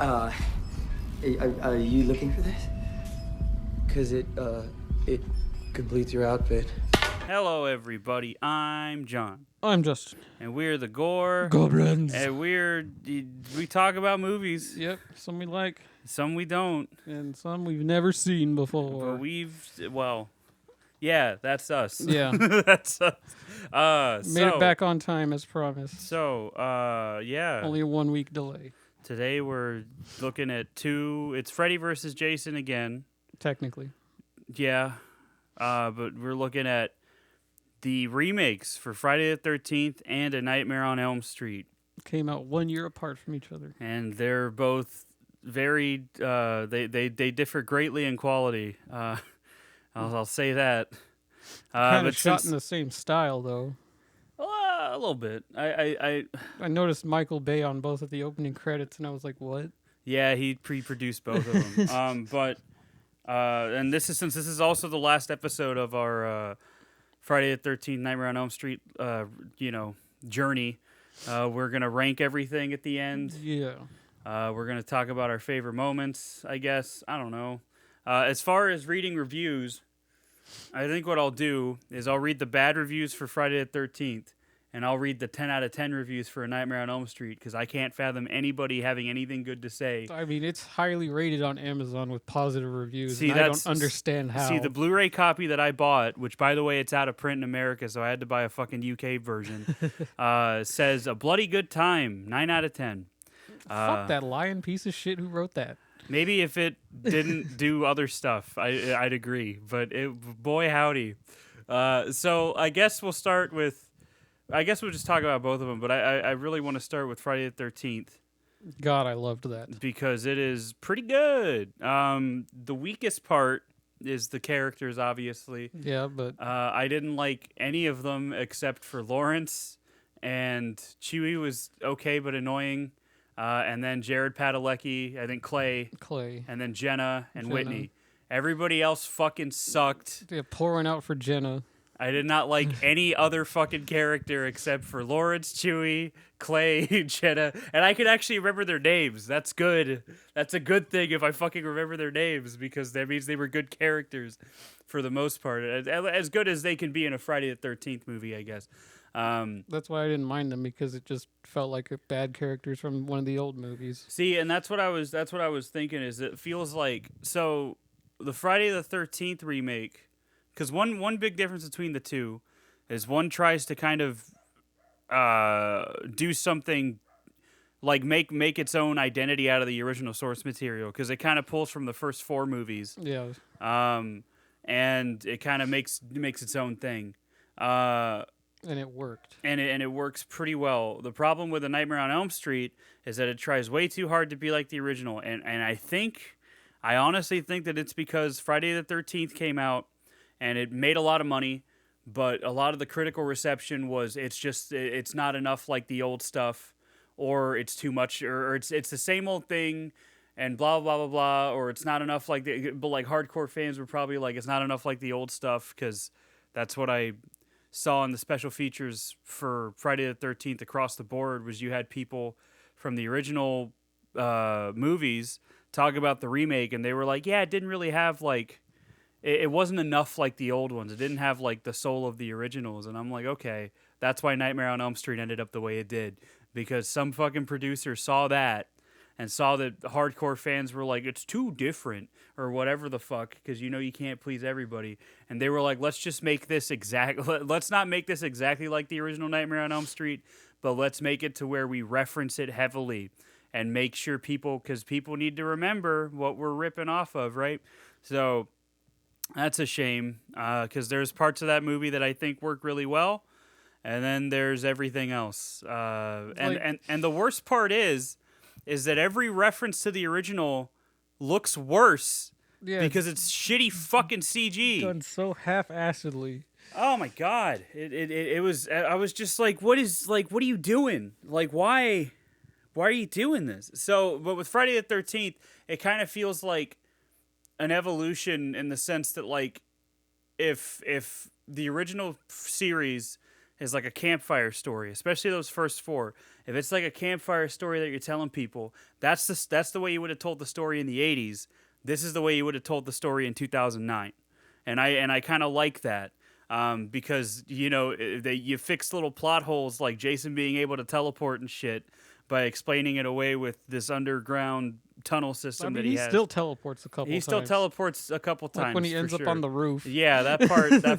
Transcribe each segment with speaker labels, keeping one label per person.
Speaker 1: Uh, are you looking for this? Cause it completes your outfit.
Speaker 2: Hello, everybody. I'm John,
Speaker 3: I'm Justin.
Speaker 2: and we're the Gore
Speaker 3: Goblins.
Speaker 2: And we talk about movies.
Speaker 3: Yep, some we like,
Speaker 2: Some we don't,
Speaker 3: and some we've never seen before.
Speaker 2: but yeah, that's us.
Speaker 3: Yeah.
Speaker 2: That's us.
Speaker 3: Made it back on time as promised.
Speaker 2: Yeah.
Speaker 3: Only a 1 week delay,
Speaker 2: Today we're looking at it's Freddy versus Jason again.
Speaker 3: technically.
Speaker 2: Yeah. But we're looking at the remakes for Friday the 13th and A Nightmare on Elm Street.
Speaker 3: Came out 1 year apart from each other.
Speaker 2: And they're both very they differ greatly in quality. I'll say that.
Speaker 3: Kind of
Speaker 2: But
Speaker 3: shot in the same style, though.
Speaker 2: A little bit. I
Speaker 3: noticed Michael Bay on both of the opening credits, and I was like, what?
Speaker 2: Yeah, he pre-produced both of them. And since this is also the last episode of our Friday the 13th Nightmare on Elm Street journey, we're gonna rank everything at the end.
Speaker 3: Yeah.
Speaker 2: We're going to talk about our favorite moments, I guess. I don't know. As far as reading reviews, I think what I'll do is I'll read the bad reviews for Friday the 13th, and I'll read the 10 out of 10 reviews for A Nightmare on Elm Street, because I can't fathom anybody having anything good to say.
Speaker 3: I mean, it's highly rated on Amazon with positive reviews,
Speaker 2: See,
Speaker 3: and I don't understand how.
Speaker 2: See, the Blu-ray copy that I bought, which, by the way, it's out of print in America, so I had to buy a fucking UK version, says, a bloody good time, 9 out of 10.
Speaker 3: Fuck that lying piece of shit who wrote that.
Speaker 2: Maybe if it didn't do other stuff, I'd agree. But boy, howdy. So I guess we'll start with. I guess we'll just talk about both of them. But I really want to start with Friday the 13th.
Speaker 3: God, I loved that.
Speaker 2: Because it is pretty good. The weakest part is the characters, obviously.
Speaker 3: Yeah, but
Speaker 2: I didn't like any of them except for Lawrence, and Chewie was okay but annoying. And then Jared Padalecki, I think Clay, and then Jenna and Whitney. Everybody else fucking sucked.
Speaker 3: Yeah, pouring out for Jenna.
Speaker 2: I did not like any other fucking character except for Lawrence, Chewie, Clay, Jenna, and I could actually remember their names. That's good. That's a good thing if I fucking remember their names, because that means they were good characters for the most part. As good as they can be in a Friday the 13th movie, I guess.
Speaker 3: That's why I didn't mind them, because it just felt like bad characters from one of the old movies.
Speaker 2: See, and that's what I was thinking, is it feels like, so the Friday the 13th remake, because one big difference between the two is one tries to kind of do something like make its own identity out of the original source material, because it kind of pulls from the first 4 movies.
Speaker 3: Yeah.
Speaker 2: And it kind of makes its own thing.
Speaker 3: And it worked.
Speaker 2: And it works pretty well. The problem with A Nightmare on Elm Street is that it tries way too hard to be like the original. And I honestly think that it's because Friday the 13th came out and it made a lot of money, but a lot of the critical reception was it's not enough like the old stuff, or it's too much, or it's the same old thing, and blah blah blah blah, or it's not enough like but like hardcore fans were probably like, it's not enough like the old stuff, because that's what I saw in the special features for Friday the 13th across the board, was you had people from the original movies talk about the remake, and they were like, yeah, it didn't really have like, it wasn't enough like the old ones. It didn't have like the soul of the originals. And I'm like, okay, that's why Nightmare on Elm Street ended up the way it did, because some fucking producer saw that and saw that hardcore fans were like, it's too different or whatever the fuck, because you can't please everybody. And they were like, let's not make this exactly like the original Nightmare on Elm Street, but let's make it to where we reference it heavily and make sure because people need to remember what we're ripping off of, right? So that's a shame, because there's parts of that movie that I think work really well, and then there's everything else. And the worst part is that every reference to the original looks worse, because it's shitty fucking CG.
Speaker 3: Done so half-assedly.
Speaker 2: Oh my god! It was. I was just like, what are you doing? Like, why are you doing this? So, but with Friday the 13th, it kind of feels like an evolution, in the sense that, like, if the original series is like a campfire story, especially those first four. If it's like a campfire story that you're telling people, that's the way you would have told the story in the 80s. This is the way you would have told the story in 2009. And I kind of like that. Because you fix little plot holes like Jason being able to teleport and shit by explaining it away with this underground tunnel system that he has.
Speaker 3: He still teleports a couple times.
Speaker 2: He still teleports a couple times.
Speaker 3: Like when he ends up on the roof.
Speaker 2: Yeah, that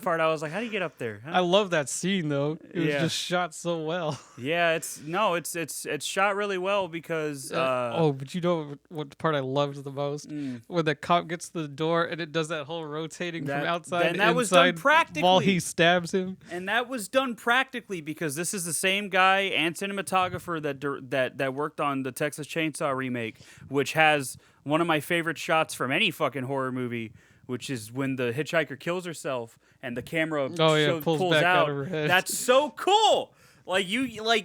Speaker 2: part I was like, how do you get up there? Huh?
Speaker 3: I love that scene though. It was just shot so well.
Speaker 2: Yeah, it's shot really well because
Speaker 3: but you know what part I loved the most? When the cop gets to the door and it does that whole rotating from outside
Speaker 2: and
Speaker 3: to
Speaker 2: that
Speaker 3: inside
Speaker 2: was done practically
Speaker 3: while he stabs him.
Speaker 2: And that was done practically because this is the same guy and cinematographer that worked on the Texas Chainsaw remake, which has one of my favorite shots from any fucking horror movie, which is when the hitchhiker kills herself and the camera pulls
Speaker 3: back
Speaker 2: out
Speaker 3: of her head.
Speaker 2: That's so cool. Like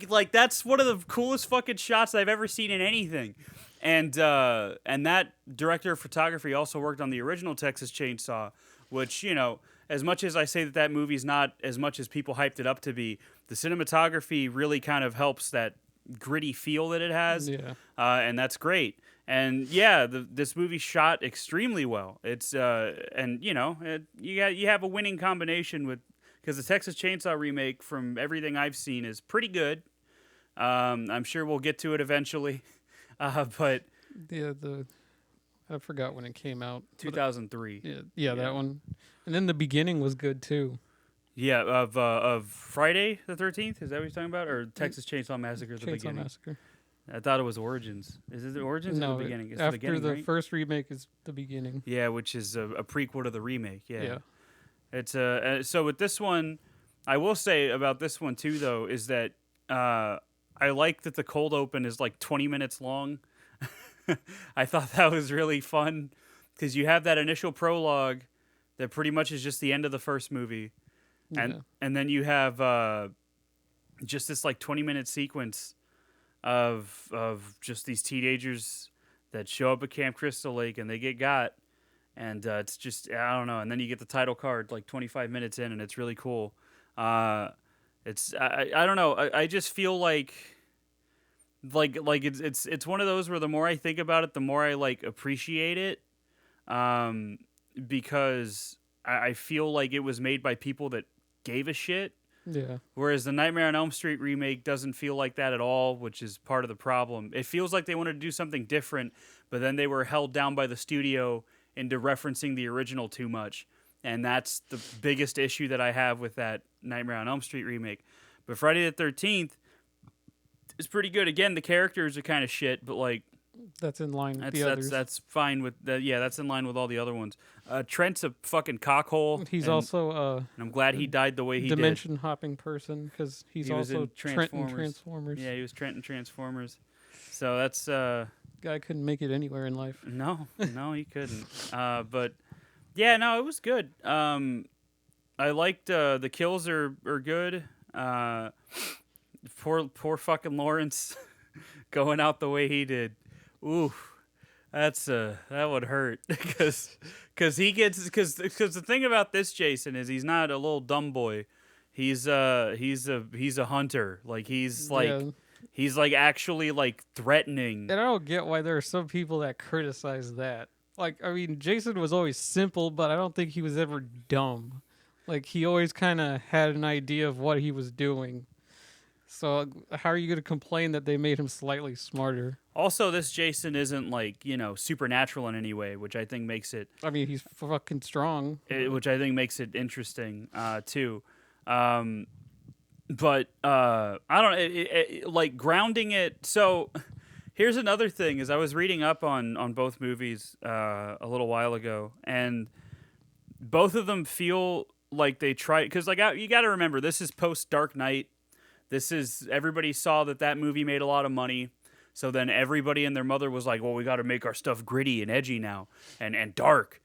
Speaker 2: like that's one of the coolest fucking shots I've ever seen in anything. And that director of photography also worked on the original Texas Chainsaw, which, as much as I say that movie's not as much as people hyped it up to be, the cinematography really kind of helps that gritty feel that it has.
Speaker 3: Yeah.
Speaker 2: And that's great. And yeah, this movie shot extremely well. It's you have a winning combination with, because the Texas Chainsaw remake, from everything I've seen, is pretty good. I'm sure we'll get to it eventually, but
Speaker 3: I forgot when it came out.
Speaker 2: 2003.
Speaker 3: Yeah, that one. And then the beginning was good too.
Speaker 2: Yeah, of Friday the 13th. Is that what you're talking about, or Texas Chainsaw Massacre? The beginning.
Speaker 3: Massacre.
Speaker 2: I thought it was Origins. Is it the Origins or the beginning? It's
Speaker 3: after
Speaker 2: the beginning, right?
Speaker 3: first remake is the beginning.
Speaker 2: Yeah, which is a prequel to the remake. Yeah. It's so with this one, I will say about this one too, though, is that I like that the cold open is like 20 minutes long. I thought that was really fun because you have that initial prologue that pretty much is just the end of the first movie, and then you have just this like 20-minute sequence of just these teenagers that show up at Camp Crystal Lake and they get got, and it's just, I don't know, and then you get the title card like 25 minutes in and it's really cool. It's I don't know, I just feel like it's one of those where the more I think about it, the more I like appreciate it, because I feel like it was made by people that gave a shit.
Speaker 3: Yeah.
Speaker 2: Whereas the Nightmare on Elm Street remake doesn't feel like that at all, which is part of the problem. It feels like they wanted to do something different, but then they were held down by the studio into referencing the original too much. And that's the biggest issue that I have with that Nightmare on Elm Street remake. But Friday the 13th is pretty good. Again, the characters are kind of shit, but like,
Speaker 3: that's in line with the others.
Speaker 2: That's fine with that. Yeah, that's in line with all the other ones. Trent's a fucking cockhole.
Speaker 3: He's also
Speaker 2: and I'm glad he died the way he
Speaker 3: dimension
Speaker 2: did.
Speaker 3: hopping person, because he
Speaker 2: was
Speaker 3: also
Speaker 2: in
Speaker 3: Trent in Transformers.
Speaker 2: Yeah, he was Trent in Transformers. So that's
Speaker 3: guy couldn't make it anywhere in life.
Speaker 2: No, he couldn't. But yeah, no, it was good. I liked the kills are good. Poor fucking Lawrence going out the way he did. Ooh, that would hurt because the thing about this Jason is he's not a little dumb boy. He's a hunter. Like he's like actually like threatening.
Speaker 3: And I don't get why there are some people that criticize that. Like, I mean, Jason was always simple, but I don't think he was ever dumb. Like, he always kind of had an idea of what he was doing. So how are you going to complain that they made him slightly smarter?
Speaker 2: Also, this Jason isn't like, supernatural in any way, which I think makes it...
Speaker 3: I mean, he's fucking strong.
Speaker 2: Which I think makes it interesting, too. But I don't know, like grounding it... So here's another thing, is I was reading up on both movies a little while ago, and both of them feel like they try... Because like you got to remember, this is post-Dark Knight. This is, everybody saw that movie made a lot of money. So then everybody and their mother was like, well, we got to make our stuff gritty and edgy now and dark.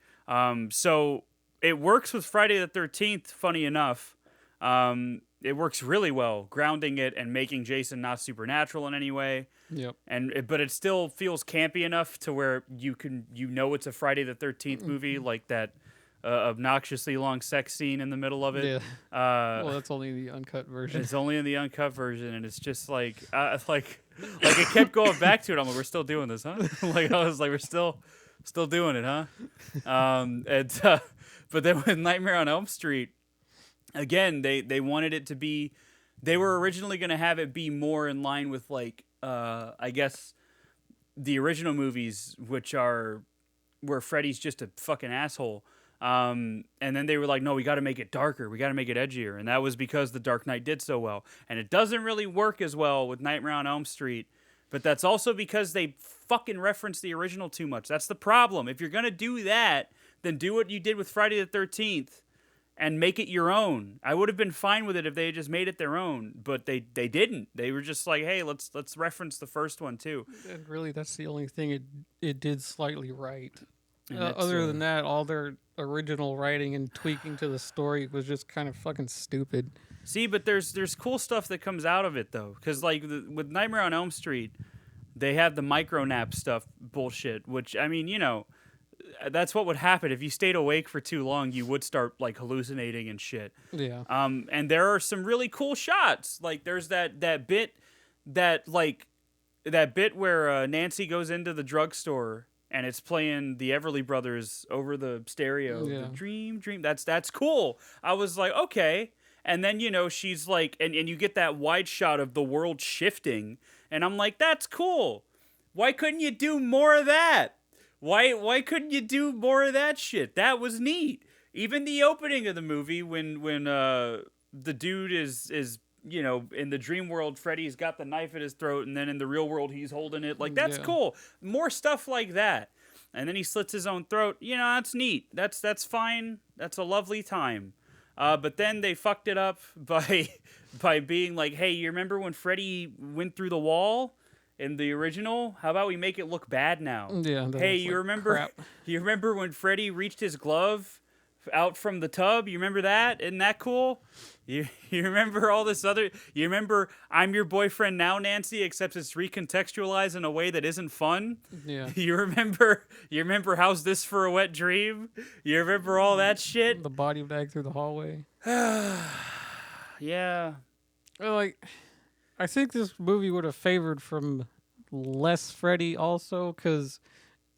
Speaker 2: So it works with Friday the 13th, funny enough. It works really well, grounding it and making Jason not supernatural in any way.
Speaker 3: Yep.
Speaker 2: But it still feels campy enough to where it's a Friday the 13th movie, like that obnoxiously long sex scene in the middle of it.
Speaker 3: Yeah.
Speaker 2: Uh,
Speaker 3: Well, that's only the uncut version.
Speaker 2: it's only in the uncut version, and it's just like it kept going back to it. I'm like, we're still doing this, huh? Like I was like, we're still doing it, huh? But then with Nightmare on Elm Street, again, they wanted it to be. They were originally going to have it be more in line with like I guess the original movies, which are where Freddy's just a fucking asshole. And then they were like, no, we got to make it darker. We got to make it edgier. And that was because The Dark Knight did so well. And it doesn't really work as well with Nightmare on Elm Street. But that's also because they fucking reference the original too much. That's the problem. If you're going to do that, then do what you did with Friday the 13th and make it your own. I would have been fine with it if they had just made it their own, but they didn't. They were just like, hey, let's reference the first one too.
Speaker 3: And really, that's the only thing it did slightly right.
Speaker 2: And
Speaker 3: Other than that, all their original writing and tweaking to the story was just kind of fucking stupid.
Speaker 2: See, but there's cool stuff that comes out of it though, because like with Nightmare on Elm Street, they have the micro nap stuff bullshit, which I mean, that's what would happen if you stayed awake for too long. You would start like hallucinating and shit.
Speaker 3: Yeah.
Speaker 2: And there are some really cool shots. Like there's that bit where Nancy goes into the drugstore and it's playing the Everly Brothers over the stereo.
Speaker 3: Yeah.
Speaker 2: The dream. That's cool. I was like, okay. And then, she's like, and you get that wide shot of the world shifting. And I'm like, that's cool. Why couldn't you do more of that? Why couldn't you do more of that shit? That was neat. Even the opening of the movie when the dude is in the dream world, Freddy's got the knife at his throat, and then in the real world he's holding it. Like that's cool. More stuff like that. And then he slits his own throat. That's neat. That's fine. That's a lovely time. But then they fucked it up by being like, hey, you remember when Freddy went through the wall? In the original, how about we make it look bad now?
Speaker 3: Yeah.
Speaker 2: Hey, you remember?
Speaker 3: Crap.
Speaker 2: You remember when Freddy reached his glove out from the tub? You remember that? Isn't that cool? You remember all this other? You remember I'm your boyfriend now, Nancy? Except it's recontextualized in a way that isn't fun.
Speaker 3: Yeah.
Speaker 2: You remember? How's this for a wet dream? You remember all that shit?
Speaker 3: The body bag through the hallway.
Speaker 2: Yeah.
Speaker 3: Like, I think this movie would have favored from less Freddy also, because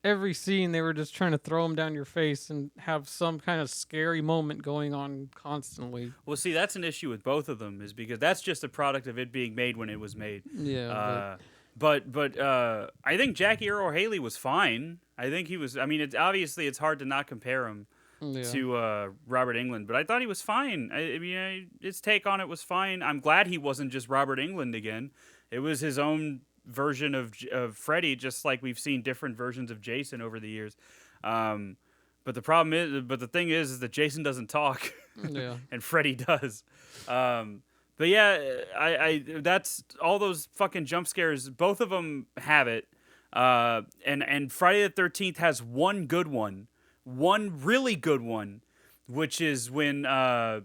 Speaker 3: every scene they were just trying to throw him down your face and have some kind of scary moment going on constantly.
Speaker 2: Well, see, that's an issue with both of them, is because that's just a product of it being made when it was made.
Speaker 3: Yeah.
Speaker 2: But I think Jackie Earle Haley was fine. I think he was. I mean, it's hard to not compare him to Robert Englund, but I thought he was fine. I mean, his take on it was fine. I'm glad he wasn't just Robert Englund again. It was his own version of Freddy, just like we've seen different versions of Jason over the years. But the thing is that Jason doesn't talk, and Freddy does. But yeah, I that's all those fucking jump scares. Both of them have it, and Friday the 13th has one good one. One really good one, which is when they're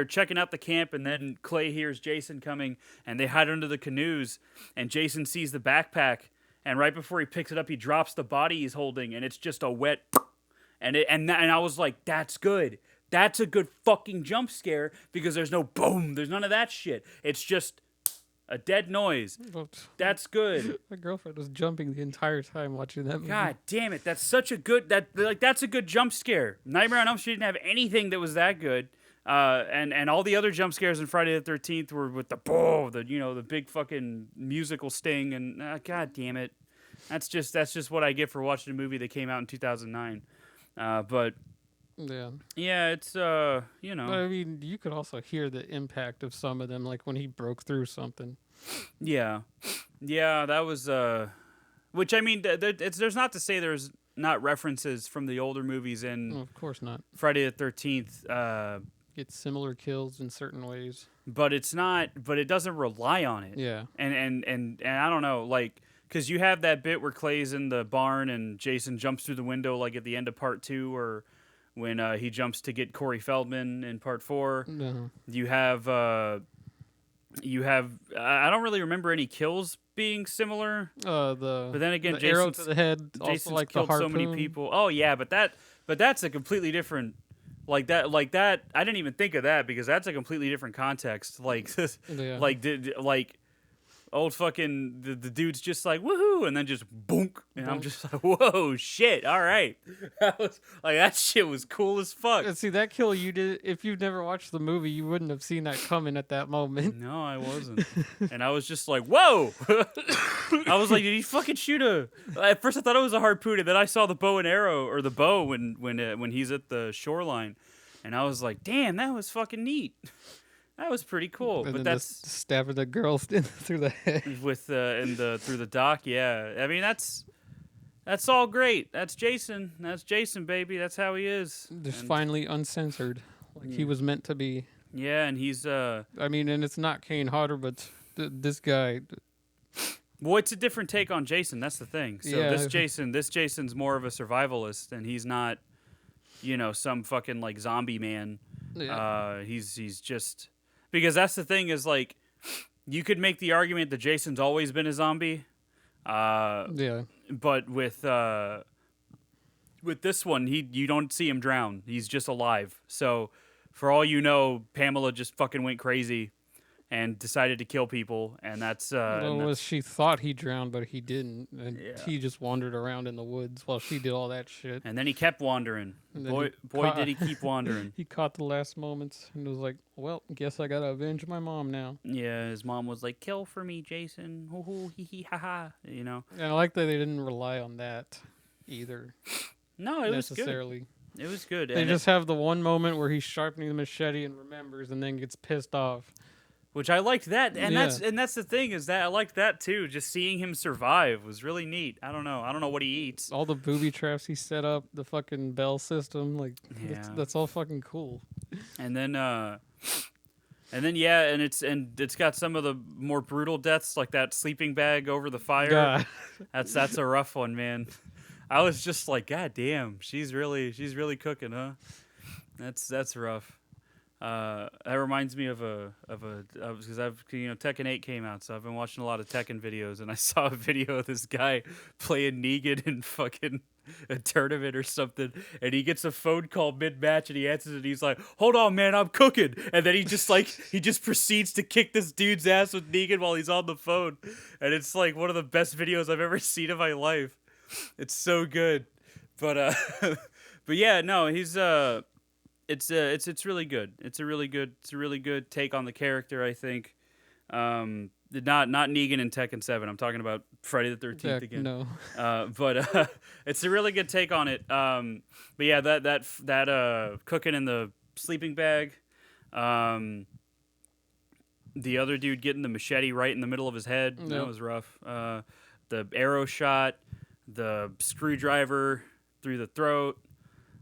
Speaker 2: checking out the camp, and then Clay hears Jason coming, and they hide under the canoes, and Jason sees the backpack, and right before he picks it up, he drops the body he's holding, and it's just a wet, and I was like, that's good. That's a good fucking jump scare, because there's no boom, there's none of that shit. It's just a dead noise. That's good.
Speaker 3: My girlfriend was jumping the entire time watching that movie.
Speaker 2: God damn it! That's such a good that's a good jump scare. Nightmare on Elm Street didn't have anything that was that good, and all the other jump scares in Friday the 13th were with the big fucking musical sting, and God damn it, that's just what I get for watching a movie that came out in 2009. But yeah, it's But
Speaker 3: I mean, you could also hear the impact of some of them, like when he broke through something.
Speaker 2: Yeah, that was which I mean, there's not to say there's not references from the older movies in.
Speaker 3: Of course not.
Speaker 2: Friday the 13th.
Speaker 3: Get similar kills in certain ways,
Speaker 2: but it's not. But it doesn't rely on it.
Speaker 3: Yeah.
Speaker 2: And I don't know, like, because you have that bit where Clay's in the barn and Jason jumps through the window, like at the end of part 2, or when he jumps to get Corey Feldman in part 4.
Speaker 3: No.
Speaker 2: You have You have I don't really remember any kills being similar. But then again,
Speaker 3: the arrow to the head, also
Speaker 2: Jason's
Speaker 3: like the
Speaker 2: killed so many
Speaker 3: harpoon.
Speaker 2: people. Oh yeah, but that's a completely different. Like that. I didn't even think of that because that's a completely different context. Like,
Speaker 3: Yeah.
Speaker 2: like old fucking the dude's just like woohoo, and then just boonk, and I'm just like whoa shit. All right, that was like that shit was cool as fuck.
Speaker 3: And see that kill you did. If you've never watched the movie, you wouldn't have seen that coming at that moment.
Speaker 2: No, I wasn't, and I was just like whoa. I was like, did he fucking shoot a? At first, I thought it was a harpoon, and then I saw the bow and arrow or the bow when he's at the shoreline, and I was like, damn, that was fucking neat. That was pretty cool,
Speaker 3: And
Speaker 2: but
Speaker 3: then
Speaker 2: that's
Speaker 3: stabbing the girl through the head.
Speaker 2: with through the dock. Yeah, I mean that's all great. That's Jason. That's Jason, baby. That's how he is.
Speaker 3: Just
Speaker 2: And-
Speaker 3: finally uncensored, like he was meant to be.
Speaker 2: Yeah, and he's
Speaker 3: I mean, and it's not Kane Hodder, but this guy.
Speaker 2: well, it's a different take on Jason. That's the thing. So
Speaker 3: Yeah.
Speaker 2: this Jason's more of a survivalist, and he's not, some fucking like zombie man.
Speaker 3: Yeah.
Speaker 2: He's just because that's the thing is like you could make the argument that Jason's always been a zombie.
Speaker 3: Yeah.
Speaker 2: But with this one, you don't see him drown. He's just alive. So, for all you know, Pamela just fucking went crazy and decided to kill people, and that's
Speaker 3: She thought he drowned, but he didn't, and
Speaker 2: Yeah.
Speaker 3: he just wandered around in the woods while she did all that shit.
Speaker 2: and then he kept wandering.
Speaker 3: And then
Speaker 2: Boy, did he keep wandering.
Speaker 3: He caught the last moments and was like, "Well, guess I gotta avenge my mom now."
Speaker 2: Yeah, his mom was like, "Kill for me, Jason." Hoo hoo hee hee ha ha.
Speaker 3: And I like that they didn't rely on that either
Speaker 2: No, it was good.
Speaker 3: necessarily.
Speaker 2: It was good.
Speaker 3: They
Speaker 2: and
Speaker 3: just have the one moment where he's sharpening the machete and remembers, and then gets pissed off.
Speaker 2: which I liked that, and
Speaker 3: Yeah.
Speaker 2: that's the thing is that I liked that too. Just seeing him survive was really neat. I don't know what he eats.
Speaker 3: All the booby traps he set up, the fucking bell system, like
Speaker 2: Yeah.
Speaker 3: that's all fucking cool.
Speaker 2: And then yeah, and it's got some of the more brutal deaths, like that sleeping bag over the fire.
Speaker 3: God.
Speaker 2: That's a rough one, man. I was just like, God damn, she's really cooking, huh? That's rough. That reminds me of because Tekken 8 came out, so I've been watching a lot of Tekken videos, and I saw a video of this guy playing Negan in fucking a tournament or something, and he gets a phone call mid-match, and he answers it, and he's like, "Hold on, man, I'm cooking," and then he just proceeds to kick this dude's ass with Negan while he's on the phone, and it's like one of the best videos I've ever seen in my life. It's so good, but but yeah, no, he's it's really good. It's a really good take on the character, I think. Not Negan in Tekken 7. I'm talking about Friday the 13th again.
Speaker 3: No.
Speaker 2: But it's a really good take on it. But yeah, that cooking in the sleeping bag. The other dude getting the machete right in the middle of his head.
Speaker 3: Yep.
Speaker 2: That was rough. The arrow shot, the screwdriver through the throat.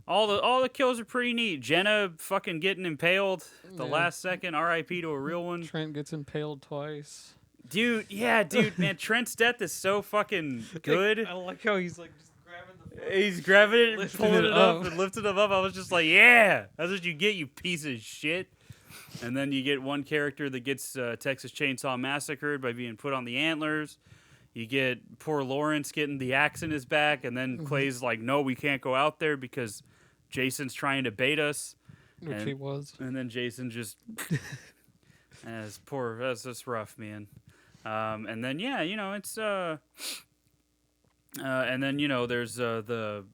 Speaker 2: All the kills are pretty neat. Jenna fucking getting impaled at the
Speaker 3: Yeah.
Speaker 2: last second. R.I.P. to a real one.
Speaker 3: Trent gets impaled twice.
Speaker 2: Dude, man, Trent's death is so fucking good.
Speaker 3: I like how he's like just grabbing the.
Speaker 2: He's grabbing it and
Speaker 3: Lifting
Speaker 2: pulling
Speaker 3: it
Speaker 2: it up
Speaker 3: up.
Speaker 2: and lifting him up. I was just like, yeah, that's what you get, you piece of shit. And then you get one character that gets Texas Chainsaw massacred by being put on the antlers. You get poor Lawrence getting the axe in his back, and then Clay's like, no, we can't go out there because Jason's trying to bait us.
Speaker 3: Which he was.
Speaker 2: And then Jason just... that's just rough, man. And then, yeah, it's... and then, there's the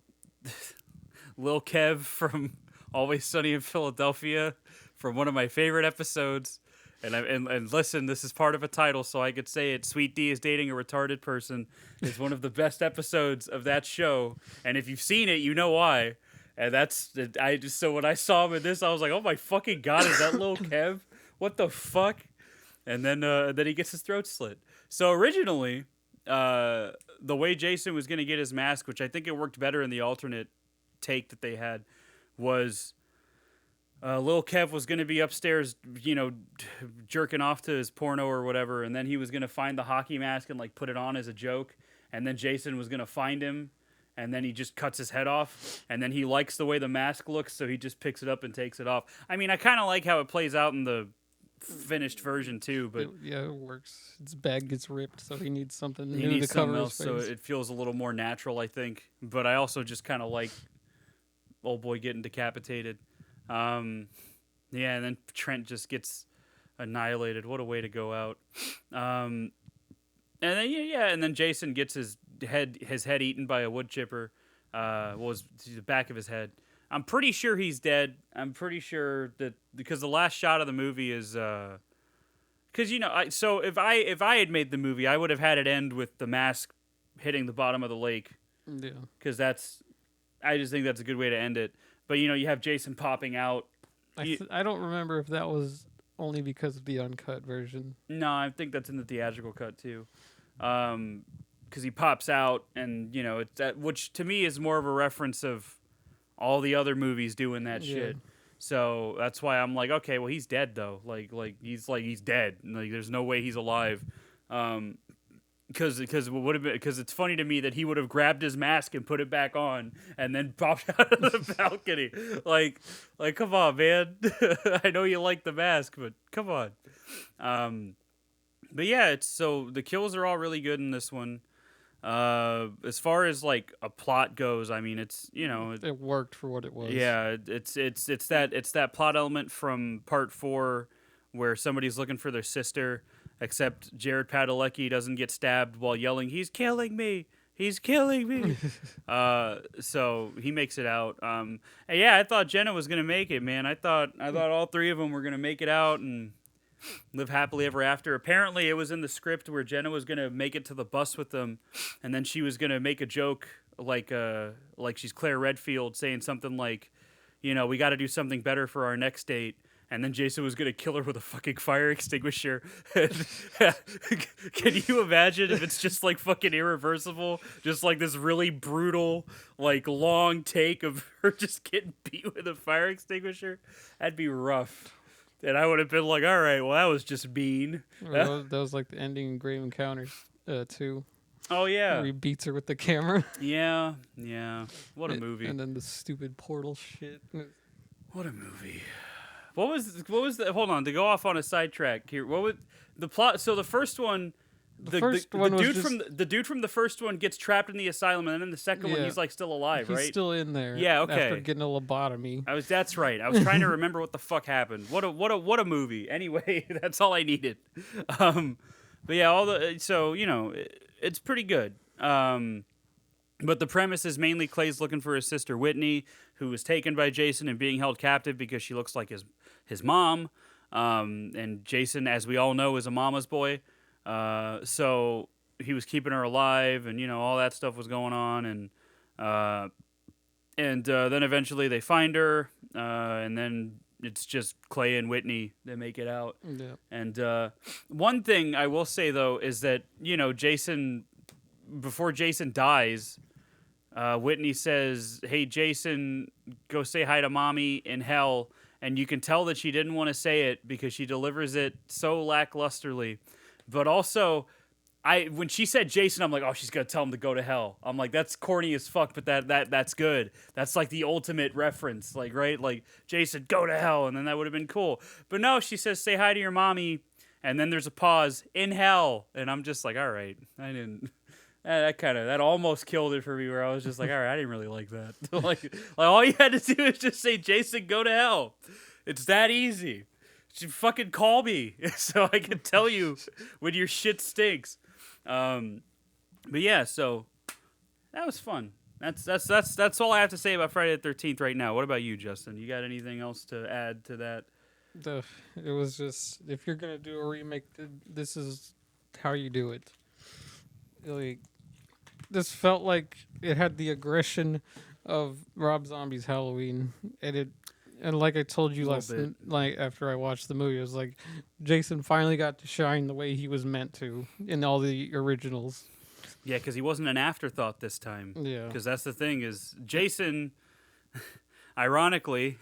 Speaker 2: Lil Kev from Always Sunny in Philadelphia from one of my favorite episodes. And listen, this is part of a title, so I could say it. Sweet D is dating a retarded person. It's one of the best episodes of that show. And if you've seen it, you know why. And so when I saw him in this, I was like, oh my fucking God, is that Lil Kev? What the fuck? And then he gets his throat slit. So originally, the way Jason was going to get his mask, which I think it worked better in the alternate take that they had, was Lil Kev was going to be upstairs, jerking off to his porno or whatever, and then he was going to find the hockey mask and like put it on as a joke, and then Jason was going to find him, and then he just cuts his head off, and then he likes the way the mask looks, so he just picks it up and takes it off. I mean, I kind of like how it plays out in the finished version too, but
Speaker 3: it works. His bag gets ripped, so he needs something
Speaker 2: he
Speaker 3: new
Speaker 2: needs
Speaker 3: to cover
Speaker 2: something
Speaker 3: his
Speaker 2: else, so
Speaker 3: face.
Speaker 2: it feels a little more natural, I think. But I also just kind of like old boy getting decapitated. Yeah, and then Trent just gets annihilated. What a way to go out. And then and then Jason gets his head eaten by a wood chipper. Was the back of his head. I'm pretty sure he's dead. I'm pretty sure that because the last shot of the movie is because so if I had made the movie, I would have had it end with the mask hitting the bottom of the lake.
Speaker 3: Yeah.
Speaker 2: Because I just think that's a good way to end it. But you have Jason popping out.
Speaker 3: I don't remember if that was only because of the uncut version.
Speaker 2: No, I think that's in the theatrical cut too. Because he pops out, and it's that, which to me is more of a reference of all the other movies doing that shit. So that's why I'm like, okay, well he's dead though. He's dead. Like there's no way he's alive. Because it's funny to me that he would have grabbed his mask and put it back on and then popped out of the balcony. Like come on, man. I know you like the mask, but come on. But yeah, so the kills are all really good in this one. As far as like a plot goes, I mean, it's
Speaker 3: it worked for what it was.
Speaker 2: Yeah, it's that plot element from part 4 where somebody's looking for their sister, except Jared Padalecki doesn't get stabbed while yelling, "He's killing me! He's killing me!" So he makes it out. And yeah, I thought Jenna was gonna make it, man. I thought all 3 of them were gonna make it out and live happily ever after. Apparently, it was in the script where Jenna was gonna make it to the bus with them, and then she was gonna make a joke like she's Claire Redfield saying something like, we got to do something better for our next date. And then Jason was going to kill her with a fucking fire extinguisher. Can you imagine if it's just like fucking irreversible? Just like this really brutal, like long take of her just getting beat with a fire extinguisher? That'd be rough. And I would have been like, all right, well, that was just mean.
Speaker 3: That was like the ending in Grave Encounters 2.
Speaker 2: Oh, yeah.
Speaker 3: Where he beats her with the camera.
Speaker 2: Yeah. What a movie.
Speaker 3: And then the stupid portal shit.
Speaker 2: What a movie. What was the hold on, to go off on a sidetrack here. What was the plot? So the first one, the dude from the first one gets trapped in the asylum, and then the second one he's like still alive, right?
Speaker 3: He's still in there.
Speaker 2: Yeah, okay.
Speaker 3: After getting a lobotomy.
Speaker 2: That's right. I was trying to remember what the fuck happened. What a movie. Anyway, that's all I needed. But yeah, it's pretty good. But the premise is mainly Clay's looking for his sister Whitney, who was taken by Jason and being held captive because she looks like his mom. And Jason, as we all know, is a mama's boy. So he was keeping her alive, and all that stuff was going on, and then eventually they find her, and then it's just Clay and Whitney that make it out.
Speaker 3: Yeah.
Speaker 2: And one thing I will say though is that Jason, before Jason dies, Whitney says, "Hey, Jason, go say hi to mommy in hell." And you can tell that she didn't want to say it because she delivers it so lacklusterly. But also, when she said Jason, I'm like, oh, she's going to tell him to go to hell. I'm like, that's corny as fuck, but that's good. That's like the ultimate reference, like, right? Like, Jason, go to hell, and then that would have been cool. But no, she says, say hi to your mommy, and then there's a pause, in hell. And I'm just like, all right, I didn't... That almost killed it for me, where I was just like, all right, I didn't really like that. like all you had to do is just say, Jason, go to hell. It's that easy. You fucking call me so I can tell you when your shit stinks. But yeah, so that was fun. That's all I have to say about Friday the 13th right now. What about you, Justin? You got anything else to add to that?
Speaker 3: It was just, if you're gonna do a remake, this is how you do it. Like, this felt like it had the aggression of Rob Zombie's Halloween, and like I told you after I watched the movie, it was like Jason finally got to shine the way he was meant to in all the originals.
Speaker 2: Yeah, because he wasn't an afterthought this time.
Speaker 3: Yeah,
Speaker 2: because that's the thing is Jason, ironically,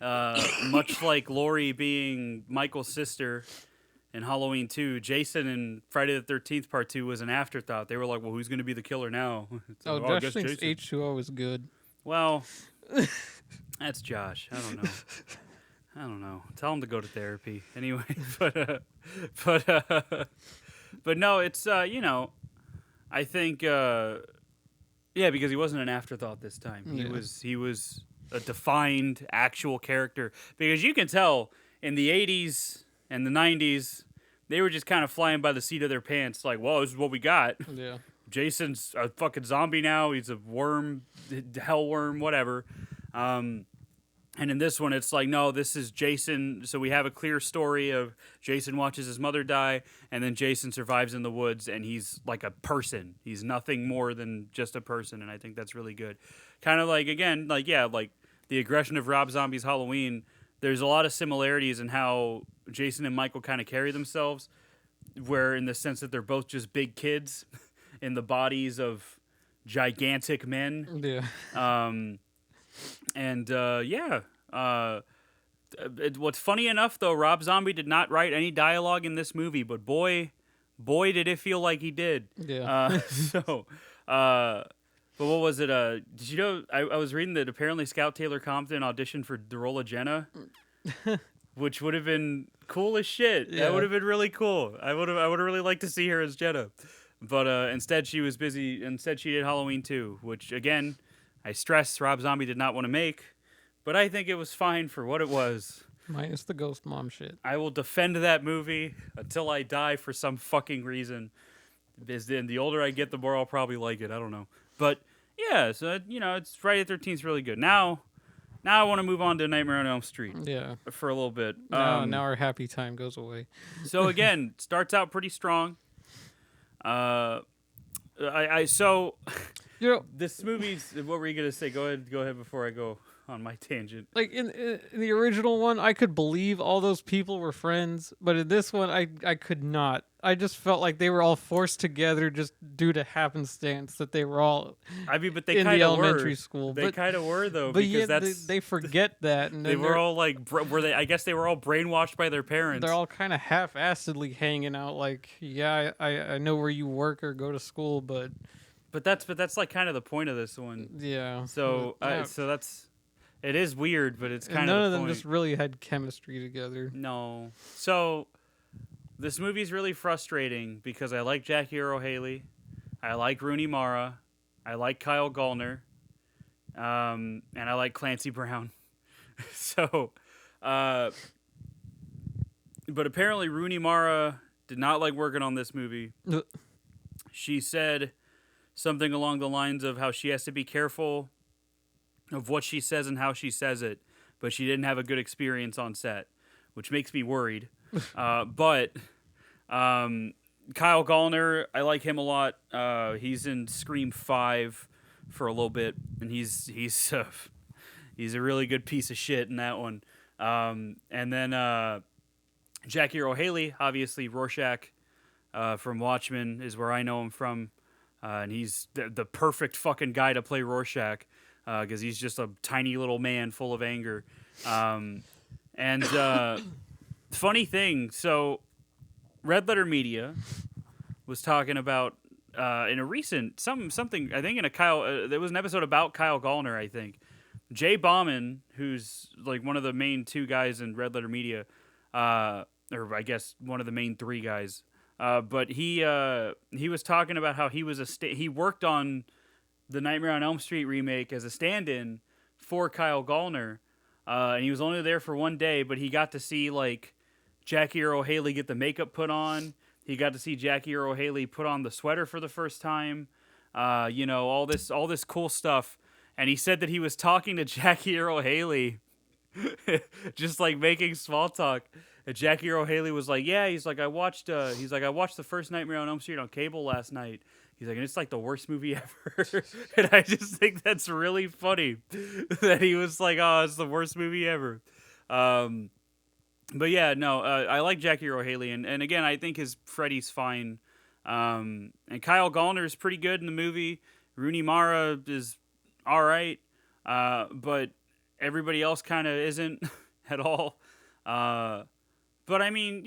Speaker 2: much like Laurie being Michael's sister in Halloween 2, Jason in Friday the 13th Part 2 was an afterthought. They were like, well, who's going to be the killer now?
Speaker 3: Josh thinks H2O is good.
Speaker 2: Well, that's Josh. I don't know. I don't know. Tell him to go to therapy anyway. But no, it's I think because he wasn't an afterthought this time. He was a defined actual character, because you can tell in the 80s and the 90s they were just kind of flying by the seat of their pants, like, well, this is what we got.
Speaker 3: Yeah.
Speaker 2: Jason's a fucking zombie now. He's a worm, hell worm, whatever. And in this one, it's like, no, this is Jason. So we have a clear story of Jason watches his mother die, and then Jason survives in the woods, and he's like a person. He's nothing more than just a person, and I think that's really good. Kind of like, again, like the aggression of Rob Zombie's Halloween. There's a lot of similarities in how Jason and Michael kind of carry themselves, where in the sense that they're both just big kids in the bodies of gigantic men.
Speaker 3: Yeah.
Speaker 2: What's funny enough, though, Rob Zombie did not write any dialogue in this movie, but boy, did it feel like he did.
Speaker 3: Yeah.
Speaker 2: But what was it? Did you know? I was reading that apparently Scout Taylor Compton auditioned for the role of Jenna, which would have been cool as shit.
Speaker 3: Yeah.
Speaker 2: That would have been really cool. I would have really liked to see her as Jenna, but instead she was busy. Instead, she did Halloween 2, which again, I stress Rob Zombie did not want to make, but I think it was fine for what it was.
Speaker 3: Minus the ghost mom shit.
Speaker 2: I will defend that movie until I die for some fucking reason. Then the older I get, the more I'll probably like it. I don't know. But yeah, so it's Friday the 13th is really good. Now I want to move on to Nightmare on Elm Street.
Speaker 3: Yeah.
Speaker 2: For a little bit.
Speaker 3: Now our happy time goes away.
Speaker 2: So again, starts out pretty strong. This movie's. What were you gonna say? Go ahead before I go on my tangent.
Speaker 3: Like in the original one, I could believe all those people were friends, but in this one, I could not. I just felt like they were all forced together just due to happenstance that they were all.
Speaker 2: But they
Speaker 3: in
Speaker 2: kind
Speaker 3: the
Speaker 2: of were.
Speaker 3: elementary school.
Speaker 2: They kind of were though,
Speaker 3: but
Speaker 2: because
Speaker 3: yeah, they forget that, and
Speaker 2: they were all like, were they? I guess they were all brainwashed by their parents.
Speaker 3: They're all kind of half-assedly hanging out. Like, yeah, I know where you work or go to school, but
Speaker 2: that's like kind of the point of this one.
Speaker 3: Yeah.
Speaker 2: So it is weird, but it's kind
Speaker 3: none
Speaker 2: of
Speaker 3: of
Speaker 2: the
Speaker 3: them
Speaker 2: point.
Speaker 3: just really had chemistry together.
Speaker 2: No. So this movie's really frustrating because I like Jackie Earle Haley, I like Rooney Mara, I like Kyle Gallner, and I like Clancy Brown. So, but apparently Rooney Mara did not like working on this movie. She said something along the lines of how she has to be careful of what she says and how she says it, but she didn't have a good experience on set, which makes me worried. But Kyle Gallner, I like him a lot. He's in Scream 5 for a little bit, and he's a really good piece of shit in that one. And then Jackie Earle Haley, obviously Rorschach from Watchmen is where I know him from. And he's the perfect fucking guy to play Rorschach because he's just a tiny little man full of anger. Funny thing, so Red Letter Media was talking about in a recent something I think in a Kyle there was an episode about Kyle Gallner, I think. Jay Bauman, who's like one of the main two guys in Red Letter Media, or I guess one of the main three guys. But he was talking about how he was he worked on the Nightmare on Elm Street remake as a stand-in for Kyle Gallner, and he was only there for one day, but he got to see like Jackie Earle Haley get the makeup put on. He got to see Jackie Earle Haley put on the sweater for the first time. All this cool stuff, and he said that he was talking to Jackie Earle Haley, just like making small talk. And Jackie Earle Haley was like, "Yeah," I watched the first Nightmare on Elm Street on cable last night. He's like, and it's like the worst movie ever. And I just think that's really funny that he was like, "Oh, it's the worst movie ever." But yeah, no, I like Jackie Earle Haley, and again, I think his Freddy's fine. And Kyle Gallner is pretty good in the movie. Rooney Mara is all right, but everybody else kind of isn't at all. But I mean,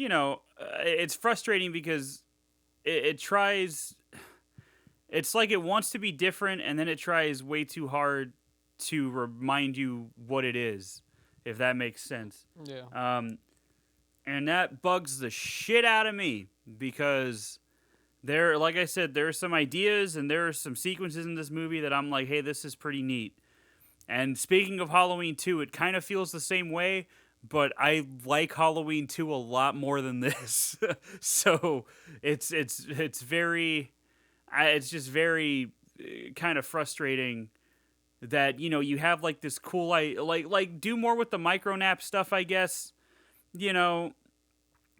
Speaker 2: it's frustrating because it tries. It's like it wants to be different, and then it tries way too hard to remind you what it is. if that makes sense.
Speaker 3: Yeah.
Speaker 2: And that bugs the shit out of me because like I said, there are some ideas and there are some sequences in this movie that I'm like, hey, this is pretty neat. And speaking of Halloween 2, it kind of feels the same way, but I like Halloween 2 a lot more than this. So it's very, it's just very kind of frustrating that, you know, you have like this cool, like do more with the micronap stuff, I guess. You know,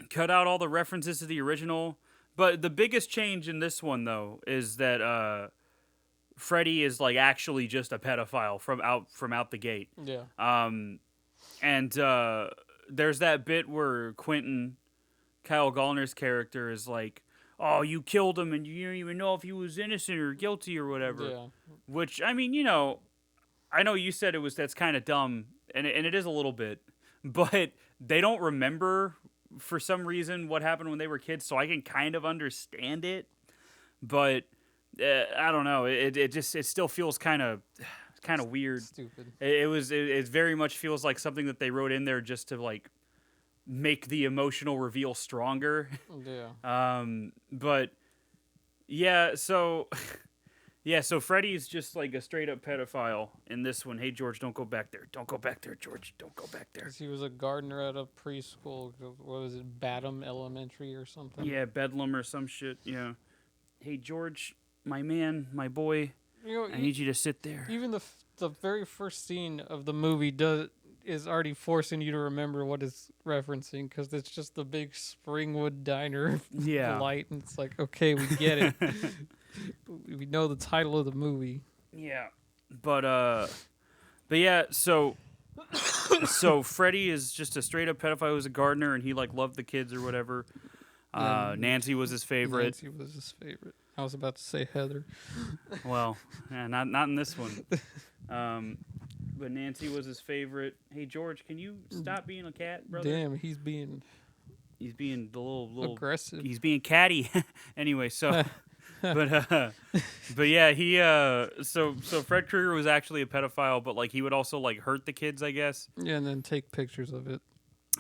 Speaker 2: cut out all the references to the original. But the biggest change in this one, though, is that Freddy is like actually just a pedophile from out the gate.
Speaker 3: Yeah.
Speaker 2: And there's that bit where Quentin, Kyle Gallner's character, is like, "Oh, you killed him, and you don't even know if he was innocent or guilty or whatever."
Speaker 3: Yeah.
Speaker 2: Which, I mean, you know, I know you said that's kind of dumb, and it is a little bit, but they don't remember for some reason what happened when they were kids, so I can kind of understand it. But I don't know. It still feels kind of weird.
Speaker 3: Stupid.
Speaker 2: It very much feels like something that they wrote in there just to like make the emotional reveal stronger.
Speaker 3: Yeah.
Speaker 2: But yeah, so yeah, so Freddy's just like a straight up pedophile in this one. Hey George, don't go back there. Don't go back there, George. Don't go back there.
Speaker 3: 'Cause he was a gardener at a preschool. What was it, Badham Elementary or something?
Speaker 2: Yeah, Bedlam or some shit. Yeah. Hey George, my man, my boy,
Speaker 3: You know,
Speaker 2: I need you to sit there.
Speaker 3: even the very first scene of the movie is already forcing you to remember what it's referencing because it's just the big Springwood Diner
Speaker 2: Yeah.
Speaker 3: light, and it's like, okay, we get it. We know the title of the movie.
Speaker 2: Yeah, but yeah. So Freddy is just a straight up pedophile who's a gardener, and he like loved the kids or whatever. Nancy was his favorite.
Speaker 3: Nancy was his favorite. I was about to say Heather.
Speaker 2: Well, yeah, not in this one. But Nancy was his favorite. Hey George, can you stop being a cat, brother?
Speaker 3: Damn, he's being
Speaker 2: the little
Speaker 3: aggressive.
Speaker 2: He's being catty. Anyway, so. But yeah, he so Fred Krueger was actually a pedophile, but like he would also like hurt the kids, I guess.
Speaker 3: Yeah, and then take pictures of it.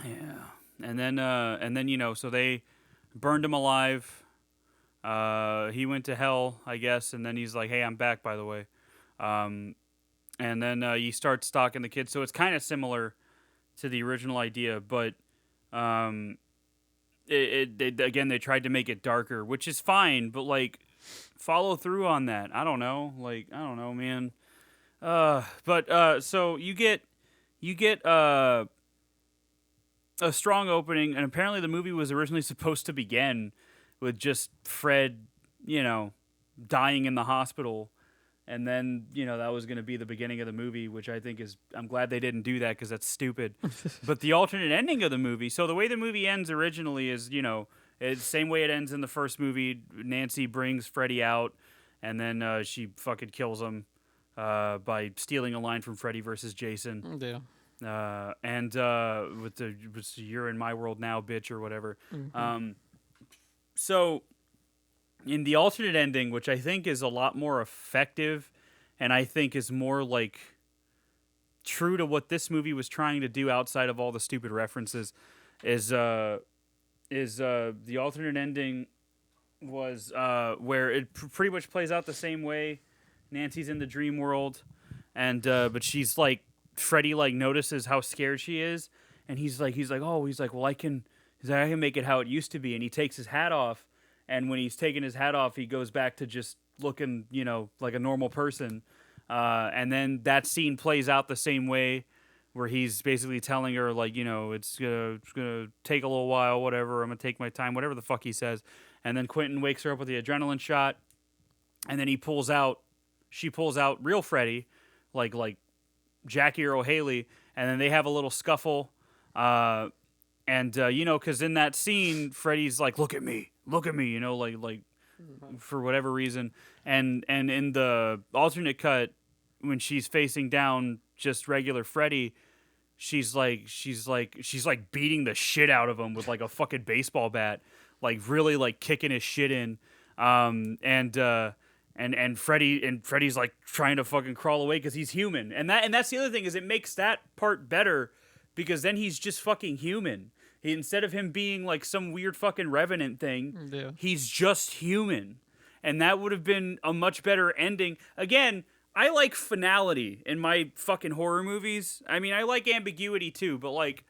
Speaker 2: Yeah, and then you know, so they burned him alive. He went to hell, I guess, and then he's like, "Hey, I'm back, by the way." And then you start stalking the kids, so it's kind of similar to the original idea, but again, they tried to make it darker, which is fine, but like follow through on that. I don't know, man. But so you get a strong opening, and apparently the movie was originally supposed to begin with just Fred, you know, dying in the hospital. And then, you know, that was going to be the beginning of the movie, which I think I'm glad they didn't do that because that's stupid. But the alternate ending of the movie, so the way the movie ends originally is, you know, it's the same way it ends in the first movie. Nancy brings Freddy out, and then she fucking kills him by stealing a line from Freddy versus Jason.
Speaker 3: Yeah.
Speaker 2: And with the "You're in my world now, bitch" or whatever.
Speaker 3: Mm-hmm.
Speaker 2: So in the alternate ending, which I think is a lot more effective and I think is more like true to what this movie was trying to do outside of all the stupid references, is the alternate ending was where it pretty much plays out the same way. Nancy's in the dream world, and but she's like, Freddy like notices how scared she is, and he's like, well, I can make it how it used to be, and he takes his hat off. And when he's taking his hat off, he goes back to just looking, you know, like a normal person. And then that scene plays out the same way, where he's basically telling her, like, you know, it's gonna take a little while, whatever. I'm gonna take my time, whatever the fuck he says. And then Quentin wakes her up with the adrenaline shot, and then she pulls out real Freddy, like Jackie or O'Haley, and then they have a little scuffle. And you know, because in that scene, Freddy's like, look at me, you know, like for whatever reason. And in the alternate cut, when she's facing down just regular Freddy, she's like beating the shit out of him with like a fucking baseball bat, like really like kicking his shit in. And Freddy's like trying to fucking crawl away because he's human. And that's the other thing, is it makes that part better because then he's just fucking human. Instead of him being like some weird fucking revenant thing, he's just human. And that would have been a much better ending. Again, I like finality in my fucking horror movies. I mean, I like ambiguity too, but like,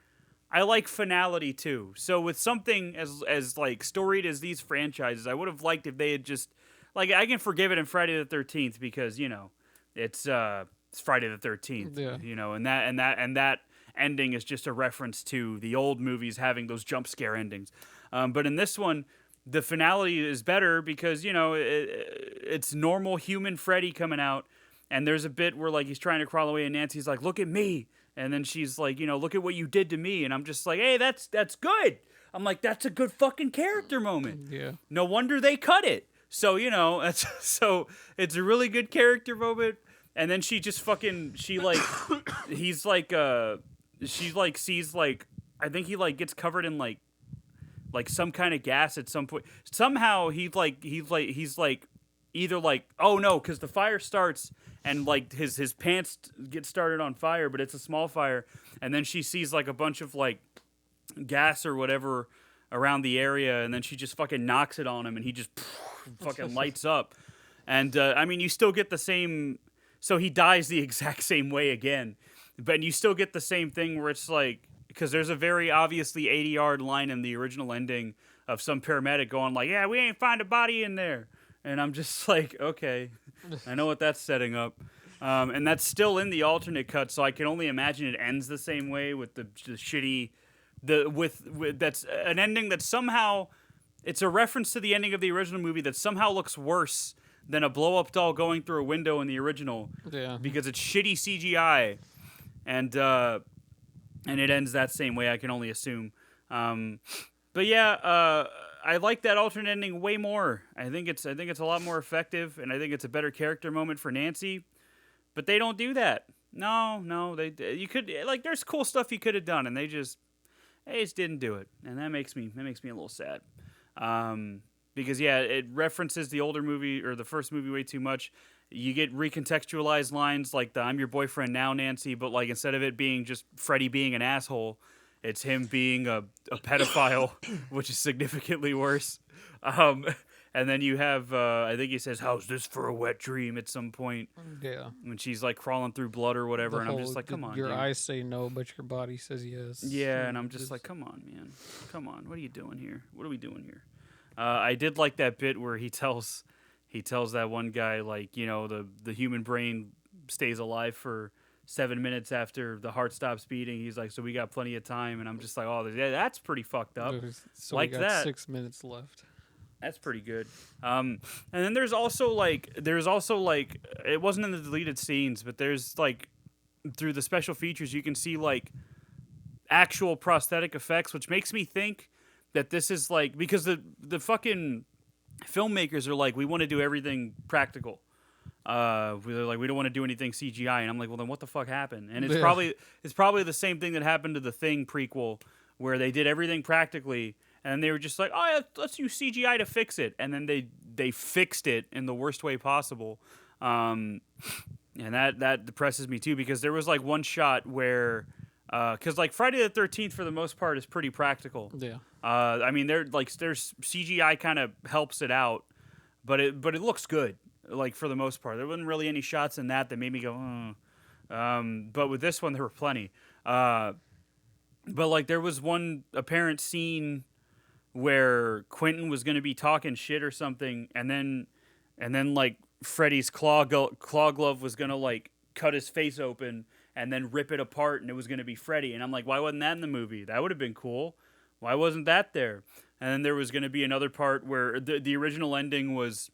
Speaker 2: I like finality too. So with something as like storied as these franchises, I would have liked if they had just, like, I can forgive it in Friday the 13th because, you know, it's Friday the 13th, you know, and that ending is just a reference to the old movies having those jump scare endings. But in this one, the finality is better because, you know, it's normal human Freddy coming out, and there's a bit where, like, he's trying to crawl away, and Nancy's like, look at me. And then she's like, you know, look at what you did to me. And I'm just like, hey, that's good. I'm like, that's a good fucking character moment.
Speaker 3: Yeah.
Speaker 2: No wonder they cut it. So, you know, so it's a really good character moment. And then she just fucking, she like, he's like, she like sees like, I think he like gets covered in like some kind of gas at some point. Somehow he's like either like, oh no, because the fire starts and like his pants get started on fire, but it's a small fire. And then she sees like a bunch of like gas or whatever around the area, and then she just fucking knocks it on him, and he just fucking lights up. And I mean, you still get the same. So he dies the exact same way again, but you still get the same thing where it's like, because there's a very obviously 80-yard line in the original ending of some paramedic going like, yeah, we ain't find a body in there. And I'm just like, okay, I know what that's setting up. And that's still in the alternate cut, so I can only imagine it ends the same way with the shitty, with that's an ending that somehow, it's a reference to the ending of the original movie that somehow looks worse than a blow-up doll going through a window in the original.
Speaker 3: Yeah.
Speaker 2: Because it's shitty CGI. And it ends that same way, I can only assume. But yeah, I like that alternate ending way more. I think it's a lot more effective, and I think it's a better character moment for Nancy. But they don't do that. No, you could, like, there's cool stuff you could have done, and they just didn't do it, and that makes me a little sad. Because yeah, it references the older movie or the first movie way too much. You get recontextualized lines like the "I'm your boyfriend now, Nancy," but like instead of it being just Freddy being an asshole, it's him being a pedophile, which is significantly worse. And then you have, I think he says, "How's this for a wet dream?" at some point.
Speaker 3: Yeah.
Speaker 2: When she's like crawling through blood or whatever, and I'm just like, come on,
Speaker 3: your
Speaker 2: dude.
Speaker 3: eyes say no, but your body says yes.
Speaker 2: Yeah, and I'm just like, come on, man. Come on. What are you doing here? What are we doing here? I did like that bit where he tells that one guy, like, you know, the human brain stays alive for 7 minutes after the heart stops beating. He's like, so we got plenty of time. And I'm just like, oh, yeah, that's pretty fucked up.
Speaker 3: So
Speaker 2: like
Speaker 3: we got
Speaker 2: that.
Speaker 3: 6 minutes left.
Speaker 2: That's pretty good. And then there's also like, it wasn't in the deleted scenes, but there's like, through the special features, you can see like actual prosthetic effects, which makes me think that this is like, because the fucking filmmakers are like, we want to do everything practical. They're like, we don't want to do anything CGI, and I'm like, well, then what the fuck happened? And it's probably the same thing that happened to the Thing prequel, where they did everything practically, and they were just like, oh yeah, let's use CGI to fix it, and then they fixed it in the worst way possible. And that depresses me too, because there was like one shot where, because like Friday the 13th for the most part is pretty practical.
Speaker 3: Yeah.
Speaker 2: I mean, there's CGI kind of helps it out, but it looks good. Like for the most part, there wasn't really any shots in that made me go, but with this one there were plenty. But like there was one apparent scene where Quentin was going to be talking shit or something, and then like Freddy's claw glove was going to like cut his face open and then rip it apart, and it was going to be Freddy. And I'm like, why wasn't that in the movie? That would have been cool. Why wasn't that there? And then there was going to be another part where the original ending was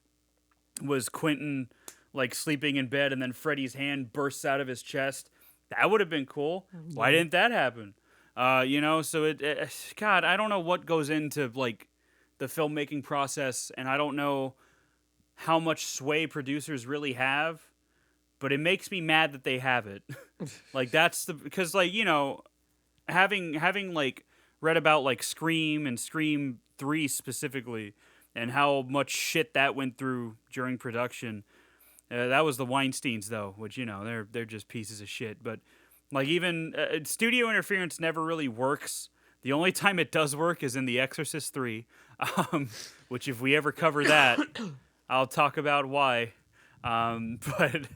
Speaker 2: Quentin like sleeping in bed, and then Freddy's hand bursts out of his chest. That would have been cool. Why didn't that happen? You know, so God, I don't know what goes into like the filmmaking process, and I don't know how much sway producers really have, but it makes me mad that they have it. Like because like, you know, having like read about like Scream and Scream 3 specifically, and how much shit that went through during production. That was the Weinsteins, though, which, you know, they're just pieces of shit. But Like even studio interference never really works. The only time it does work is in The Exorcist 3, which if we ever cover that, I'll talk about why. But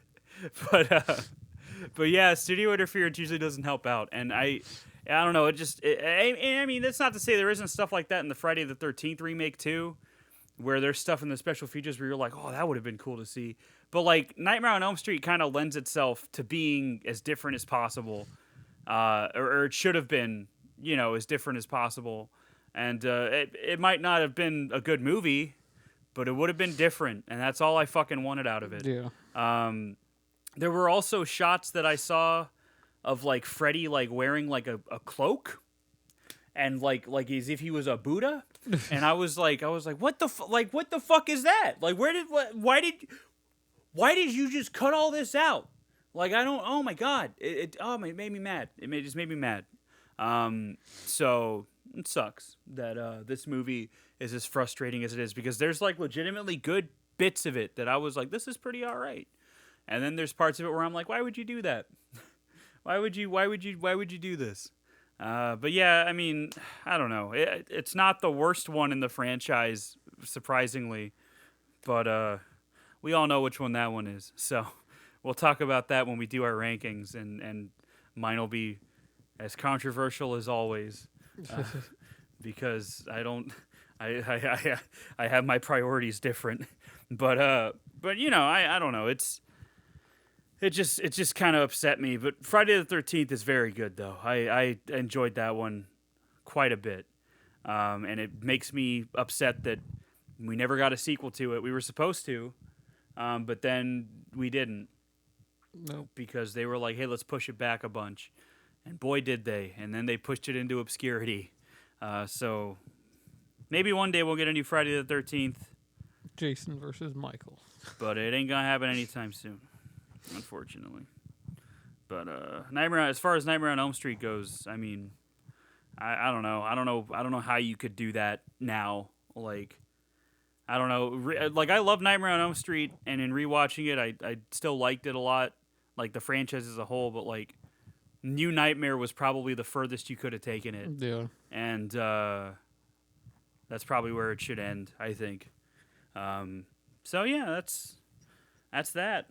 Speaker 2: but yeah, studio interference usually doesn't help out, and I don't know. I mean, that's not to say there isn't stuff like that in the Friday the 13th remake too, where there's stuff in the special features where you're like, oh, that would have been cool to see. But like Nightmare on Elm Street kind of lends itself to being as different as possible, or it should have been, as different as possible. And it might not have been a good movie, but it would have been different, and that's all I fucking wanted out of it.
Speaker 3: Yeah.
Speaker 2: There were also shots that I saw of like Freddy like wearing like a cloak, and like as if he was a Buddha, and I was like, what the fuck is that? Like, why did you just cut all this out? Like, I don't. Oh my god, it made me mad. Just made me mad. So it sucks that this movie is as frustrating as it is, because there's like legitimately good bits of it that I was like, this is pretty all right. And then there's parts of it where I'm like, why would you do that? why would you do this? But yeah, I mean, I don't know. It's not the worst one in the franchise, surprisingly, but we all know which one that one is. So we'll talk about that when we do our rankings, and mine will be as controversial as always, because I have my priorities different. But I don't know. It just kind of upset me. But Friday the 13th is very good, though. I enjoyed that one quite a bit. And it makes me upset that we never got a sequel to it. We were supposed to, but then we didn't.
Speaker 3: Nope.
Speaker 2: Because they were like, hey, let's push it back a bunch. And boy, did they. And then they pushed it into obscurity. So maybe one day we'll get a new Friday the 13th.
Speaker 3: Jason versus Michael.
Speaker 2: But it ain't going to happen anytime soon, unfortunately. But as far as Nightmare on Elm Street goes, I mean, I don't know. I don't know how you could do that now. Like, I don't know. Like, I love Nightmare on Elm Street, and in rewatching it, I still liked it a lot, like the franchise as a whole. But like, New Nightmare was probably the furthest you could have taken it.
Speaker 3: Yeah.
Speaker 2: And that's probably where it should end, I think. So yeah, that's that.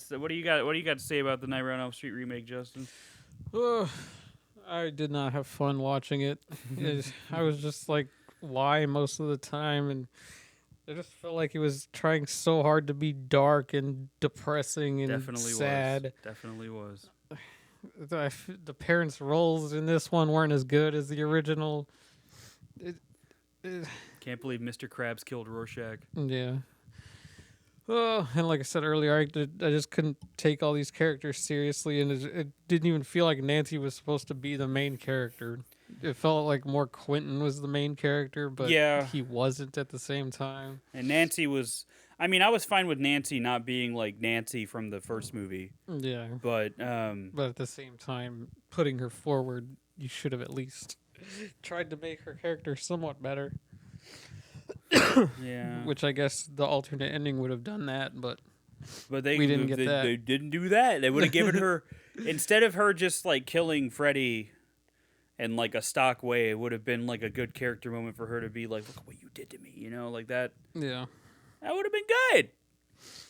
Speaker 2: What do you got? What do you got to say about the Nightmare on Elm Street remake, Justin?
Speaker 3: I did not have fun watching it. I was just like, why most of the time, and I just felt like it was trying so hard to be dark and depressing and sad.
Speaker 2: Definitely was.
Speaker 3: The parents' roles in this one weren't as good as the original.
Speaker 2: Can't believe Mr. Krabs killed Rorschach.
Speaker 3: Yeah. Oh, and like I said earlier, I just couldn't take all these characters seriously, and it didn't even feel like Nancy was supposed to be the main character. It felt like more Quentin was the main character, but he wasn't at the same time.
Speaker 2: And Nancy was... I mean, I was fine with Nancy not being like Nancy from the first movie.
Speaker 3: Yeah.
Speaker 2: But
Speaker 3: at the same time, putting her forward, you should have at least tried to make her character somewhat better.
Speaker 2: Yeah.
Speaker 3: Which I guess the alternate ending would have done that, but
Speaker 2: we
Speaker 3: didn't get that.
Speaker 2: They didn't do that. They would have given her, instead of her just like killing Freddy in like a stock way, it would have been like a good character moment for her to be like, look what you did to me, like that.
Speaker 3: Yeah.
Speaker 2: That would have been good.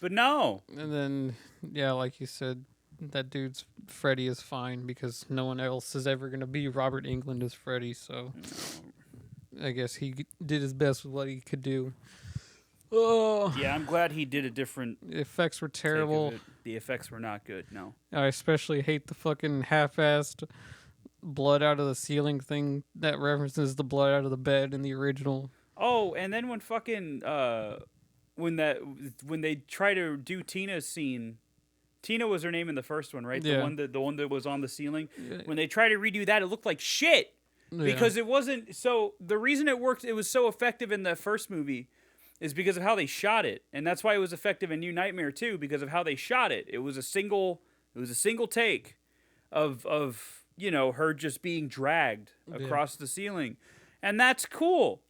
Speaker 2: But no.
Speaker 3: And then, yeah, like you said, that dude's Freddy is fine because no one else is ever going to be Robert Englund as Freddy, so I guess he did his best with what he could do. Oh.
Speaker 2: Yeah, I'm glad he did a different...
Speaker 3: The effects were terrible.
Speaker 2: The effects were not good, no.
Speaker 3: I especially hate the fucking half-assed blood out of the ceiling thing that references the blood out of the bed in the original.
Speaker 2: Oh, and then when fucking... When they try to do Tina's scene, Tina was her name in the first one, right?
Speaker 3: Yeah.
Speaker 2: The one that was on the ceiling. Yeah. When they try to redo that, it looked like shit because it wasn't. So the reason it worked, it was so effective in the first movie, is because of how they shot it, and that's why it was effective in New Nightmare too, because of how they shot it. It was a single take of her just being dragged across the ceiling, and that's cool.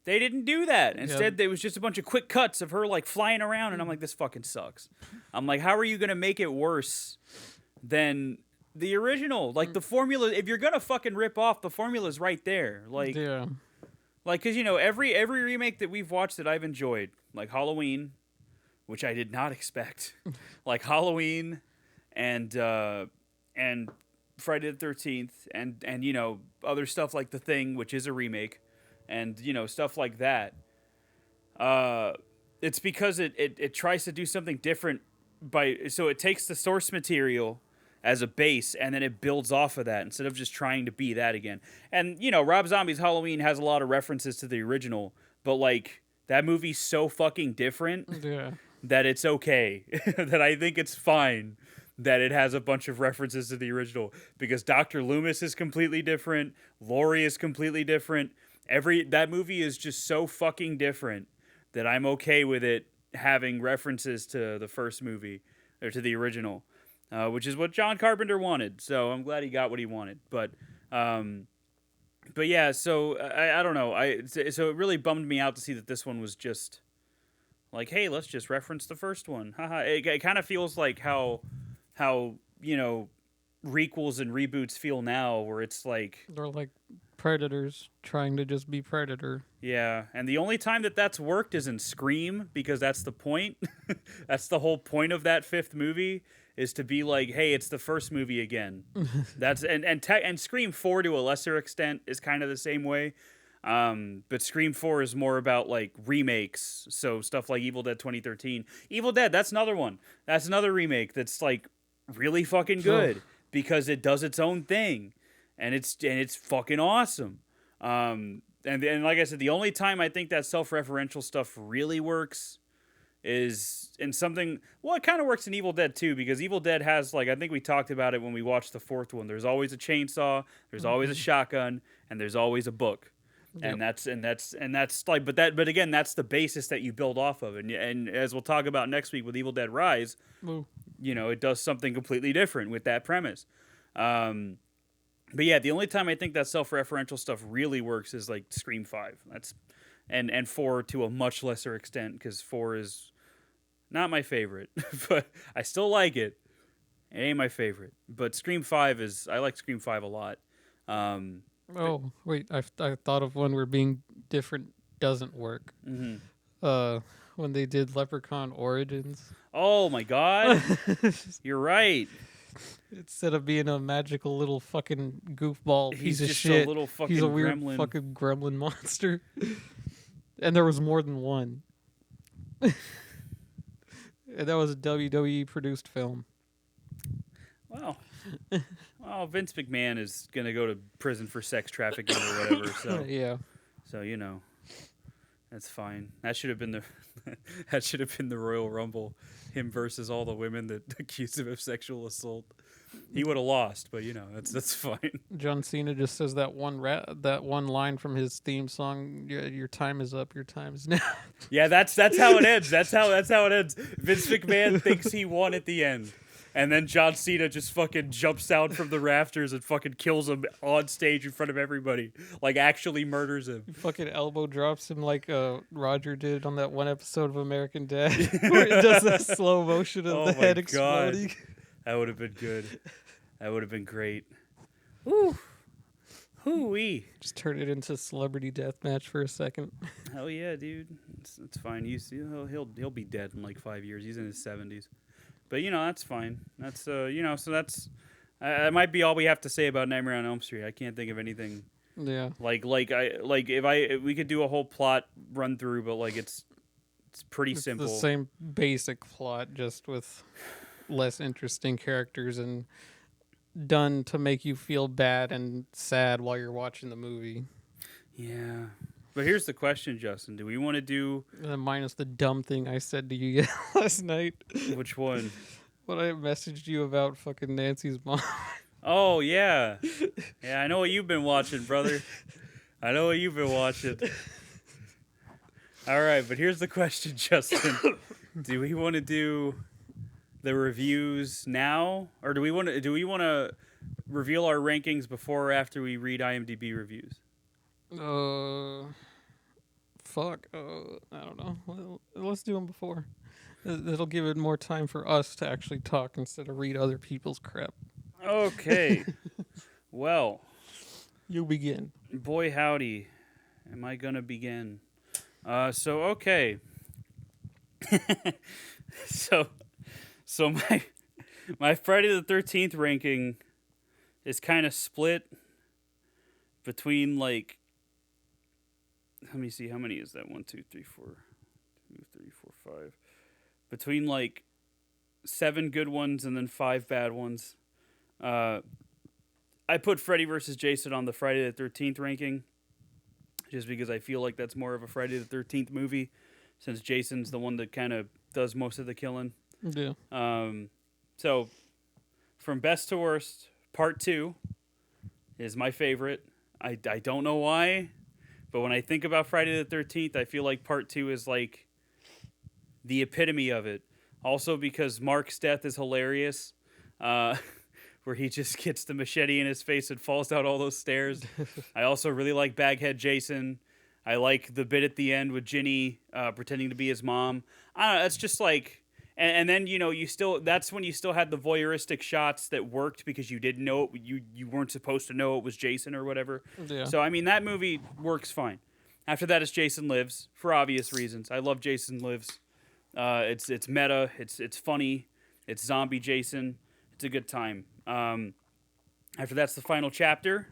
Speaker 2: They didn't do that. Instead, there was just a bunch of quick cuts of her like flying around, and I'm like, this fucking sucks. I'm like, how are you gonna make it worse than the original. Like the formula, if you're gonna fucking rip off, the formula's right there. Like,
Speaker 3: Yeah.
Speaker 2: like, cause every remake that we've watched that I've enjoyed, like Halloween, which I did not expect, like Halloween, and Friday the 13th, and other stuff like The Thing, which is a remake, and stuff like that. It's because it tries to do something different so it takes the source material as a base and then it builds off of that instead of just trying to be that again. And Rob Zombie's Halloween has a lot of references to the original, but like that movie's so fucking different that it's okay. That I think it's fine that it has a bunch of references to the original, because Dr. Loomis is completely different, Laurie is completely different. That movie is just so fucking different that I'm okay with it having references to the first movie, or to the original, which is what John Carpenter wanted. So I'm glad he got what he wanted. But yeah, so I don't know. So it really bummed me out to see that this one was just like, hey, let's just reference the first one. Haha. It kind of feels like how requels and reboots feel now, where it's like
Speaker 3: They're like Predators trying to just be Predator.
Speaker 2: Yeah, and the only time that's worked is in Scream, because that's the point. That's the whole point of that fifth movie, is to be like, hey, it's the first movie again. That's and Scream 4 to a lesser extent is kind of the same way. But Scream 4 is more about like remakes, so stuff like Evil Dead 2013. Evil Dead, that's another one. That's another remake that's like really fucking good because it does its own thing. And it's fucking awesome. And like I said, the only time I think that self-referential stuff really works is in something. Well, it kind of works in Evil Dead too, because Evil Dead has, like, I think we talked about it when we watched the fourth one. There's always a chainsaw, there's always a shotgun, and there's always a book. Yep. And that's like, but again, that's the basis that you build off of. And as we'll talk about next week with Evil Dead Rise, it does something completely different with that premise. But yeah, the only time I think that self-referential stuff really works is like Scream 5. And 4 to a much lesser extent, because 4 is not my favorite, but I still like it. It ain't my favorite, but Scream 5 I like Scream 5 a lot.
Speaker 3: Wait, I thought of one where being different doesn't work.
Speaker 2: Mm-hmm.
Speaker 3: When they did Leprechaun Origins.
Speaker 2: Oh my God, you're right.
Speaker 3: Instead of being a magical little fucking goofball piece of
Speaker 2: just
Speaker 3: shit,
Speaker 2: a little fucking
Speaker 3: he's a weird
Speaker 2: gremlin.
Speaker 3: fucking gremlin monster. And there was more than one. And that was a WWE produced film.
Speaker 2: Wow. Well, Vince McMahon is gonna go to prison for sex trafficking or whatever. So
Speaker 3: yeah.
Speaker 2: So that's fine. That should have been the Royal Rumble, him versus all the women that accused him of sexual assault. He would have lost, but that's fine.
Speaker 3: John Cena just says that one line from his theme song. Your time is up. Your time is now.
Speaker 2: Yeah, that's how it ends. That's how it ends. Vince McMahon thinks he won at the end, and then John Cena just fucking jumps down from the rafters and fucking kills him on stage in front of everybody. Like, actually murders him.
Speaker 3: He fucking elbow drops him like Roger did on that one episode of American Dad, where it does that slow motion of the head exploding.
Speaker 2: That would have been good. That would have been great. Woo. Hoo-wee.
Speaker 3: Just turn it into celebrity deathmatch for a second.
Speaker 2: Hell yeah, dude. It's fine. He'll be dead in like 5 years. He's in his 70s. But that's fine. That's so that's that might be all we have to say about Nightmare on Elm Street. I can't think of anything.
Speaker 3: Yeah.
Speaker 2: If we could do a whole plot run through, but like it's pretty simple.
Speaker 3: The same basic plot, just with less interesting characters and done to make you feel bad and sad while you're watching the movie.
Speaker 2: Yeah. But here's the question, Justin. Do we want to do...
Speaker 3: minus the dumb thing I said to you last night.
Speaker 2: Which one?
Speaker 3: When I messaged you about fucking Nancy's mom.
Speaker 2: Oh, yeah. Yeah, I know what you've been watching, brother. I know what you've been watching. All right, but here's the question, Justin. Do we want to do the reviews now, or do we want to reveal our rankings before or after we read IMDb reviews?
Speaker 3: Fuck. I don't know. Well, let's do them before. It'll give it more time for us to actually talk instead of read other people's crap.
Speaker 2: Okay. Well,
Speaker 3: You begin.
Speaker 2: boy howdy, am I gonna begin? Okay. so, so my Friday the 13th ranking is kind of split between like. Let me see, how many is that? 1, 2, 3, 4, 2, 3, 4, 5. Between like 7 good ones and then 5 bad ones. I put Freddy versus Jason on the Friday the 13th ranking, just because I feel like that's more of a Friday the 13th movie, since Jason's the one that kind of does most of the killing.
Speaker 3: Yeah.
Speaker 2: So, from best to worst, part 2 is my favorite. I don't know why, but when I think about Friday the 13th, I feel like part 2 is like the epitome of it. Also because Mark's death is hilarious, where he just gets the machete in his face and falls down all those stairs. I also really like Baghead Jason. I like the bit at the end with Ginny pretending to be his mom. I don't know, that's just like... And then, you know, that's when you still had the voyeuristic shots that worked because you didn't know it, you weren't supposed to know it was Jason or whatever.
Speaker 3: Yeah.
Speaker 2: So, I mean, that movie works fine. After that is Jason Lives, for obvious reasons. I love Jason Lives. It's meta, it's funny, it's zombie Jason. It's a good time. After that's the final chapter,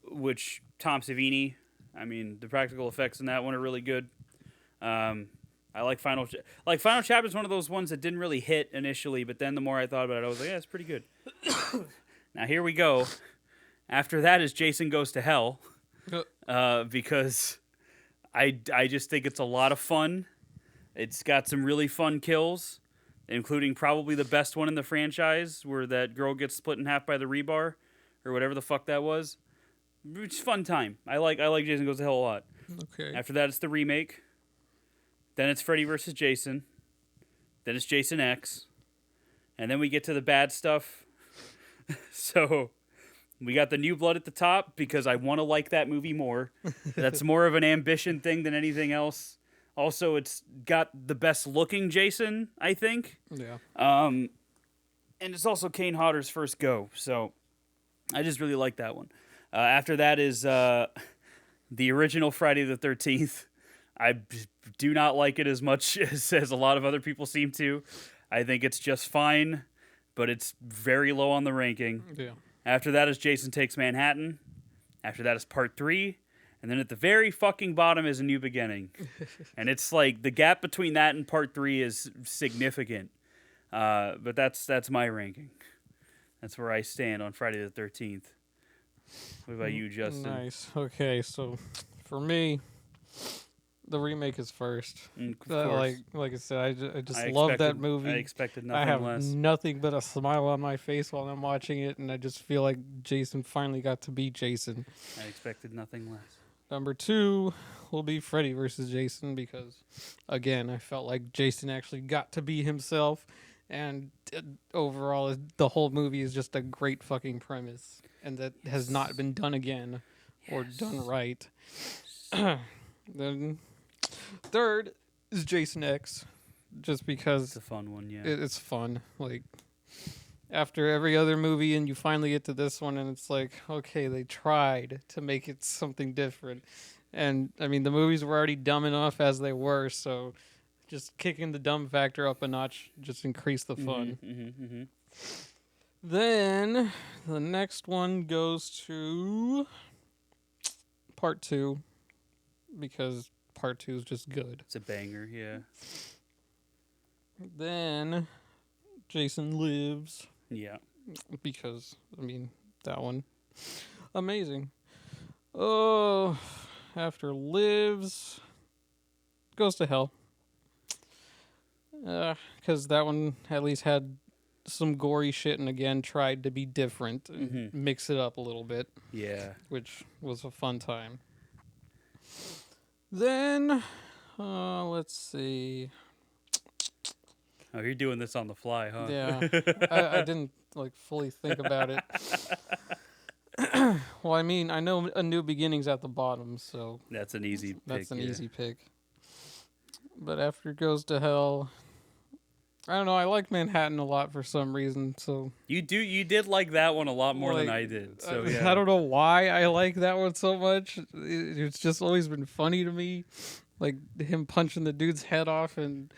Speaker 2: which Tom Savini, I mean, the practical effects in that one are really good. I like Final Chapter is one of those ones that didn't really hit initially, but then the more I thought about it, I was like, yeah, it's pretty good. Now here we go. After that is Jason Goes to Hell, because I just think it's a lot of fun. It's got some really fun kills, including probably the best one in the franchise, where that girl gets split in half by the rebar, or whatever the fuck that was. It's a fun time. I like Jason Goes to Hell a lot.
Speaker 3: Okay.
Speaker 2: After that, it's the remake. Then it's Freddy versus Jason. Then it's Jason X. And then we get to the bad stuff. So we got the New Blood at the top because I want to like that movie more. That's more of an ambition thing than anything else. Also, it's got the best looking Jason, I think.
Speaker 3: Yeah.
Speaker 2: And it's also Kane Hodder's first go. So I just really like that one. After that is the original Friday the 13th. I do not like it as much as a lot of other people seem to. I think it's just fine, but it's very low on the ranking.
Speaker 3: Yeah.
Speaker 2: After that is Jason Takes Manhattan. After that is part 3. And then at the very fucking bottom is A New Beginning. And it's like the gap between that and part 3 is significant. But that's my ranking. That's where I stand on Friday the 13th. What about you, Justin?
Speaker 3: Nice. Okay, so for me, the remake is first.
Speaker 2: Of course.
Speaker 3: Like I said, I just love that movie.
Speaker 2: I expected
Speaker 3: I
Speaker 2: nothing
Speaker 3: have
Speaker 2: less.
Speaker 3: nothing but a smile on my face while I'm watching it, and I just feel like Jason finally got to be Jason.
Speaker 2: I expected nothing less.
Speaker 3: Number 2 will be Freddy versus Jason because, again, I felt like Jason actually got to be himself, and overall, the whole movie is just a great fucking premise, and that has not been done again or done right. Then third is Jason X, just because
Speaker 2: It's a fun one, yeah.
Speaker 3: it's fun. Like, after every other movie, and you finally get to this one, and it's like, okay, they tried to make it something different. And, I mean, the movies were already dumb enough as they were, so just kicking the dumb factor up a notch just increased the fun. Then, the next one goes to part 2, because part 2 is just good.
Speaker 2: It's a banger, yeah.
Speaker 3: Then, Jason Lives.
Speaker 2: Yeah.
Speaker 3: Because, I mean, that one. Amazing. Oh, after Lives, Goes to Hell. Because that one at least had some gory shit and again tried to be different and mix it up a little bit.
Speaker 2: Yeah.
Speaker 3: Which was a fun time. Then, let's see.
Speaker 2: Oh, you're doing this on the fly, huh?
Speaker 3: Yeah, I didn't fully think about it. Well, I mean, I know A New Beginning's at the bottom, so
Speaker 2: that's an easy pick.
Speaker 3: That's an easy pick. But after Goes to Hell, I don't know. I like Manhattan a lot for some reason. So
Speaker 2: You did like that one a lot more than
Speaker 3: like,
Speaker 2: I did. So yeah.
Speaker 3: I don't know why I like that one so much. It's just always been funny to me, like him punching the dude's head off and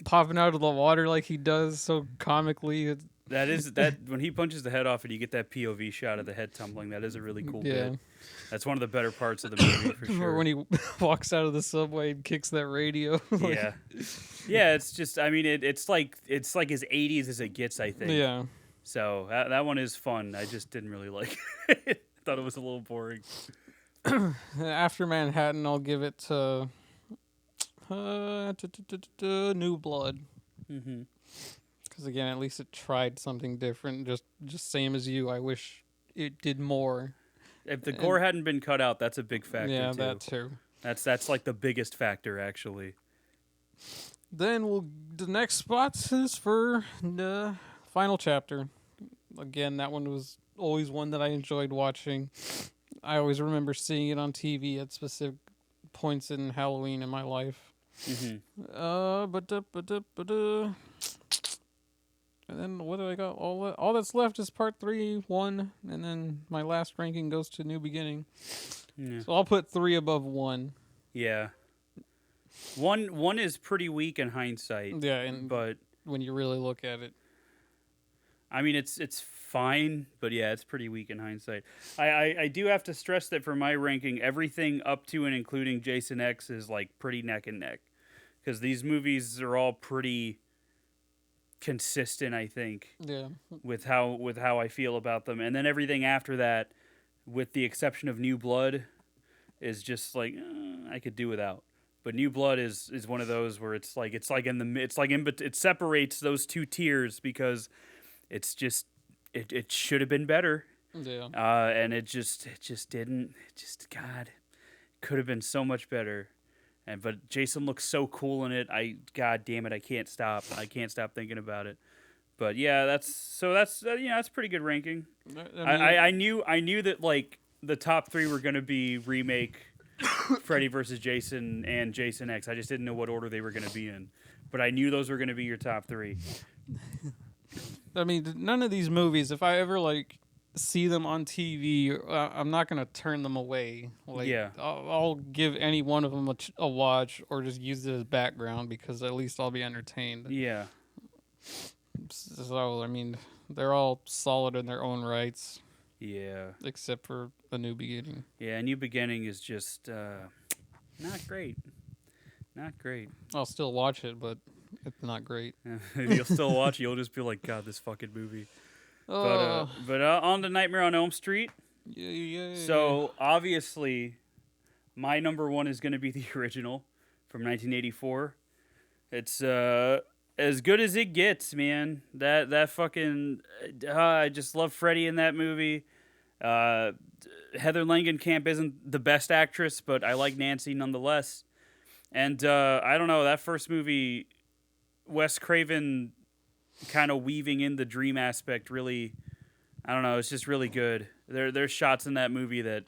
Speaker 3: popping out of the water like he does so comically.
Speaker 2: That is that when he punches the head off and you get that POV shot of the head tumbling. That is a really cool
Speaker 3: Yeah.
Speaker 2: bit. That's one of the better parts of the movie for
Speaker 3: Or
Speaker 2: sure.
Speaker 3: when he walks out of the subway and kicks that radio. Like,
Speaker 2: Yeah, yeah. It's just, I mean, it's like as 80s as it gets. I think.
Speaker 3: yeah.
Speaker 2: So that one is fun. I just didn't really like it. Thought it was a little boring.
Speaker 3: After Manhattan, I'll give it to New Blood.
Speaker 2: Mm-hmm.
Speaker 3: Because again, at least it tried something different. Just same as you. I wish it did more.
Speaker 2: If the gore hadn't been cut out, that's a big factor.
Speaker 3: Yeah,
Speaker 2: too.
Speaker 3: that too.
Speaker 2: That's like the biggest factor actually.
Speaker 3: Then the next spot is for the final chapter. Again, that one was always one that I enjoyed watching. I always remember seeing it on TV at specific points in Halloween in my life.
Speaker 2: Mm-hmm.
Speaker 3: And then what do I got? All that's left is part 3, 1, and then my last ranking goes to New Beginning.
Speaker 2: Yeah.
Speaker 3: So I'll put 3 above 1.
Speaker 2: Yeah. One is pretty weak in hindsight.
Speaker 3: Yeah,
Speaker 2: but
Speaker 3: when you really look at it.
Speaker 2: I mean, it's fine, but yeah, it's pretty weak in hindsight. I do have to stress that for my ranking, everything up to and including Jason X is like pretty neck and neck, because these movies are all pretty consistent, I think.
Speaker 3: Yeah.
Speaker 2: With how I feel about them, and then everything after that, with the exception of New Blood, is just like I could do without. But New Blood is one of those where it separates those two tiers because it's just it should have been better.
Speaker 3: Yeah.
Speaker 2: And it just didn't. It just God could have been so much better. But Jason looks so cool in it. God damn it, I can't stop thinking about it. But yeah, that's pretty good ranking. I knew that like the top 3 were gonna be remake Freddy versus Jason and Jason X. I just didn't know what order they were gonna be in. But I knew those were gonna be your top 3.
Speaker 3: I mean, none of these movies, if I ever like see them on TV, I'm not gonna turn them away. Like,
Speaker 2: Yeah.
Speaker 3: I'll give any one of them a watch or just use it as background because at least I'll be entertained.
Speaker 2: Yeah.
Speaker 3: So I mean, they're all solid in their own rights.
Speaker 2: Yeah.
Speaker 3: Except for A New Beginning.
Speaker 2: Yeah, A New Beginning is just not great. Not great.
Speaker 3: I'll still watch it, but it's not great.
Speaker 2: You'll still watch it. You'll just be like, God, this fucking movie. But on to Nightmare on Elm Street.
Speaker 3: Yeah.
Speaker 2: So obviously, my number 1 is going to be the original from 1984. It's as good as it gets, man. That fucking I just love Freddy in that movie. Heather Langenkamp isn't the best actress, but I like Nancy nonetheless. And I don't know, that first movie, Wes Craven kind of weaving in the dream aspect really, I don't know, it's just really good. There's shots in that movie that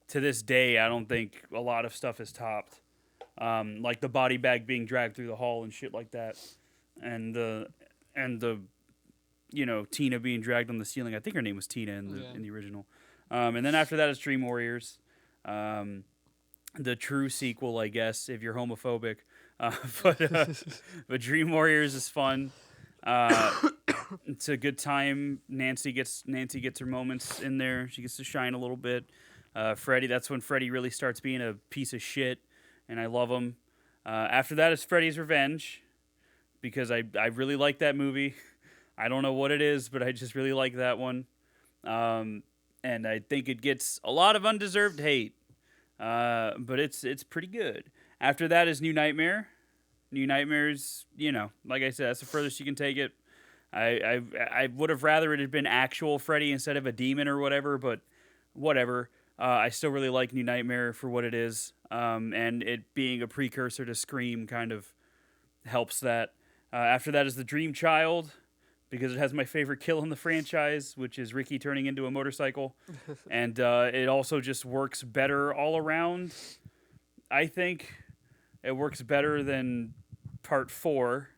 Speaker 2: to this day I don't think a lot of stuff is topped. Like the body bag being dragged through the hall and shit like that. And the Tina being dragged on the ceiling. I think her name was Tina in the original. And then after that it's Dream Warriors. The true sequel, I guess, if you're homophobic. But Dream Warriors is fun. It's a good time. Nancy gets her moments in there. She gets to shine a little bit. Freddy, that's when Freddy really starts being a piece of shit, and I love him. After that is Freddy's Revenge, because I really like that movie. I don't know what it is, but I just really like that one. And I think it gets a lot of undeserved hate. But it's pretty good. After that is New Nightmare. New Nightmare's, like I said, that's the furthest you can take it. I would have rather it had been actual Freddy instead of a demon or whatever, but whatever. I still really like New Nightmare for what it is. And it being a precursor to Scream kind of helps that. After that is The Dream Child, because it has my favorite kill in the franchise, which is Ricky turning into a motorcycle. And it also just works better all around. I think it works better than Part 4,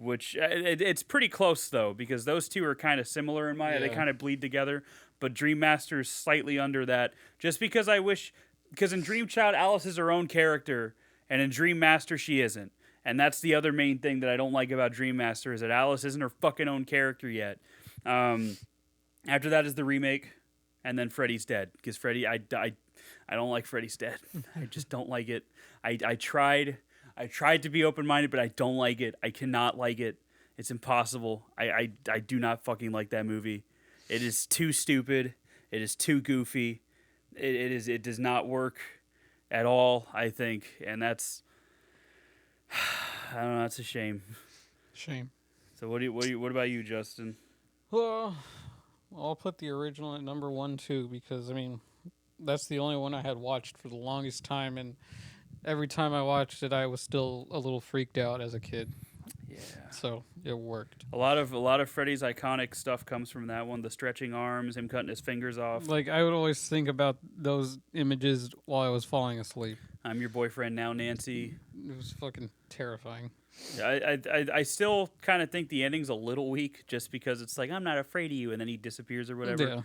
Speaker 2: which it's pretty close though, because those two are kind of similar in my. They
Speaker 3: Yeah.
Speaker 2: kind of bleed together, but Dream Master is slightly under that. Just because I wish, because in Dream Child, Alice is her own character, and in Dream Master, she isn't. And that's the other main thing that I don't like about Dream Master is that Alice isn't her fucking own character yet. After that is the remake, and then Freddy's Dead, because Freddy, I don't like Freddy's Dead. I just don't like it. I tried to be open-minded, but I don't like it. I cannot like it. It's impossible. I do not fucking like that movie. It is too stupid. It is too goofy. It does not work at all, I think. And that's, I don't know, that's a shame.
Speaker 3: Shame.
Speaker 2: So what about you, Justin?
Speaker 3: Well, I'll put the original at number 1 too, because I mean, that's the only one I had watched for the longest time, and every time I watched it, I was still a little freaked out as a kid.
Speaker 2: Yeah.
Speaker 3: So it worked.
Speaker 2: A lot of Freddy's iconic stuff comes from that one. The stretching arms, him cutting his fingers off.
Speaker 3: Like, I would always think about those images while I was falling asleep.
Speaker 2: I'm your boyfriend now, Nancy.
Speaker 3: It was fucking terrifying.
Speaker 2: I still kind of think the ending's a little weak, just because it's like, I'm not afraid of you, and then he disappears or whatever.
Speaker 3: Yeah.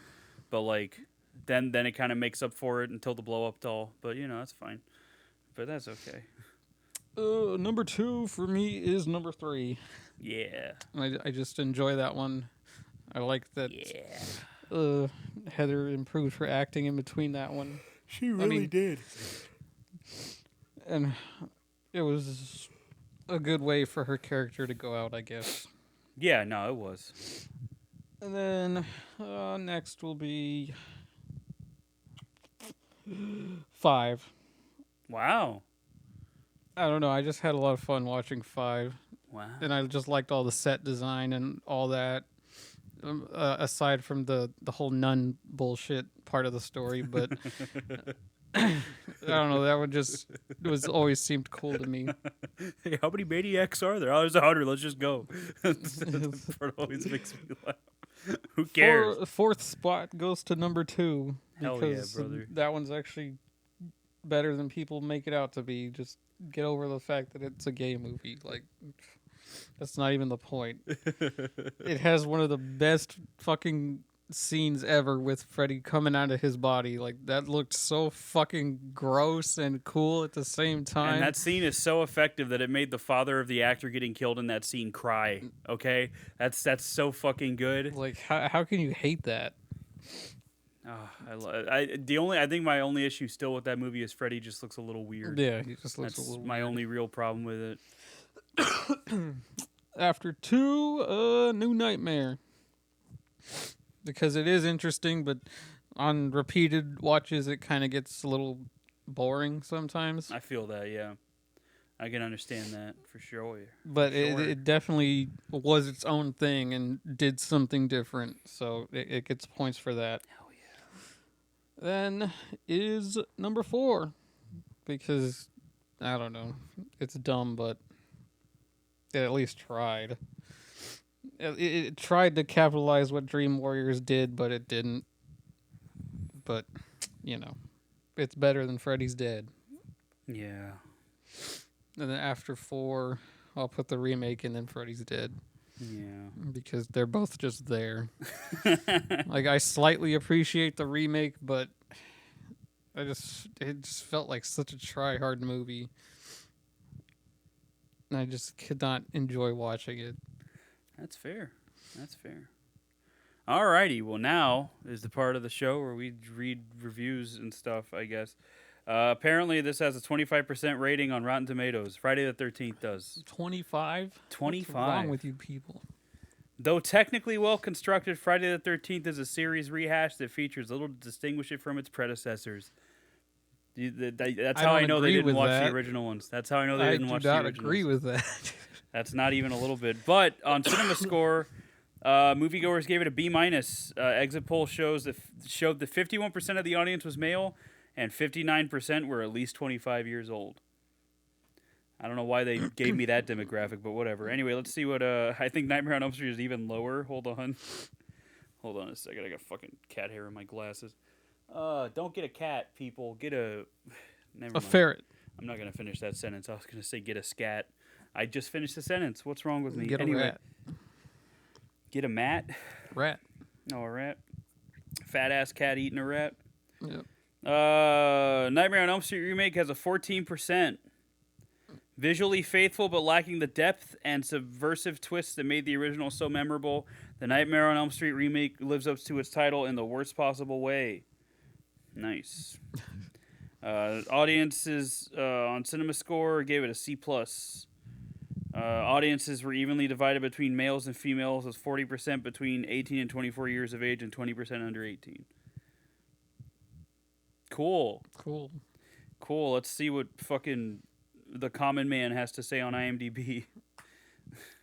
Speaker 2: But like, then it kind of makes up for it until the blow up doll. But that's fine. But that's okay.
Speaker 3: Number 2 for me is number 3.
Speaker 2: Yeah.
Speaker 3: I just enjoy that one. I like that.
Speaker 2: Yeah.
Speaker 3: Heather improved her acting in between that one.
Speaker 2: She
Speaker 3: really
Speaker 2: did.
Speaker 3: And it was a good way for her character to go out, I guess.
Speaker 2: Yeah, no, it was.
Speaker 3: And then next will be 5.
Speaker 2: Wow.
Speaker 3: I don't know. I just had a lot of fun watching 5.
Speaker 2: Wow.
Speaker 3: And I just liked all the set design and all that. Aside from the whole nun bullshit part of the story, but I don't know. That one just always seemed cool to me.
Speaker 2: Hey, how many maniacs are there? Oh, there's 100. Let's just go. That part always makes me laugh. Who cares?
Speaker 3: Fourth spot goes to number 2
Speaker 2: Hell yeah,
Speaker 3: because
Speaker 2: brother.
Speaker 3: that one's actually better than people make it out to be. Just get over the fact that it's a gay movie. Like, that's not even the point. It has one of the best fucking scenes ever with Freddy coming out of his body. Like, that looked so fucking gross and cool at the same time.
Speaker 2: And that scene is so effective that it made the father of the actor getting killed in that scene cry. Okay? That's so fucking good.
Speaker 3: Like, how can you hate that?
Speaker 2: I think my only issue still with that movie is Freddy just looks a little weird.
Speaker 3: Yeah, he just looks
Speaker 2: That's
Speaker 3: a little
Speaker 2: my
Speaker 3: weird.
Speaker 2: only real problem with it.
Speaker 3: After 2, New Nightmare. Because it is interesting, but on repeated watches, it kind of gets a little boring sometimes.
Speaker 2: I feel that, yeah. I can understand that for sure.
Speaker 3: But
Speaker 2: Sure.
Speaker 3: it definitely was its own thing and did something different. So it gets points for that.
Speaker 2: Hell yeah.
Speaker 3: Then is number 4. Because, I don't know, it's dumb, but it at least tried. It tried to capitalize what Dream Warriors did, but it didn't. But, it's better than Freddy's Dead.
Speaker 2: Yeah.
Speaker 3: And then after 4, I'll put the remake and then Freddy's Dead.
Speaker 2: Yeah.
Speaker 3: Because they're both just there. Like, I slightly appreciate the remake, but it just felt like such a try-hard movie. And I just could not enjoy watching it.
Speaker 2: That's fair. That's fair. Alrighty. Well, now is the part of the show where we read reviews and stuff, I guess. Apparently, this has a 25% rating on Rotten Tomatoes. Friday the 13th does.
Speaker 3: 25?
Speaker 2: 25.
Speaker 3: What's wrong with you people?
Speaker 2: Though technically well constructed, Friday the 13th is a series rehash that features little to distinguish it from its predecessors. That's how I know they didn't watch the original ones. That's how I know they didn't watch the originals.
Speaker 3: I do not agree with that.
Speaker 2: That's not even a little bit. But on CinemaScore, moviegoers gave it a B-. Exit poll showed that 51% of the audience was male and 59% were at least 25 years old. I don't know why they gave me that demographic, but whatever. Anyway, let's see what... I think Nightmare on Elm Street is even lower. Hold on. Hold on a second. I got fucking cat hair in my glasses. Don't get a cat, people. Get a... Never mind.
Speaker 3: Ferret.
Speaker 2: I'm not going to finish that sentence. I was going to say get a scat. I just finished the sentence. What's wrong with me?
Speaker 3: Get a
Speaker 2: Anyway,
Speaker 3: rat.
Speaker 2: get a mat.
Speaker 3: Rat.
Speaker 2: Oh, a rat. Fat ass cat eating a rat.
Speaker 3: Yep.
Speaker 2: Nightmare on Elm Street remake has a 14%. Visually faithful but lacking the depth and subversive twists that made the original so memorable, the Nightmare on Elm Street remake lives up to its title in the worst possible way. Nice. Audiences on CinemaScore gave it a C+. Audiences were evenly divided between males and females, with 40% between 18 and 24 years of age and 20% under 18. Cool. Let's see what fucking the common man has to say on IMDb.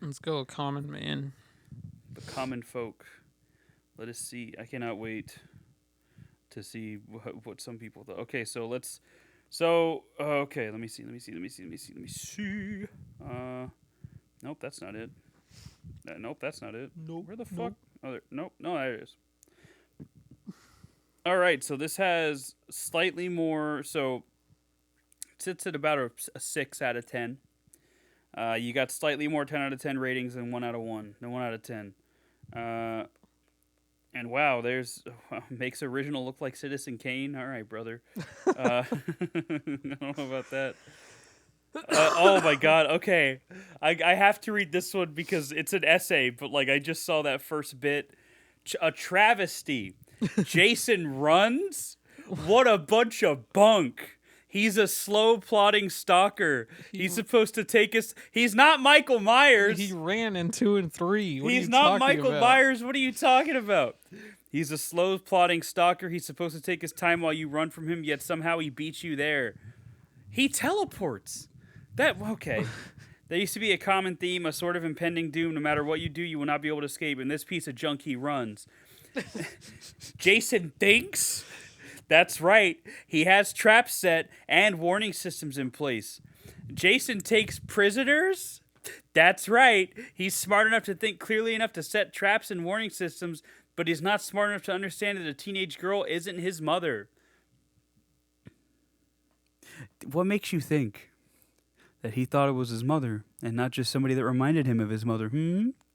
Speaker 3: Let's go, common man.
Speaker 2: The common folk. Let us see. I cannot wait to see what some people thought. Okay, so let's. Okay, let me see. Nope, that's not it. Nope, that's not it.
Speaker 3: Nope.
Speaker 2: Where the fuck? Oh, nope. No, there it is. All right, so this has slightly more. So it sits at about a 6 out of 10. You got slightly more 10 out of 10 ratings than 1 out of 1. No, 1 out of 10. And wow, makes original look like Citizen Kane. All right, brother. I don't know about that. Oh my god. Okay, I have to read this one because it's an essay. But like, I just saw that first bit. A travesty. Jason runs. What a bunch of bunk. He's a slow plotting stalker. He's supposed to take us. He's not Michael Myers.
Speaker 3: He ran in 2 and 3.
Speaker 2: He's not Michael Myers. What are you talking about? He's a slow plotting stalker. He's supposed to take his time while you run from him, yet somehow he beats you there. He teleports. Okay. There used to be a common theme, a sort of impending doom. No matter what you do, you will not be able to escape. In this piece of junk, he runs. Jason thinks. That's right. He has traps set and warning systems in place. Jason takes prisoners? That's right. He's smart enough to think clearly enough to set traps and warning systems, but he's not smart enough to understand that a teenage girl isn't his mother. What makes you think that he thought it was his mother and not just somebody that reminded him of his mother?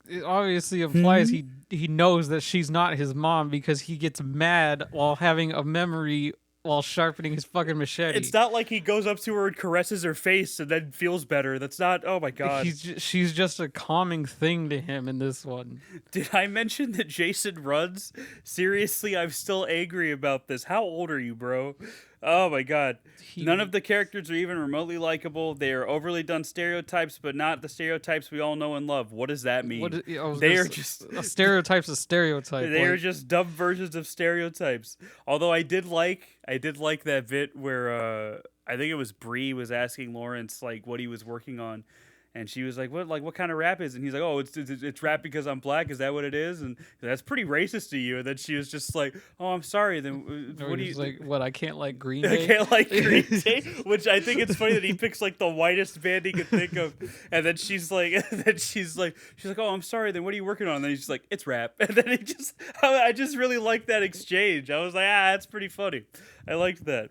Speaker 3: It obviously implies he knows that she's not his mom because he gets mad while having a memory while sharpening his fucking machete.
Speaker 2: It's not like he goes up to her and caresses her face and then feels better. That's not. Oh my god.
Speaker 3: She's just a calming thing to him in this one.
Speaker 2: Did I mention that Jason runs? Seriously, I'm still angry about this. How old are you, bro? Oh my god. None of the characters are even remotely likable. They are overly done stereotypes, but not the stereotypes we all know and love. What does that mean? They are just
Speaker 3: a stereotype's a stereotype.
Speaker 2: They are just dumb versions of stereotypes. Although I did like that bit where I think it was Bree was asking Lawrence like what he was working on. And she was like, what kind of rap is it? And he's like, oh, it's rap because I'm black. Is that what it is? And that's pretty racist to you. And then she was just like, oh, I'm sorry. Then what do you
Speaker 3: like? What, I can't like Green Day?
Speaker 2: I can't like Green Day? Which I think it's funny that he picks like the whitest band he could think of. And then she's like, oh, I'm sorry. Then what are you working on? And then he's just like, it's rap. And then I just really liked that exchange. I was like, that's pretty funny. I liked that.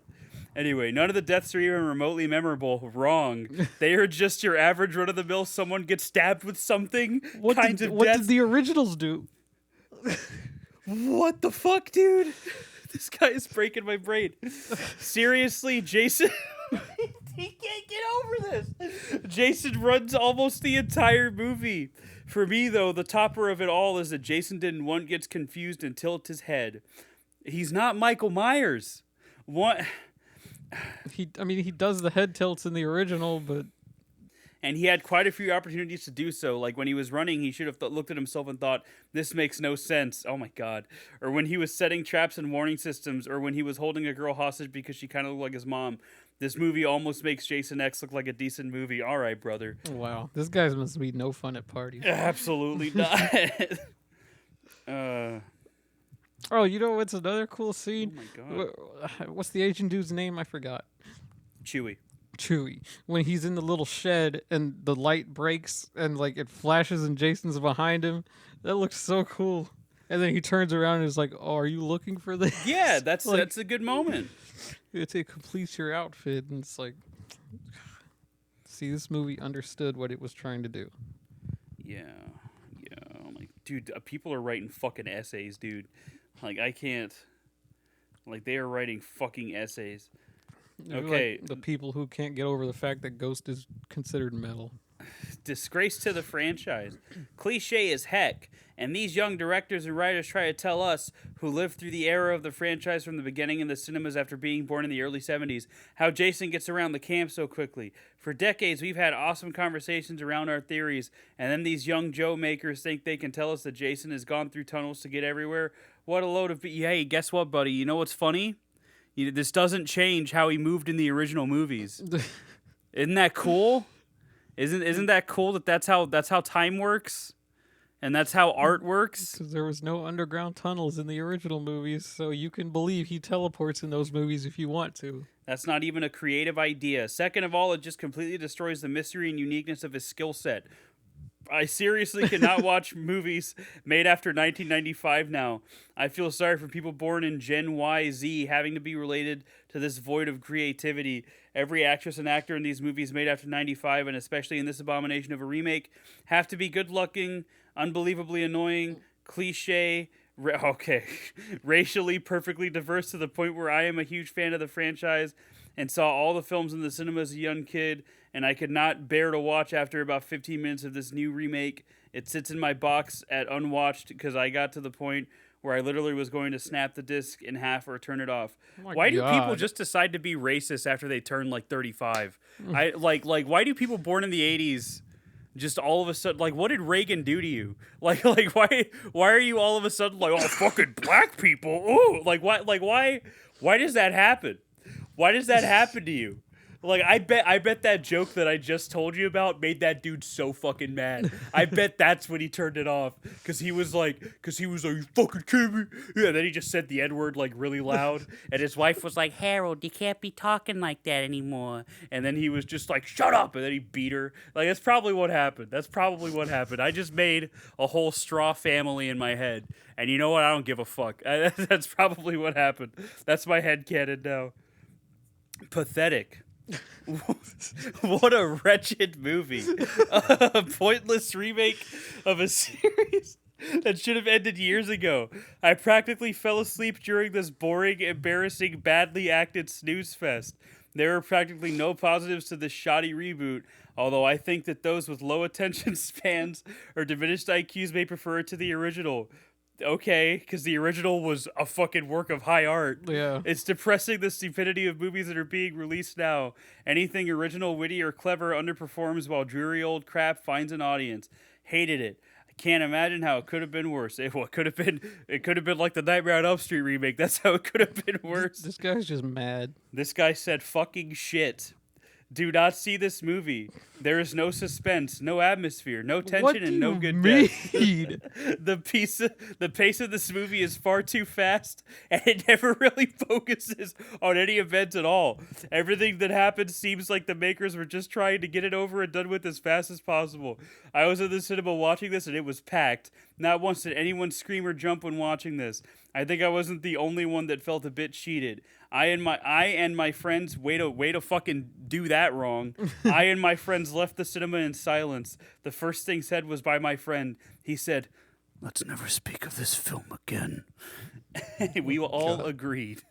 Speaker 2: Anyway, none of the deaths are even remotely memorable. Wrong. They are just your average run-of-the-mill someone gets stabbed with something
Speaker 3: What did the originals do?
Speaker 2: What the fuck, dude? This guy is breaking my brain. Seriously, Jason... he can't get over this. Jason runs almost the entire movie. For me, though, the topper of it all is that Jason didn't once gets confused and tilt his head. He's not Michael Myers. What...
Speaker 3: He does the head tilts in the original, but...
Speaker 2: And he had quite a few opportunities to do so. Like when he was running, he should have looked at himself and thought, this makes no sense. Oh my god. Or when he was setting traps and warning systems, or when he was holding a girl hostage because she kind of looked like his mom. This movie almost makes Jason X look like a decent movie. All right, brother.
Speaker 3: Wow. This guy must be no fun at parties.
Speaker 2: Absolutely not.
Speaker 3: Oh, you know what's another cool scene?
Speaker 2: Oh my god.
Speaker 3: What's the Asian dude's name? I forgot.
Speaker 2: Chewie.
Speaker 3: When he's in the little shed and the light breaks and like it flashes and Jason's behind him. That looks so cool. And then he turns around and is like, oh, are you looking for this?
Speaker 2: Yeah, that's a good moment.
Speaker 3: It completes your outfit and it's like See, this movie understood what it was trying to do.
Speaker 2: Yeah. I'm like, dude, people are writing fucking essays, dude. Like, I can't. Like, they are writing fucking essays.
Speaker 3: They're
Speaker 2: Okay.
Speaker 3: like the people who can't get over the fact that Ghost is considered metal.
Speaker 2: Disgrace to the franchise. Cliche as heck. And these young directors and writers try to tell us, who lived through the era of the franchise from the beginning in the cinemas after being born in the early 70s, how Jason gets around the camp so quickly. For decades, we've had awesome conversations around our theories, and then these young Joe makers think they can tell us that Jason has gone through tunnels to get everywhere. What a load of... Hey, guess what, buddy? You know what's funny? This doesn't change how he moved in the original movies. Isn't that cool? Isn't that cool that's how time works? And that's how art works?
Speaker 3: Because there was no underground tunnels in the original movies, so you can believe he teleports in those movies if you want to.
Speaker 2: That's not even a creative idea. Second of all, it just completely destroys the mystery and uniqueness of his skill set. I seriously cannot watch movies made after 1995 now. I feel sorry for people born in Gen Y, Z having to be related to this void of creativity. Every actress and actor in these movies made after 95, and especially in this abomination of a remake, have to be good-looking, unbelievably annoying, cliche, racially perfectly diverse to the point where I am a huge fan of the franchise and saw all the films in the cinema as a young kid, and I could not bear to watch after about 15 minutes of this new remake. It sits in my box at unwatched because I got to the point where I literally was going to snap the disc in half or turn it off.
Speaker 3: Oh
Speaker 2: Why do
Speaker 3: God.
Speaker 2: people just decide to be racist after they turn like 35? Why do people born in the 80s just all of a sudden, like, what did Reagan do to you? Like why are you all of a sudden like, oh, fucking black people? Ooh, why does that happen? Why does that happen to you? Like, I bet that joke that I just told you about made that dude so fucking mad. I bet that's when he turned it off. Because he was like, you fucking kidding me? Yeah, and then he just said the N-word, like, really loud. And his wife was like, Harold, you can't be talking like that anymore. And then he was just like, shut up! And then he beat her. Like, that's probably what happened. I just made a whole straw family in my head. And you know what? I don't give a fuck. That's probably what happened. That's my headcanon now. Pathetic. What a wretched movie. A pointless remake of a series that should have ended years ago. I practically fell asleep during this boring, embarrassing, badly acted snooze fest. There are practically no positives to this shoddy reboot, although I think that those with low attention spans or diminished IQs may prefer it to the original. Okay, because the original was a fucking work of high art.
Speaker 3: Yeah.
Speaker 2: It's depressing the stupidity of movies that are being released now. Anything original, witty, or clever underperforms while dreary old crap finds an audience. Hated it. I can't imagine how it could have been worse. It could have been like the Nightmare on Elm Street remake. That's how it could have been worse.
Speaker 3: This guy's just mad.
Speaker 2: This guy said fucking shit. Do not see this movie. There is no suspense, no atmosphere, no tension, and no good death. The pace of this movie is far too fast, and it never really focuses on any event at all. Everything that happens seems like the makers were just trying to get it over and done with as fast as possible. I was in the cinema watching this, and it was packed. Not once did anyone scream or jump when watching this. I think I wasn't the only one that felt a bit cheated. I and my friends, way to fucking do that wrong. I and my friends left the cinema in silence. The first thing said was by my friend. He said, "Let's never speak of this film again." We all agreed.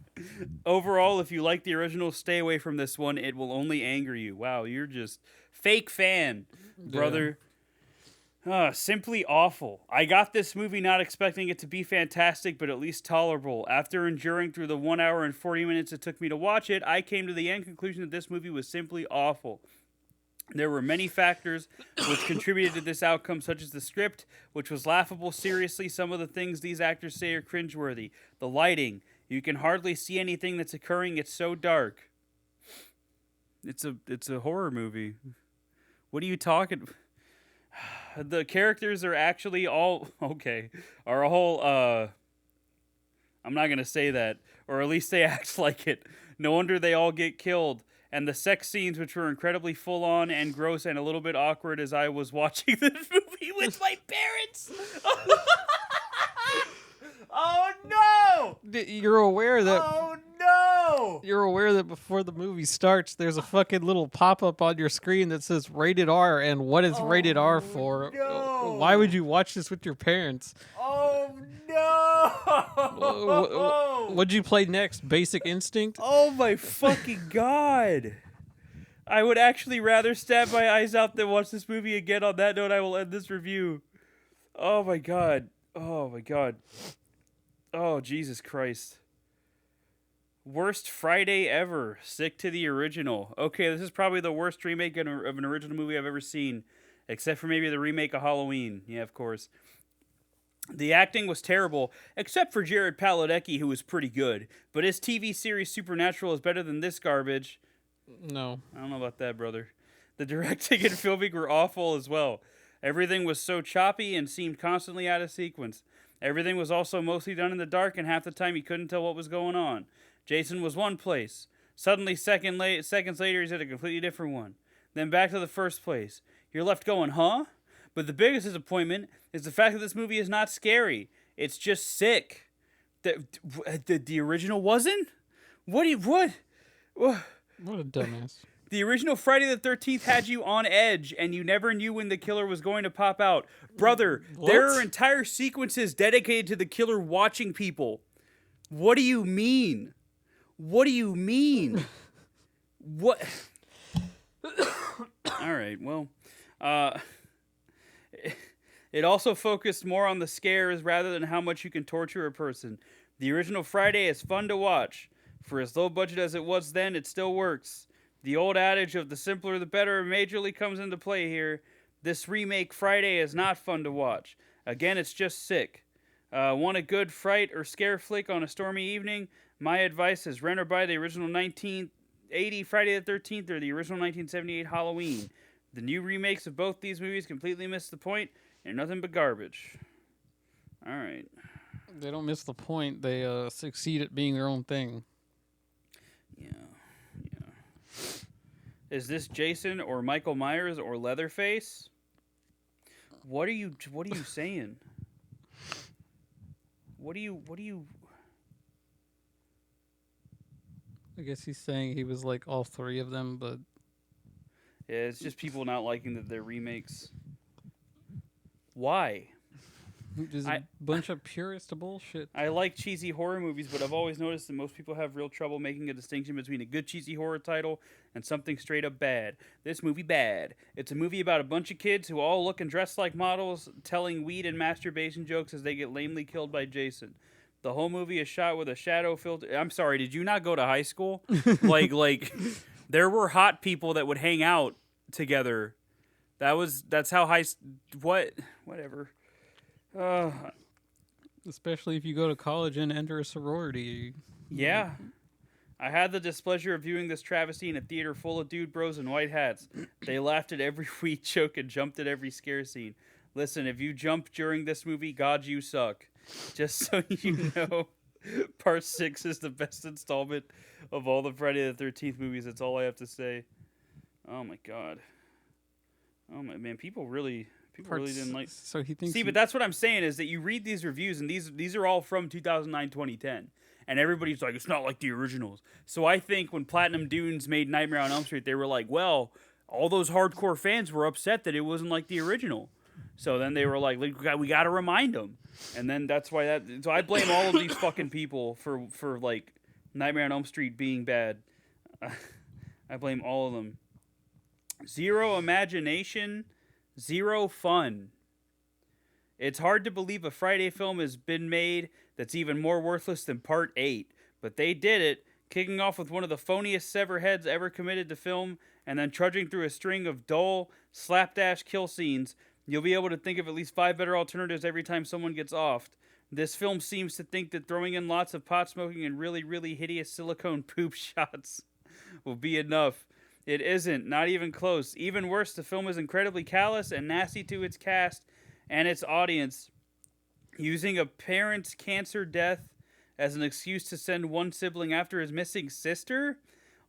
Speaker 2: Overall, if you like the original, stay away from this one. It will only anger you. Wow, you're just fake fan, brother. Simply awful. I got this movie not expecting it to be fantastic, but at least tolerable. After enduring through the 1 hour and 40 minutes it took me to watch it, I came to the end conclusion that this movie was simply awful. There were many factors which contributed to this outcome, such as the script, which was laughable. Seriously, some of the things these actors say are cringeworthy. The lighting. You can hardly see anything that's occurring. It's so dark. It's a horror movie. What are you talking... The characters are actually all are a whole I'm not going to say that, or at least they act like it. No wonder they all get killed. And the sex scenes, which were incredibly full on and gross and a little bit awkward as I was watching this movie with my parents. Oh no!
Speaker 3: You're aware that you're aware that before the movie starts, there's a fucking little pop-up on your screen that says rated R, and what is rated R for?
Speaker 2: no.
Speaker 3: Why would you watch this with your parents?
Speaker 2: Oh no!
Speaker 3: What'd you play next? Basic Instinct?
Speaker 2: Oh my fucking god! I would actually rather stab my eyes out than watch this movie again. On that note, I will end this review. Oh my god. Oh my god. Oh, Jesus Christ. Worst Friday ever. Stick to the original. Okay, this is probably the worst remake of an original movie I've ever seen. Except for maybe the remake of Halloween. Yeah, of course. The acting was terrible, except for Jared Padalecki, who was pretty good. But his TV series Supernatural is better than this garbage.
Speaker 3: No.
Speaker 2: I don't know about that, brother. The directing and filming were awful as well. Everything was so choppy and seemed constantly out of sequence. Everything was also mostly done in the dark, and half the time you couldn't tell what was going on. Jason was one place. Suddenly, seconds later, he's at a completely different one. Then back to the first place. You're left going, huh? But the biggest disappointment is the fact that this movie is not scary. It's just sick. The original wasn't? What?
Speaker 3: What a dumbass.
Speaker 2: The original Friday the 13th had you on edge, and you never knew when the killer was going to pop out. Brother, there are entire sequences dedicated to the killer watching people. What do you mean? What do you mean? What? All right, well, it also focused more on the scares rather than how much you can torture a person. The original Friday is fun to watch. For as low budget as it was then, it still works. The old adage of the simpler the better majorly comes into play here. This remake Friday is not fun to watch. Again, it's just sick. Want a good fright or scare flick on a stormy evening? My advice is rent or buy the original 1980 Friday the 13th or the original 1978 Halloween. The new remakes of both these movies completely miss the point and are nothing but garbage. All right.
Speaker 3: They don't miss the point. They succeed at being their own thing.
Speaker 2: Yeah. Is this Jason or Michael Myers or Leatherface? What are you saying? What do you
Speaker 3: I guess he's saying he was like all three of them, but
Speaker 2: Yeah, it's just people not liking that they're remakes. Why?
Speaker 3: Just a bunch of purist bullshit.
Speaker 2: I like cheesy horror movies, but I've always noticed that most people have real trouble making a distinction between a good cheesy horror title and something straight up bad. This movie bad. It's a movie about a bunch of kids who all look and dress like models, telling weed and masturbation jokes as they get lamely killed by Jason. The whole movie is shot with a shadow filter. I'm sorry, did you not go to high school? like there were hot people that would hang out together. That's how whatever.
Speaker 3: Especially if you go to college and enter a sorority.
Speaker 2: Yeah. I had the displeasure of viewing this travesty in a theater full of dude bros in white hats. They laughed at every weed joke and jumped at every scare scene. Listen, if you jump during this movie, God, you suck. Just so you know, Part 6 is the best installment of all the Friday the 13th movies. That's all I have to say. Oh, my God. Oh, my man. People really didn't like.
Speaker 3: So he thinks.
Speaker 2: See, but that's what I'm saying is that you read these reviews, and these are all from 2009, 2010, and everybody's like, it's not like the originals. So I think when Platinum Dunes made Nightmare on Elm Street, they were like, well, all those hardcore fans were upset that it wasn't like the original. So then they were like, we got to remind them, and then that's why that. So I blame all of these fucking people for like Nightmare on Elm Street being bad. I blame all of them. Zero imagination. Zero fun. It's hard to believe a Friday film has been made that's even more worthless than Part 8, but they did it, kicking off with one of the phoniest sever heads ever committed to film, and then trudging through a string of dull, slapdash kill scenes. You'll be able to think of at least 5 better alternatives every time someone gets offed. This film seems to think that throwing in lots of pot smoking and really, really hideous silicone poop shots will be enough. It isn't, not even close. Even worse, the film is incredibly callous and nasty to its cast and its audience, using a parent's cancer death as an excuse to send one sibling after his missing sister,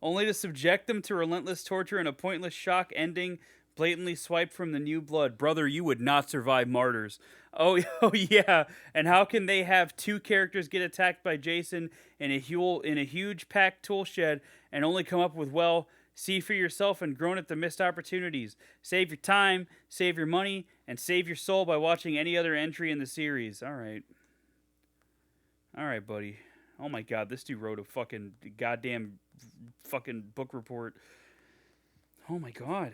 Speaker 2: only to subject them to relentless torture and a pointless shock ending Blatantly swiped from the new blood. Brother, you would not survive martyrs. Oh, oh yeah. And how can they have two characters get attacked by Jason in a huge packed tool shed and only come up with, well, see for yourself and groan at the missed opportunities. Save your time, save your money, and save your soul by watching any other entry in the series. All right. All right, buddy. Oh my god, this dude wrote a fucking goddamn fucking book report. Oh my god.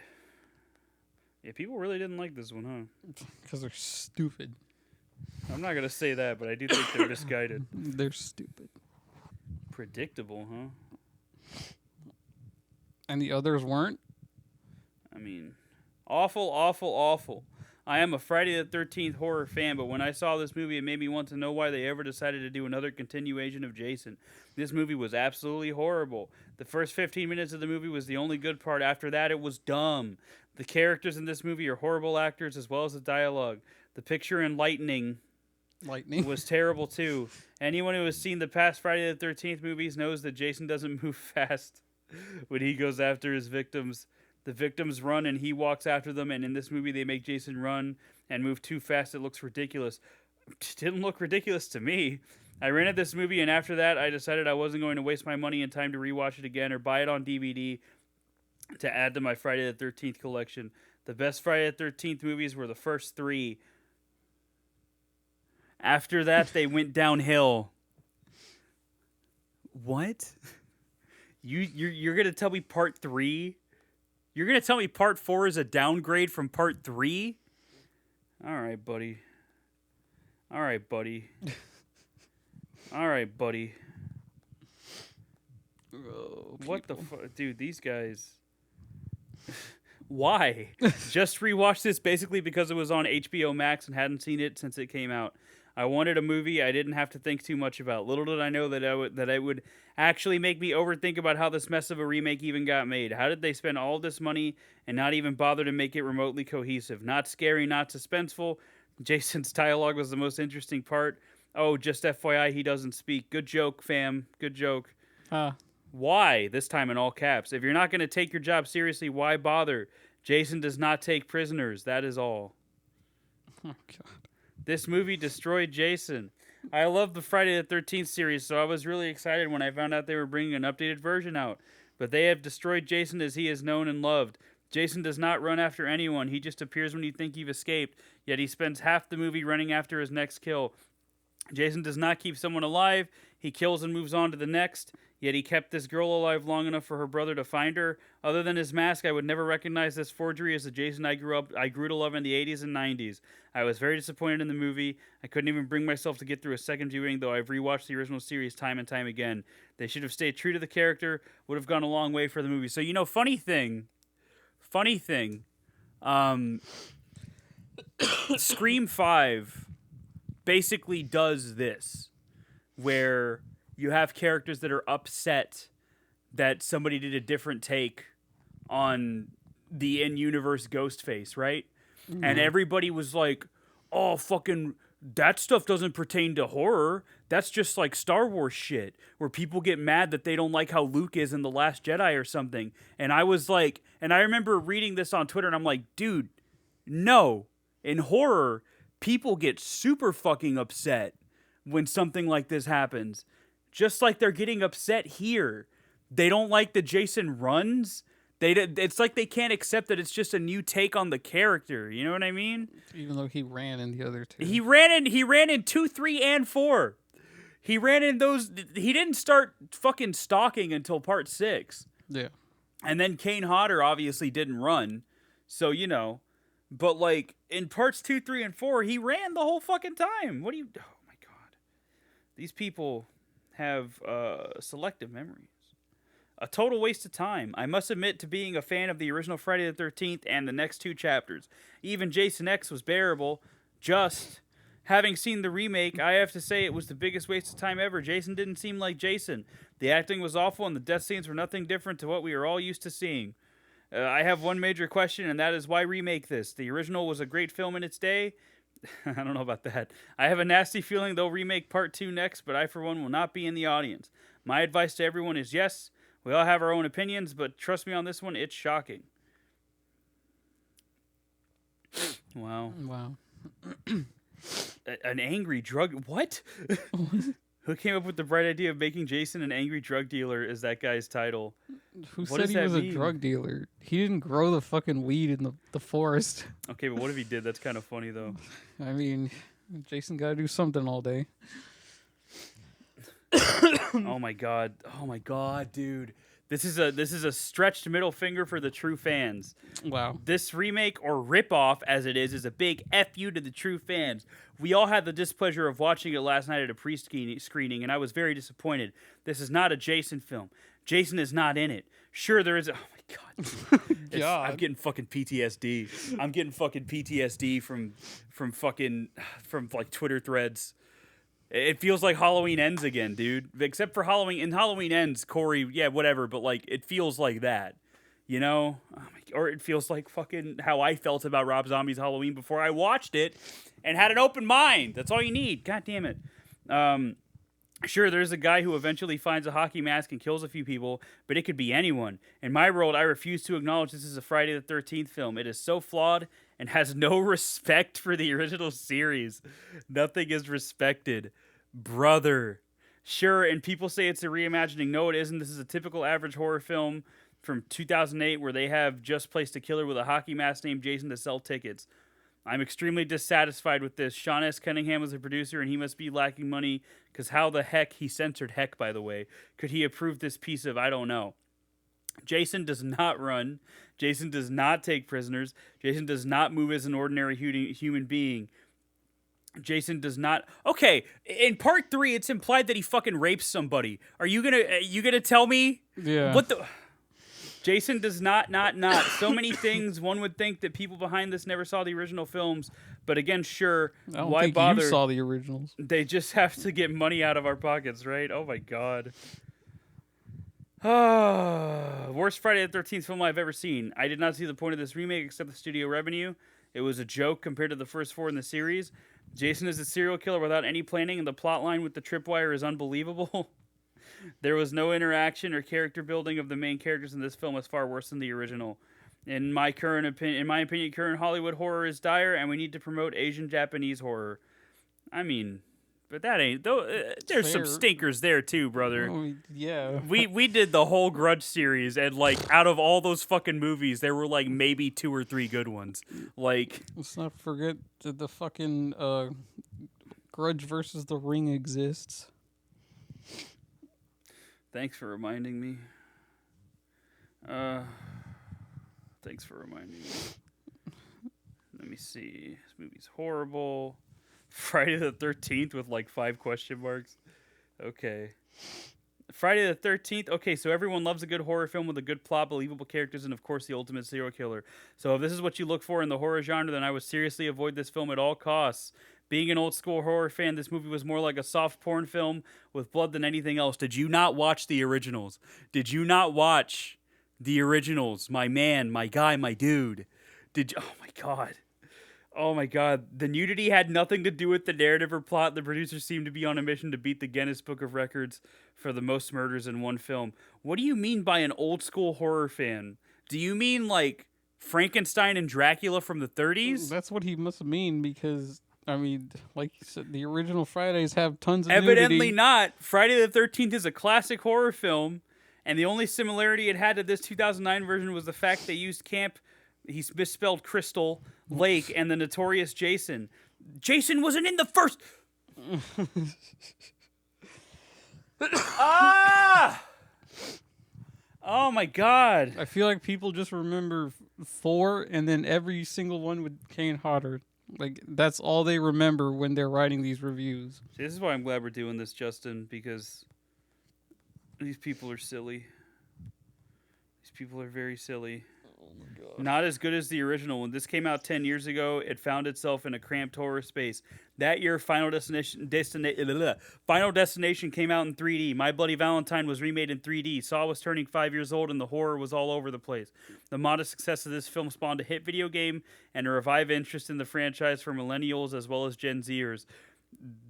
Speaker 2: Yeah, people really didn't like this one, huh?
Speaker 3: Because they're stupid.
Speaker 2: I'm not gonna say that, but I do think they're misguided.
Speaker 3: They're stupid.
Speaker 2: Predictable, huh?
Speaker 3: And the others weren't?
Speaker 2: I mean, awful, awful, awful. I am a Friday the 13th horror fan, but when I saw this movie, it made me want to know why they ever decided to do another continuation of Jason. This movie was absolutely horrible. The first 15 minutes of the movie was the only good part. After that, it was dumb. The characters in this movie are horrible actors as well as the dialogue. The picture in Lightning was terrible too. Anyone who has seen the past Friday the 13th movies knows that Jason doesn't move fast when he goes after his victims. The victims run and he walks after them, and in this movie they make Jason run and move too fast. It looks ridiculous. It didn't look ridiculous to me. I rented this movie, and after that I decided I wasn't going to waste my money and time to rewatch it again or buy it on DVD to add to my Friday the 13th collection. The best Friday the 13th movies were the first 3. After that, they went downhill. What? You're gonna tell me part 3? You're gonna tell me part 4 is a downgrade from part 3? All right, buddy. All right, buddy. All right, buddy.
Speaker 3: Oh,
Speaker 2: what the fuck, dude? These guys. Why? Just rewatched this basically because it was on HBO Max and hadn't seen it since it came out. I wanted a movie I didn't have to think too much about. Little did I know that it would actually make me overthink about how this mess of a remake even got made. How did they spend all this money and not even bother to make it remotely cohesive? Not scary, not suspenseful. Jason's dialogue was the most interesting part. Oh, just FYI, he doesn't speak. Good joke, fam. Good joke. Why? This time in all caps. If you're not going to take your job seriously, why bother? Jason does not take prisoners. That is all.
Speaker 3: Oh, God.
Speaker 2: This movie destroyed Jason. I love the Friday the 13th series, so I was really excited when I found out they were bringing an updated version out. But they have destroyed Jason as he is known and loved. Jason does not run after anyone. He just appears when you think you've escaped, yet he spends half the movie running after his next kill. Jason does not keep someone alive. He kills and moves on to the next. Yet he kept this girl alive long enough for her brother to find her. Other than his mask, I would never recognize this forgery as the Jason I grew to love in the 80s and 90s. I was very disappointed in the movie. I couldn't even bring myself to get through a second viewing, though I've rewatched the original series time and time again. They should have stayed true to the character. Would have gone a long way for the movie. So, funny thing. Scream 5 basically does this, where you have characters that are upset that somebody did a different take on the in-universe Ghostface, right? Mm-hmm. And everybody was like, oh, fucking, that stuff doesn't pertain to horror. That's just like Star Wars shit, where people get mad that they don't like how Luke is in The Last Jedi or something. And I was like, and I remember reading this on Twitter, and I'm like, dude, no. In horror, people get super fucking upset when something like this happens. Just like they're getting upset here. They don't like that Jason runs. It's like they can't accept that it's just a new take on the character. You know what I mean?
Speaker 3: Even though he ran in the other 2.
Speaker 2: He ran in 2, 3, and 4. He ran in those. He didn't start fucking stalking until part 6.
Speaker 3: Yeah. And
Speaker 2: then Kane Hodder obviously didn't run. So, But, like, in parts 2, 3, and 4, he ran the whole fucking time. Oh, my God. These people have selective memories. A total waste of time. I must admit to being a fan of the original Friday the 13th and the next 2 chapters. Even Jason X was bearable. Just having seen the remake, I have to say it was the biggest waste of time ever. Jason didn't seem like Jason. The acting was awful and the death scenes were nothing different to what we are all used to seeing. I have one major question, and that is why remake this? The original was a great film in its day. I don't know about that. I have a nasty feeling they'll remake part 2 next, but I, for one, will not be in the audience. My advice to everyone is, yes, we all have our own opinions, but trust me on this one, it's shocking. Wow.
Speaker 3: Wow.
Speaker 2: An angry drug. What? Who came up with the bright idea of making Jason an angry drug dealer is that guy's title?
Speaker 3: Who
Speaker 2: What
Speaker 3: said
Speaker 2: does
Speaker 3: he
Speaker 2: that
Speaker 3: was
Speaker 2: mean?
Speaker 3: a drug dealer? He didn't grow the fucking weed in the forest.
Speaker 2: Okay, but what if he did? That's kind of funny, though.
Speaker 3: I mean, Jason got to do something all day.
Speaker 2: Oh my god, dude! This is a stretched middle finger for the true fans.
Speaker 3: Wow.
Speaker 2: This remake or ripoff, as it is a big F you to the true fans. We all had the displeasure of watching it last night at a pre-screening, and I was very disappointed. This is not a Jason film. Jason is not in it. Sure, there is. Oh my god!
Speaker 3: God.
Speaker 2: I'm getting fucking PTSD. I'm getting fucking PTSD from like Twitter threads. It feels like Halloween Ends again, dude. Except for Halloween. In Halloween Ends, Corey, yeah, whatever. But like, it feels like that, you know. Or it feels like fucking how I felt about Rob Zombie's Halloween before I watched it, and had an open mind. That's all you need. God damn it. Sure, there's a guy who eventually finds a hockey mask and kills a few people, but it could be anyone. In my world, I refuse to acknowledge this is a Friday the 13th film. It is so flawed and has no respect for the original series. Nothing is respected. Brother. Sure, and people say it's a reimagining. No, it isn't. This is a typical average horror film from 2008 where they have just placed a killer with a hockey mask named Jason to sell tickets. I'm extremely dissatisfied with this. Sean S. Cunningham was the producer, and he must be lacking money, because how the heck, he censored heck, by the way, could he approve this piece of, I don't know. Jason does not run. Jason does not take prisoners. Jason does not move as an ordinary human being. Jason does not. Okay, in part 3, it's implied that he fucking rapes somebody. Are you gonna tell me?
Speaker 3: Yeah.
Speaker 2: What the? Jason does not. So many things. One would think that people behind this never saw the original films, but again, sure.
Speaker 3: I don't
Speaker 2: Why
Speaker 3: think
Speaker 2: bother?
Speaker 3: you saw the originals.
Speaker 2: They just have to get money out of our pockets, right? Oh my god. Worst Friday the 13th film I've ever seen. I did not see the point of this remake except the studio revenue. It was a joke compared to the first 4 in the series. Jason is a serial killer without any planning, and the plot line with the tripwire is unbelievable. There was no interaction or character building of the main characters in this film. Is far worse than the original. In my opinion, current Hollywood horror is dire, and we need to promote Asian Japanese horror. I mean, but that ain't though. There's some
Speaker 3: Fair.
Speaker 2: stinkers there too, brother.
Speaker 3: Oh, yeah.
Speaker 2: We did the whole Grudge series, and like out of all those fucking movies, there were like maybe 2 or 3 good ones. Like,
Speaker 3: Let's not forget that the fucking Grudge versus The Ring exists.
Speaker 2: thanks for reminding me. Thanks for reminding me. Let me see. This movie's horrible. Friday the 13th with like 5 question marks. Okay. Friday the 13th. Okay, so everyone loves a good horror film with a good plot, believable characters, and of course the ultimate serial killer. So if this is what you look for in the horror genre, then I would seriously avoid this film at all costs. Being an old school horror fan, this movie was more like a soft porn film with blood than anything else. Did you not watch the originals? Did you not watch the originals? My man, my guy, my dude. Did you? Oh my god. Oh my god. The nudity had nothing to do with the narrative or plot. The producers seemed to be on a mission to beat the Guinness Book of Records for the most murders in one film. What do you mean by an old school horror fan? Do you mean like Frankenstein and Dracula from the 30s?
Speaker 3: That's what he must mean, because, I mean, like you said, the original Fridays have tons of
Speaker 2: Evidently
Speaker 3: nudity.
Speaker 2: not. Friday the 13th is a classic horror film, and the only similarity it had to this 2009 version was the fact they used he misspelled Crystal Lake and the notorious Jason. Jason wasn't in the first. Ah! Oh my god.
Speaker 3: I feel like people just remember 4, and then every single one with Kane Hodder. Like, that's all they remember when they're writing these reviews.
Speaker 2: See, this is why I'm glad we're doing this, Justin, because these people are silly. These people are very silly.
Speaker 3: Oh my god.
Speaker 2: Not as good as the original. When this came out 10 years ago, it found itself in a cramped horror space. That year, Final Destination came out in 3D. My Bloody Valentine was remade in 3D. Saw was turning 5 years old, and the horror was all over the place. The modest success of this film spawned a hit video game and a revived interest in the franchise for millennials as well as Gen Zers.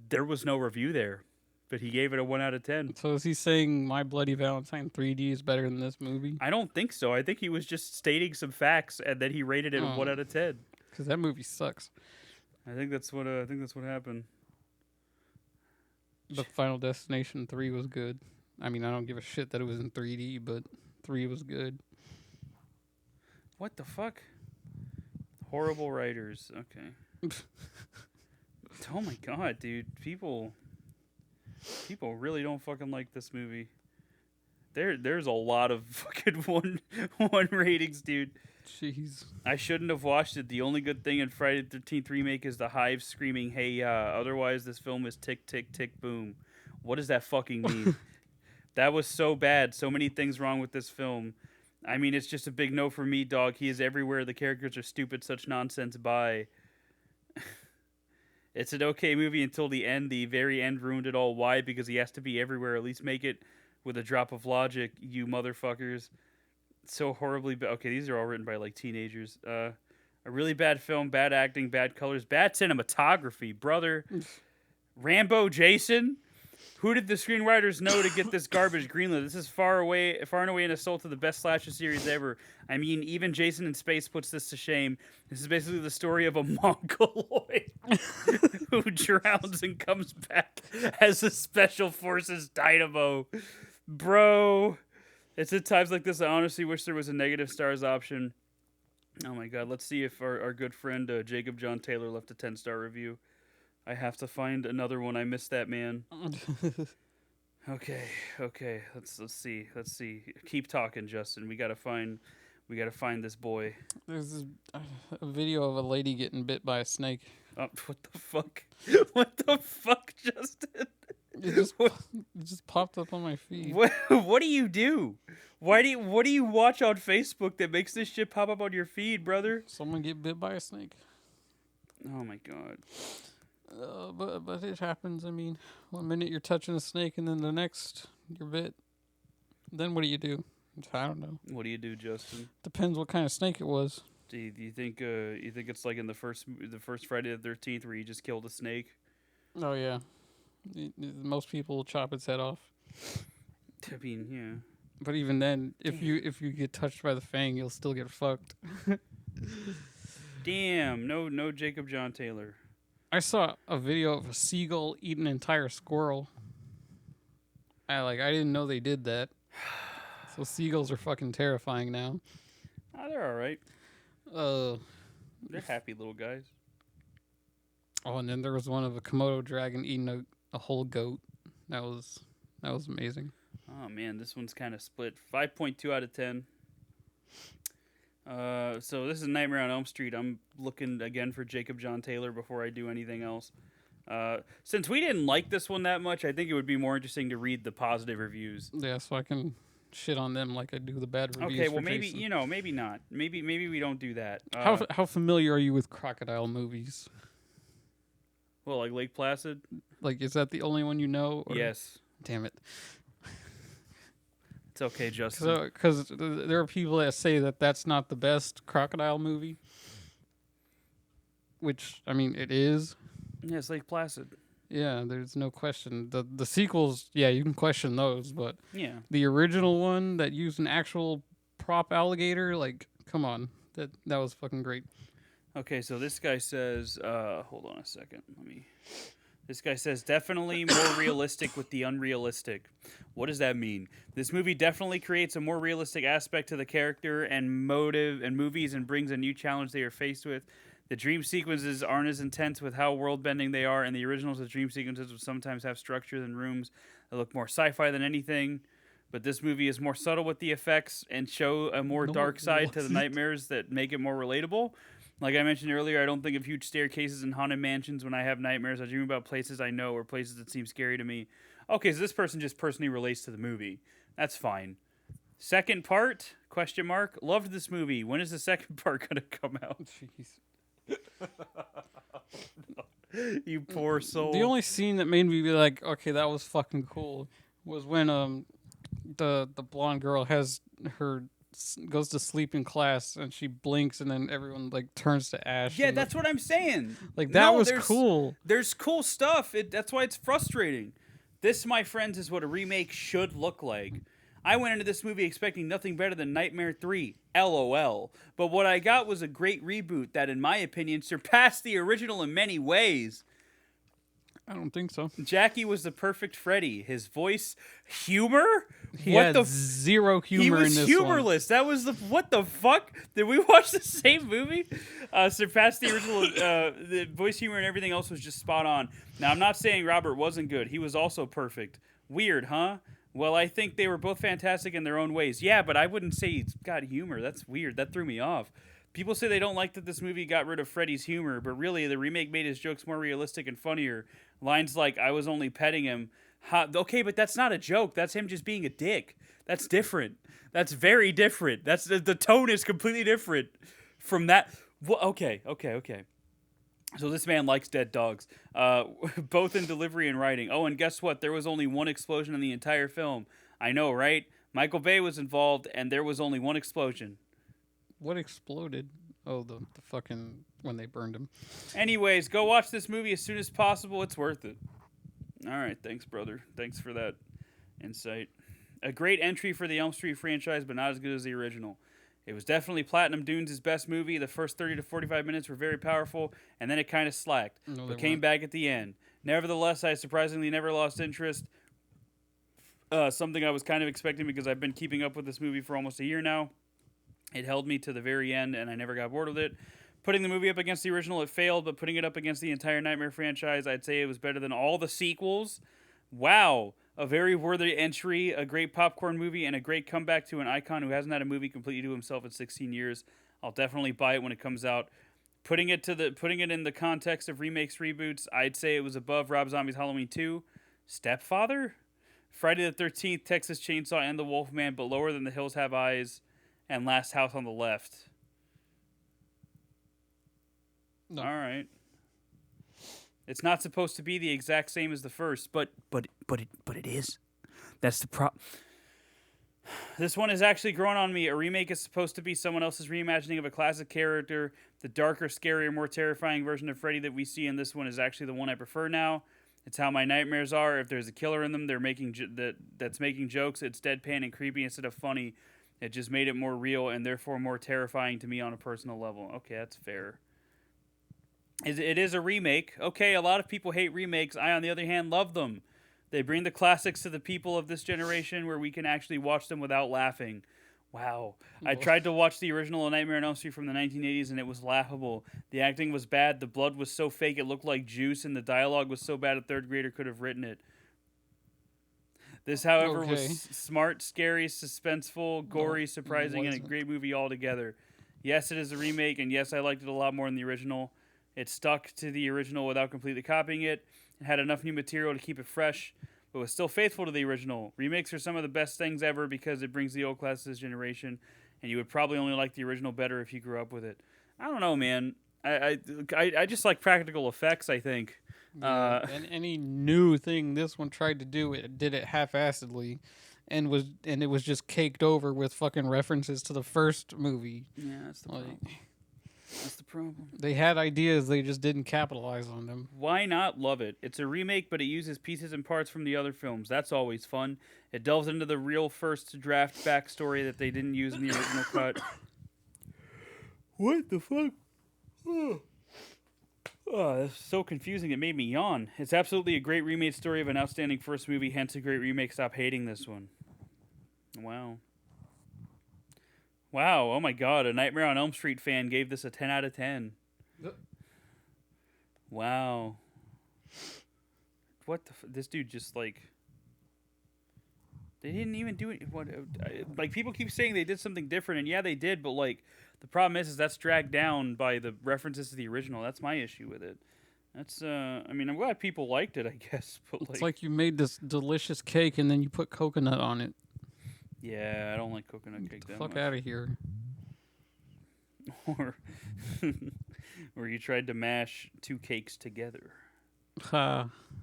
Speaker 2: There was no review there, but he gave it a 1 out of 10.
Speaker 3: So is he saying My Bloody Valentine 3D is better than this movie?
Speaker 2: I don't think so. I think he was just stating some facts, and then he rated it a 1 out of 10.
Speaker 3: Because that movie sucks.
Speaker 2: I think that's what happened.
Speaker 3: The Final Destination 3 was good. I mean, I don't give a shit that it was in 3D, but 3 was good.
Speaker 2: What the fuck? Horrible writers. Okay. Oh my god, dude. People really don't fucking like this movie. There's a lot of fucking one ratings, dude.
Speaker 3: Jeez.
Speaker 2: I shouldn't have watched it. The only good thing in Friday the 13th remake is the Hive screaming, "Hey, otherwise this film is tick, tick, tick, boom." What does that fucking mean? That was so bad. So many things wrong with this film. I mean, it's just a big no for me, dog. He is everywhere. The characters are stupid. Such nonsense. Bye. It's an okay movie until the end. The very end ruined it all. Why? Because he has to be everywhere. At least make it with a drop of logic, you motherfuckers. So horribly bad. Okay, these are all written by like teenagers. A really bad film, bad acting, bad colors, bad cinematography, brother. Rambo Jason? Who did the screenwriters know to get this garbage greenlit? This is far and away an assault to the best slasher series ever. I mean, even Jason in Space puts this to shame. This is basically the story of a Mongoloid who drowns and comes back as a Special Forces dynamo. Bro, it's at times like this I honestly wish there was a negative stars option. Oh my god, let's see if our good friend Jacob John Taylor left a 10-star review. I have to find another one. I missed that man. Okay. Let's see. Keep talking, Justin. We gotta find this boy.
Speaker 3: There's a video of a lady getting bit by a snake.
Speaker 2: Oh, what the fuck? What the fuck, Justin?
Speaker 3: It just popped up on my feed.
Speaker 2: What do you do? What do you watch on Facebook that makes this shit pop up on your feed, brother?
Speaker 3: Someone get bit by a snake.
Speaker 2: Oh my god.
Speaker 3: But it happens. I mean, 1 minute you're touching a snake, and then the next you're bit. Then what do you do? I don't know.
Speaker 2: What do you do, Justin?
Speaker 3: Depends what kind of snake it was.
Speaker 2: Do you think it's like in the first Friday the 13th where you just killed a snake?
Speaker 3: Oh yeah, most people chop its head off.
Speaker 2: I mean, yeah.
Speaker 3: But even then, if you get touched by the fang, you'll still get fucked.
Speaker 2: Damn, no Jacob John Taylor.
Speaker 3: I saw a video of a seagull eat an entire squirrel. I didn't know they did that. So seagulls are fucking terrifying now.
Speaker 2: They're all right. They're happy little guys.
Speaker 3: Oh, and then there was one of a Komodo dragon eating a whole goat. That was amazing.
Speaker 2: Oh man, this one's kind of split. 5.2 out of 10. So this is Nightmare on Elm Street. I'm looking again for Jacob John Taylor before I do anything else. Since we didn't like this one that much, I think it would be more interesting to read the positive reviews.
Speaker 3: Yeah, so I can shit on them like I do the bad reviews.
Speaker 2: Okay, well
Speaker 3: for
Speaker 2: maybe
Speaker 3: Jason.
Speaker 2: maybe not. Maybe we don't do that.
Speaker 3: How familiar are you with crocodile movies?
Speaker 2: Well, like Lake Placid?
Speaker 3: Like, is that the only one you know? Or?
Speaker 2: Yes.
Speaker 3: Damn it.
Speaker 2: It's okay, Justin.
Speaker 3: Because there are people that say that that's not the best crocodile movie. Which, I mean, it is.
Speaker 2: Yeah, it's Lake Placid.
Speaker 3: Yeah, there's no question. The sequels, yeah, you can question those, but
Speaker 2: Yeah.
Speaker 3: the original one that used an actual prop alligator, like, come on. That was fucking great.
Speaker 2: Okay, so this guy says, hold on a second. This guy says, definitely more realistic with the unrealistic. What does that mean? This movie definitely creates a more realistic aspect to the character and motive and movies and brings a new challenge they are faced with. The dream sequences aren't as intense with how world-bending they are, and the originals, the dream sequences would sometimes have structure than rooms that look more sci-fi than anything. But this movie is more subtle with the effects and show a more dark side to the nightmares that make it more relatable. Like I mentioned earlier, I don't think of huge staircases and haunted mansions when I have nightmares. I dream about places I know or places that seem scary to me. Okay, so this person just personally relates to the movie. That's fine. Second part, question mark. Loved this movie. When is the second part going to come out?
Speaker 3: Jeez.
Speaker 2: You poor soul.
Speaker 3: The only scene that made me be like, okay, that was fucking cool, was when the blonde girl goes to sleep in class and she blinks and then everyone like turns to ash.
Speaker 2: Yeah, that's what I'm saying.
Speaker 3: Like that was cool.
Speaker 2: There's cool stuff. That's why it's frustrating. This, my friends, is what a remake should look like. I went into this movie expecting nothing better than Nightmare 3. LOL. But what I got was a great reboot that, in my opinion, surpassed the original in many ways.
Speaker 3: I don't think so.
Speaker 2: Jackie was the perfect Freddy. His voice, humor?
Speaker 3: He had zero humor in this one.
Speaker 2: He was humorless. That was the what the fuck? Did we watch the same movie? Surpassed the original. The voice humor and everything else was just spot on. Now I'm not saying Robert wasn't good. He was also perfect. Weird, huh? Well, I think they were both fantastic in their own ways. Yeah, but I wouldn't say he's got humor. That's weird. That threw me off. People say they don't like that this movie got rid of Freddy's humor, but really, the remake made his jokes more realistic and funnier. Lines like, I was only petting him. Okay, but that's not a joke. That's him just being a dick. That's different. That's very different. That's the tone is completely different from that. Well, okay. So this man likes dead dogs, both in delivery and writing. Oh, and guess what? There was only one explosion in the entire film. I know, right? Michael Bay was involved, and there was only one explosion.
Speaker 3: What exploded? Oh, the fucking when they burned him.
Speaker 2: Anyways, go watch this movie as soon as possible. It's worth it. All right, thanks, brother. Thanks for that insight. A great entry for the Elm Street franchise, but not as good as the original. It was definitely Platinum Dunes' best movie. The first 30 to 45 minutes were very powerful, and then it kind of slacked, but came back at the end. Nevertheless, I surprisingly never lost interest. Something I was kind of expecting because I've been keeping up with this movie for almost a year now. It held me to the very end, and I never got bored with it. Putting the movie up against the original, it failed, but putting it up against the entire Nightmare franchise, I'd say it was better than all the sequels. Wow. A very worthy entry, a great popcorn movie, and a great comeback to an icon who hasn't had a movie completely to himself in 16 years. I'll definitely buy it when it comes out. Putting it in the context of remakes, reboots, I'd say it was above Rob Zombie's Halloween 2. Stepfather? Friday the 13th, Texas Chainsaw, and The Wolfman, but lower than The Hills Have Eyes and Last House on the Left. No. All right. It's not supposed to be the exact same as the first, but it is. That's the problem. This one has actually grown on me. A remake is supposed to be someone else's reimagining of a classic character. The darker, scarier, more terrifying version of Freddy that we see in this one is actually the one I prefer now. It's how my nightmares are. If there's a killer in them, that's making jokes. It's deadpan and creepy instead of funny. It just made it more real and therefore more terrifying to me on a personal level. Okay, that's fair. It is a remake. Okay, a lot of people hate remakes. I, on the other hand, love them. They bring the classics to the people of this generation where we can actually watch them without laughing. Wow. I tried to watch the original Nightmare on Elm Street from the 1980s, and it was laughable. The acting was bad. The blood was so fake it looked like juice, and the dialogue was so bad a third grader could have written it. This, however, was smart, scary, suspenseful, gory, surprising, and a great movie altogether. Yes, it is a remake, and yes, I liked it a lot more than the original. It stuck to the original without completely copying it. It had enough new material to keep it fresh, but was still faithful to the original. Remakes are some of the best things ever because it brings the old class to this generation, and you would probably only like the original better if you grew up with it. I don't know, man. I just like practical effects, I think.
Speaker 3: Yeah, and any new thing this one tried to do, it did it half-assedly, and it was just caked over with fucking references to the first movie.
Speaker 2: Yeah, that's the problem. That's the problem.
Speaker 3: They had ideas, they just didn't capitalize on them.
Speaker 2: Why not love it? It's a remake, but it uses pieces and parts from the other films. That's always fun. It delves into the real first draft backstory that they didn't use in the original cut. What the fuck? Oh, that's so confusing. It made me yawn. It's absolutely a great remade story of an outstanding first movie, hence a great remake. Stop hating this one. Wow. Wow, oh my god, a Nightmare on Elm Street fan gave this a 10 out of 10. Wow. What the this dude just like... They didn't even do it. What? Like, people keep saying they did something different, and yeah, they did, but like, the problem is that's dragged down by the references to the original. That's my issue with it. That's, I mean, I'm glad people liked it, I guess, but like...
Speaker 3: It's like you made this delicious cake, and then you put coconut on it.
Speaker 2: Yeah, I don't like coconut cake that much.
Speaker 3: Fuck out of here.
Speaker 2: Or you tried to mash two cakes together.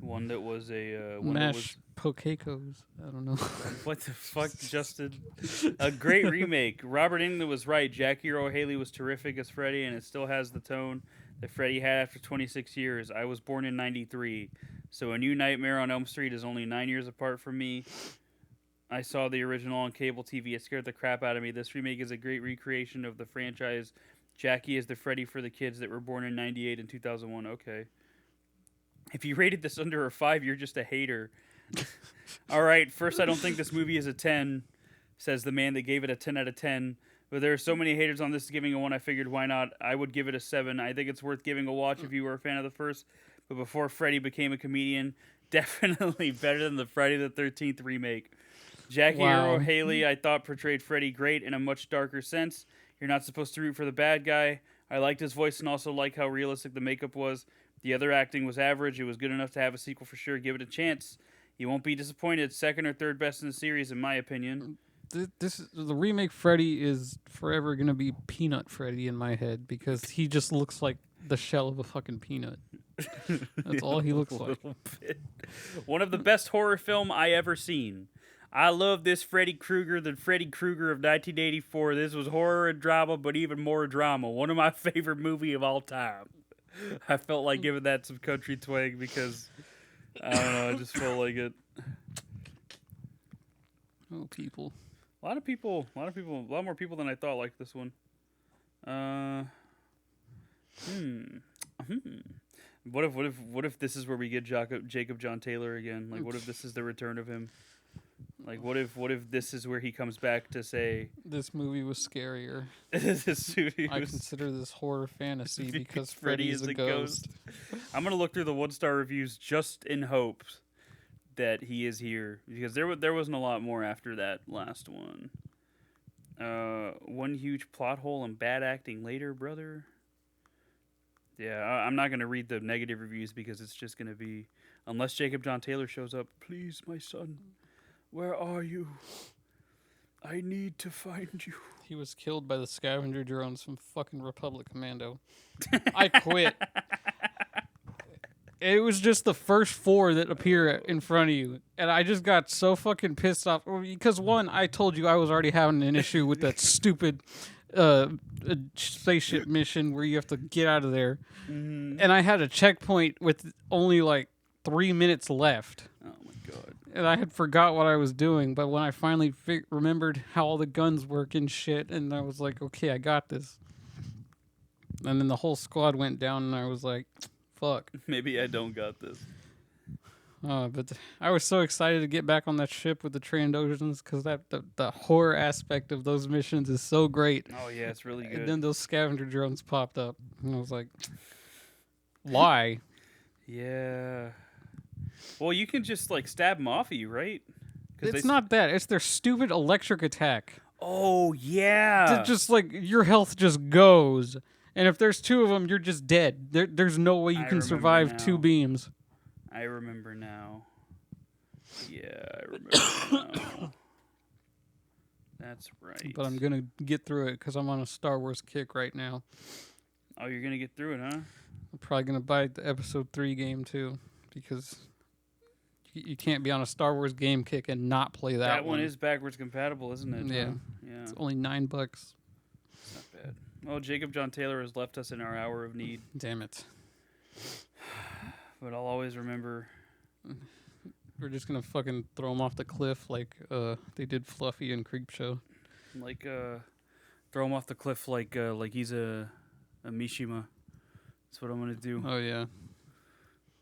Speaker 2: One that was a...
Speaker 3: mash Pokecos. I don't know.
Speaker 2: What the fuck, Justin? A great remake. Robert Englund was right. Jackie Earle Haley was terrific as Freddy, and it still has the tone that Freddy had after 26 years. I was born in 93, so A New Nightmare on Elm Street is only 9 years apart from me. I saw the original on cable TV. It scared the crap out of me. This remake is a great recreation of the franchise. Jackie is the Freddy for the kids that were born in 98 and 2001. Okay. If you rated this under a 5, you're just a hater. All right. First, I don't think this movie is a 10, says the man that gave it a 10 out of 10. But there are so many haters on this giving a 1, I figured why not? I would give it a 7. I think it's worth giving a watch if you were a fan of the first. But before Freddy became a comedian, definitely better than the Friday the 13th remake. Jackie Earle Haley, I thought, portrayed Freddy great in a much darker sense. You're not supposed to root for the bad guy. I liked his voice and also like how realistic the makeup was. The other acting was average. It was good enough to have a sequel for sure. Give it a chance. You won't be disappointed. Second or third best in the series, in my opinion.
Speaker 3: The remake Freddy is forever going to be Peanut Freddy in my head because he just looks like the shell of a fucking peanut. That's all he looks like.
Speaker 2: One of the best horror film I ever seen. I love this Freddy Krueger, the Freddy Krueger of 1984. This was horror and drama, but even more drama. One of my favorite movie of all time. I felt like giving that some country twang because, I don't know, I just felt like it.
Speaker 3: Oh, people.
Speaker 2: A lot more people than I thought liked this one. What if this is where we get Jacob John Taylor again? Like, what if this is the return of him? Like, what if this is where he comes back to say
Speaker 3: this movie was scarier?
Speaker 2: I
Speaker 3: consider this horror fantasy because Freddy is a ghost.
Speaker 2: I'm gonna look through the 1-star reviews just in hopes that he is here because there wasn't a lot more after that last one. One huge plot hole and bad acting later, brother. Yeah, I'm not gonna read the negative reviews because it's just gonna be unless Jacob John Taylor shows up. Please, my son. Where are you? I need to find you.
Speaker 3: He was killed by the scavenger drones from fucking Republic Commando. I quit. It was just the first 4 that appear in front of you. And I just got so fucking pissed off. Because, one, I told you I was already having an issue with that stupid spaceship mission where you have to get out of there. Mm-hmm. And I had a checkpoint with only like 3 minutes left.
Speaker 2: Oh, my God.
Speaker 3: And I had forgot what I was doing, but when I finally remembered how all the guns work and shit, and I was like, okay, I got this. And then the whole squad went down, and I was like, fuck.
Speaker 2: Maybe I don't got this.
Speaker 3: But I was so excited to get back on that ship with the Trandosans because the horror aspect of those missions is so great.
Speaker 2: Oh, yeah, it's really good.
Speaker 3: And then those scavenger drones popped up, and I was like, why?
Speaker 2: Yeah. Well, you can just, like, stab them off of you, right?
Speaker 3: It's not that. It's their stupid electric attack.
Speaker 2: Oh, yeah.
Speaker 3: It's just, like, your health just goes. And if there's 2 of them, you're just dead. There's no way you can survive 2 beams.
Speaker 2: I remember now. Yeah, I remember now. That's right.
Speaker 3: But I'm going to get through it because I'm on a Star Wars kick right now.
Speaker 2: Oh, you're going to get through it, huh?
Speaker 3: I'm probably going to buy the Episode 3 game, too, because you can't be on a Star Wars game kick and not play that one.
Speaker 2: That one is backwards compatible, isn't it?
Speaker 3: Yeah.
Speaker 2: Yeah.
Speaker 3: It's only $9.
Speaker 2: It's not bad. Well, Jacob John Taylor has left us in our hour of need.
Speaker 3: Damn it.
Speaker 2: But I'll always remember.
Speaker 3: We're just going to fucking throw him off the cliff like they did Fluffy in Creepshow.
Speaker 2: Like, throw him off the cliff like he's a Mishima. That's what I'm going to do.
Speaker 3: Oh, yeah.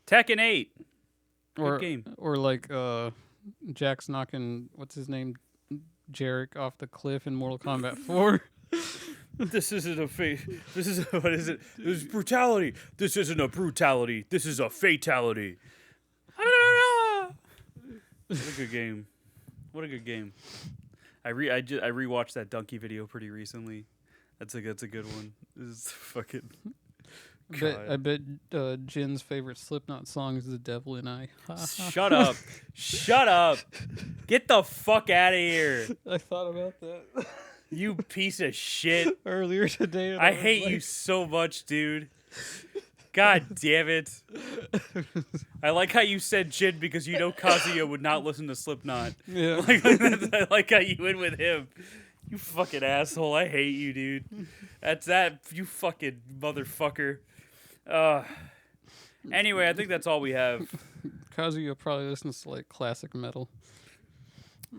Speaker 2: Tekken 8. Good game.
Speaker 3: Or like Jack's knocking, what's his name, Jarek off the cliff in Mortal Kombat 4.
Speaker 2: This isn't a This is what is it? This is brutality. This isn't a brutality. This is a fatality. What a good game. What a good game. I rewatched that Donkey video pretty recently. That's a good one. This is fucking.
Speaker 3: I bet Jin's favorite Slipknot song is "The Devil and I."
Speaker 2: Shut up! Shut up! Get the fuck out of here!
Speaker 3: I thought about that.
Speaker 2: You piece of shit.
Speaker 3: Earlier today.
Speaker 2: I hate you so much, dude. God damn it. I like how you said Jin because you know Kazuya would not listen to Slipknot.
Speaker 3: Yeah.
Speaker 2: I like how you went with him. You fucking asshole. I hate you, dude. That's that. You fucking motherfucker. Anyway, I think that's all we have.
Speaker 3: Kazuya probably listens to like classic metal.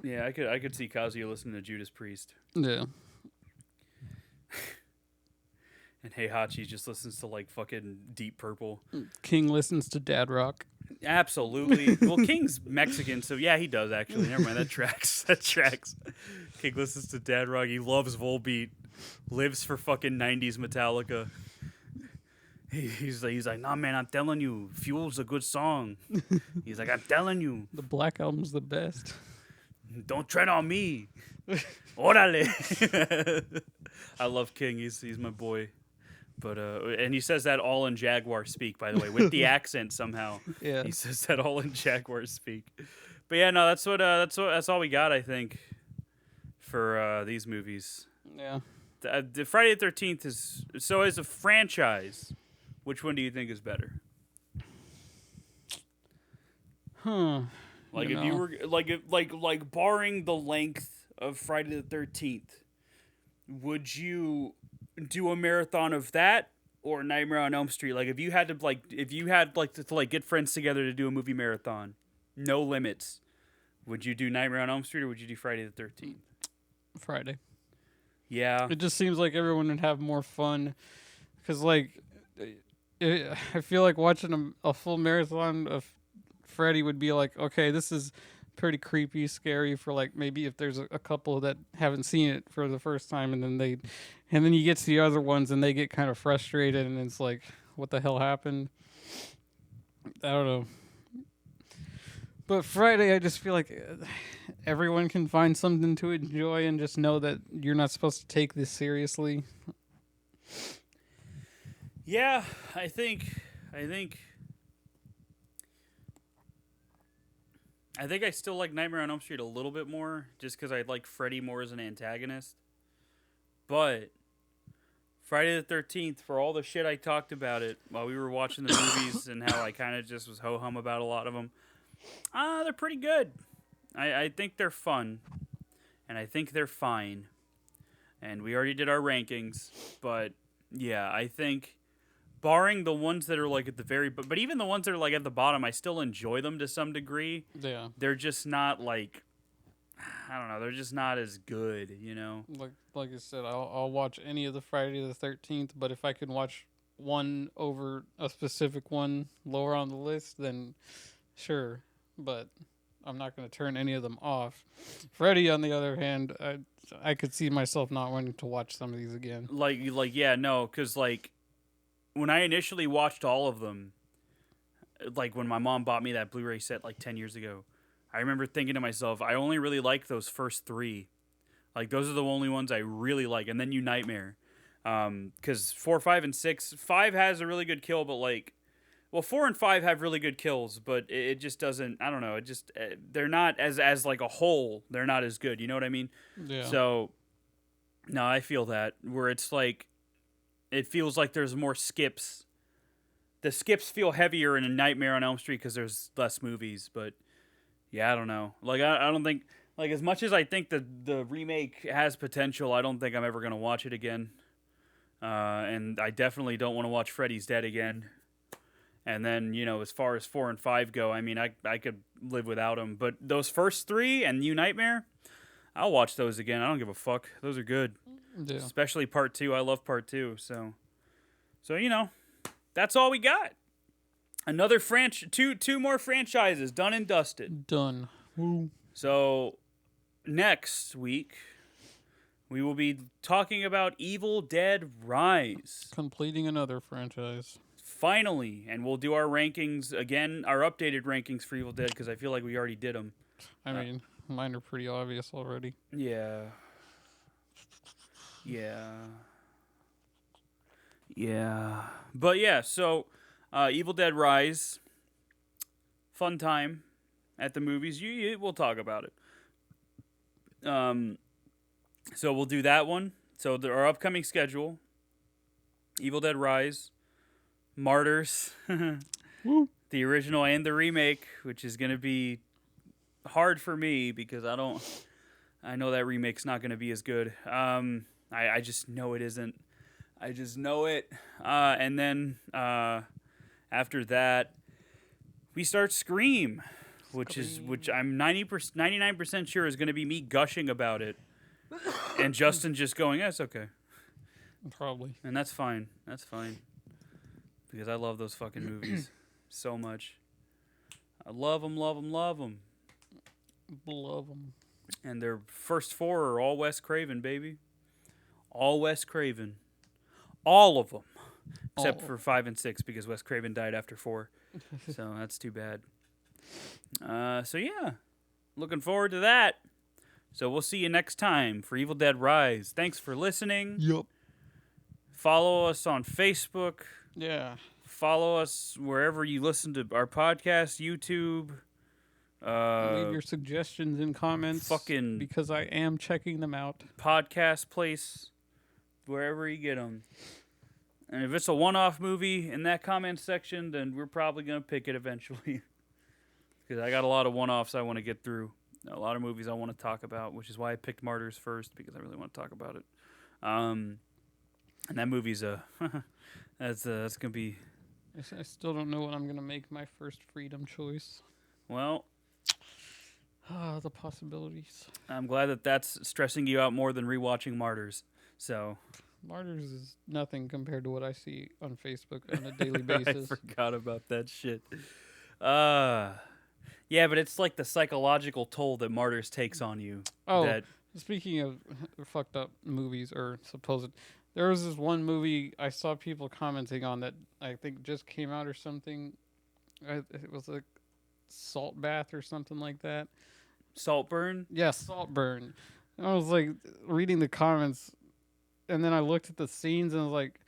Speaker 2: Yeah, I could see Kazuya listening to Judas Priest.
Speaker 3: Yeah.
Speaker 2: And Heihachi just listens to like fucking Deep Purple.
Speaker 3: King listens to Dad Rock.
Speaker 2: Absolutely. Well, King's Mexican, so yeah, he does actually. Never mind, that tracks. That tracks. King listens to Dad Rock. He loves Volbeat. Lives for fucking 90s Metallica. He's like, nah, man, I'm telling you, Fuel's a good song. He's like, I'm telling you,
Speaker 3: The Black Album's the best.
Speaker 2: don't tread on me. Orale. I love King. He's my boy. But and he says that all in Jaguar speak, by the way, with the accent somehow.
Speaker 3: Yeah.
Speaker 2: He says that all in Jaguar speak. But yeah, no, that's all we got, I think, for these movies.
Speaker 3: Yeah.
Speaker 2: The Friday the 13th is so as a franchise. Which one do you think is better?
Speaker 3: Huh.
Speaker 2: Like
Speaker 3: You
Speaker 2: if you
Speaker 3: know.
Speaker 2: were like barring the length of Friday the 13th, would you do a marathon of that or Nightmare on Elm Street? Like if you had to get friends together to do a movie marathon, no limits. Would you do Nightmare on Elm Street or would you do Friday the 13th?
Speaker 3: Friday.
Speaker 2: Yeah.
Speaker 3: It just seems like everyone would have more fun. Because, like, I feel like watching a full marathon of Freddy would be like, okay, this is pretty creepy, scary for, like, maybe if there's a couple that haven't seen it for the first time, and then you get to the other ones and they get kind of frustrated and it's like, what the hell happened? I don't know. But Friday, I just feel like everyone can find something to enjoy and just know that you're not supposed to take this seriously.
Speaker 2: Yeah, I think I still like Nightmare on Elm Street a little bit more, just because I like Freddy more as an antagonist. But Friday the 13th, for all the shit I talked about it while we were watching the movies and how I kind of just was ho-hum about a lot of them, they're pretty good. I think they're fun, and I think they're fine. And we already did our rankings, but yeah, I think barring the ones that are like at the very, but even the ones that are like at the bottom, I still enjoy them to some degree.
Speaker 3: Yeah.
Speaker 2: They're just not like, I don't know, they're just not as good, you know?
Speaker 3: Like I said, I'll watch any of the Friday the 13th, but if I can watch one over a specific one lower on the list, then sure. But I'm not going to turn any of them off. Freddy, on the other hand, I could see myself not wanting to watch some of these again.
Speaker 2: Yeah, no, because like when I initially watched all of them, like when my mom bought me that Blu-ray set like 10 years ago, I remember thinking to myself, I only really like those first three. Like those are the only ones I really like, and then you Nightmare, because 4, 5, and 6. 5 has a really good kill, but like, well, 4 and 5 have really good kills, but it just doesn't. I don't know. It just they're not as like a whole. They're not as good. You know what I mean?
Speaker 3: Yeah.
Speaker 2: So, no, I feel that where it's like, it feels like there's more skips. The skips feel heavier in a Nightmare on Elm Street because there's less movies, but yeah, I don't know. Like I don't think, like, as much as I think the remake has potential, I don't think I'm ever gonna watch it again. And I definitely don't want to watch Freddy's Dead again. And then, you know, as far as 4 and 5 go, I mean, I could live without them. But those first 3 and New Nightmare, I'll watch those again. I don't give a fuck. Those are good.
Speaker 3: Yeah.
Speaker 2: Especially part 2. I love part 2. So you know, that's all we got. Another two more franchises done and dusted.
Speaker 3: Done. Woo.
Speaker 2: So next week we will be talking about Evil Dead Rise.
Speaker 3: Completing another franchise.
Speaker 2: Finally, and we'll do our rankings again, our updated rankings for Evil Dead, because I feel like we already did them.
Speaker 3: I mean, mine are pretty obvious already.
Speaker 2: Yeah. But yeah, so Evil Dead Rise, fun time at the movies. We'll talk about it. So we'll do that one. So our upcoming schedule: Evil Dead Rise, Martyrs, the original and the remake, which is going to be hard for me because I know that remake's not going to be as good. I just know it isn't. I just know it. And then after that, we start Scream. which I'm 99% sure is going to be me gushing about it, and Justin just going, "Yeah, it's okay,"
Speaker 3: Probably.
Speaker 2: and that's fine. That's fine because I love those fucking movies so much. I love them, love them, love them.
Speaker 3: Love them.
Speaker 2: And their first 4 are all Wes Craven, baby. All Wes Craven. All of them. Except for 5 and 6 because Wes Craven died after 4. So that's too bad. So yeah. Looking forward to that. So we'll see you next time for Evil Dead Rise. Thanks for listening.
Speaker 3: Yup.
Speaker 2: Follow us on Facebook.
Speaker 3: Yeah.
Speaker 2: Follow us wherever you listen to our podcast, YouTube.
Speaker 3: Leave your suggestions in comments. Because I am checking them out.
Speaker 2: Podcast place, wherever you get them. And if it's a one-off movie in that comment section, then we're probably going to pick it eventually. Because I got a lot of one-offs I want to get through. A lot of movies I want to talk about, which is why I picked Martyrs first, because I really want to talk about it. And that movie's that's going to be...
Speaker 3: I still don't know what I'm going to make my first freedom choice.
Speaker 2: Well...
Speaker 3: the possibilities.
Speaker 2: I'm glad that that's stressing you out more than rewatching Martyrs. So...
Speaker 3: Martyrs is nothing compared to what I see on Facebook on a daily basis.
Speaker 2: I forgot about that shit. Yeah, but it's like the psychological toll that Martyrs takes on you.
Speaker 3: Oh, speaking of fucked up movies, or supposed... There was this one movie I saw people commenting on that I think just came out or something. It was like Salt Bath or something like that.
Speaker 2: Saltburn?
Speaker 3: Yeah, Saltburn. And I was like reading the comments, and then I looked at the scenes and I was like,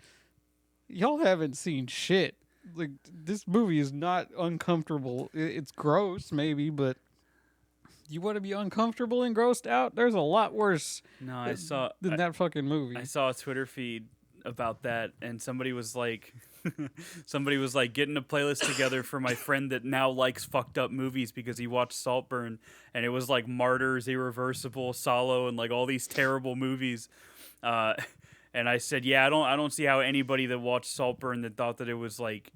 Speaker 3: y'all haven't seen shit. Like, this movie is not uncomfortable. It's gross, maybe, but you want to be uncomfortable and grossed out? There's a lot worse than that fucking movie.
Speaker 2: I saw a Twitter feed about that, and somebody was like, getting a playlist together for my friend that now likes fucked up movies because he watched Saltburn, and it was like Martyrs, Irreversible, Solo, and like all these terrible movies. And I said, yeah, I don't see how anybody that watched Saltburn that thought that it was like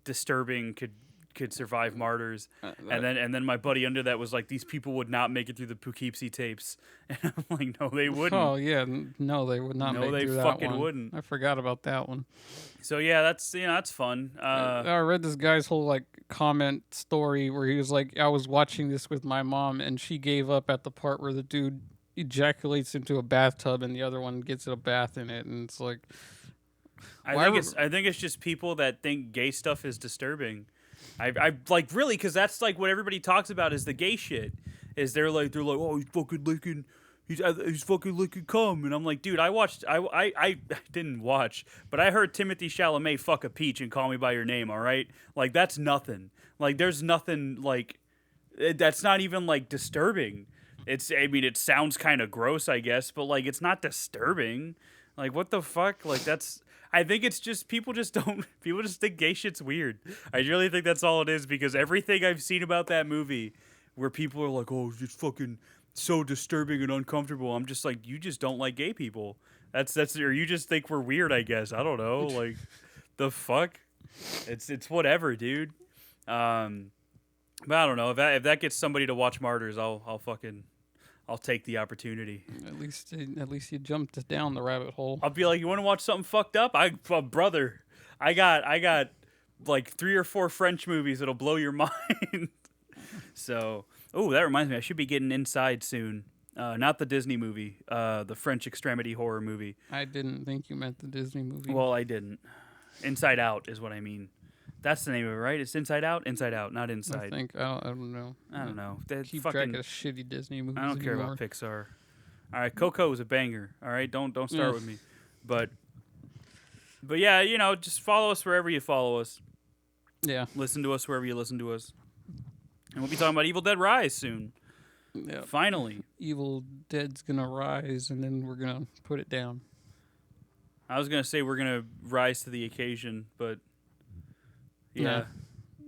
Speaker 2: disturbing could survive Martyrs. And then my buddy under that was like, these people would not make it through the Poughkeepsie tapes. And I'm like, no, they wouldn't.
Speaker 3: Oh yeah, no, they would not.
Speaker 2: No,
Speaker 3: make
Speaker 2: they
Speaker 3: through
Speaker 2: fucking
Speaker 3: that one.
Speaker 2: wouldn't.
Speaker 3: I forgot about that one.
Speaker 2: So yeah, that's fun.
Speaker 3: I read this guy's whole like comment story where he was like, I was watching this with my mom, and she gave up at the part where the dude ejaculates into a bathtub and the other one gets a bath in it, and it's like,
Speaker 2: I think it's just people that think gay stuff is disturbing. I like, really, because that's like what everybody talks about is the gay shit. Is they're like oh, he's fucking licking cum, and I'm like, dude, I didn't watch, but I heard Timothée Chalamet fuck a peach and Call Me by Your Name. All right, like that's nothing. Like there's nothing like that's not even like disturbing. It sounds kind of gross, I guess, but like it's not disturbing. Like what the fuck? Like that's. I think it's just people just think gay shit's weird. I really think that's all it is, because everything I've seen about that movie where people are like, oh, it's fucking so disturbing and uncomfortable. I'm just like, you just don't like gay people. That's or you just think we're weird, I guess. I don't know. Like the fuck? It's whatever, dude. But I don't know. If that gets somebody to watch Martyrs, I'll take the opportunity.
Speaker 3: At least you jumped down the rabbit hole.
Speaker 2: I'll be like, you want to watch something fucked up? Brother, I got like 3 or 4 French movies that'll blow your mind. So, that reminds me, I should be getting Inside soon. Not the Disney movie, the French extremity horror movie.
Speaker 3: I didn't think you meant the Disney movie.
Speaker 2: Well, I didn't. Inside Out is what I mean. That's the name of it, right? It's Inside Out? Inside Out, not Inside.
Speaker 3: I don't know.
Speaker 2: I don't know.
Speaker 3: Keep track of shitty Disney movies.
Speaker 2: I don't care about Pixar. All right, Coco is a banger. All right, don't start with me. But yeah, just follow us wherever you follow us.
Speaker 3: Yeah.
Speaker 2: Listen to us wherever you listen to us. And we'll be talking about Evil Dead Rise soon.
Speaker 3: Yeah.
Speaker 2: Finally.
Speaker 3: Evil Dead's gonna rise, and then we're gonna put it down.
Speaker 2: I was gonna say we're gonna rise to the occasion, but yeah.
Speaker 3: Nah,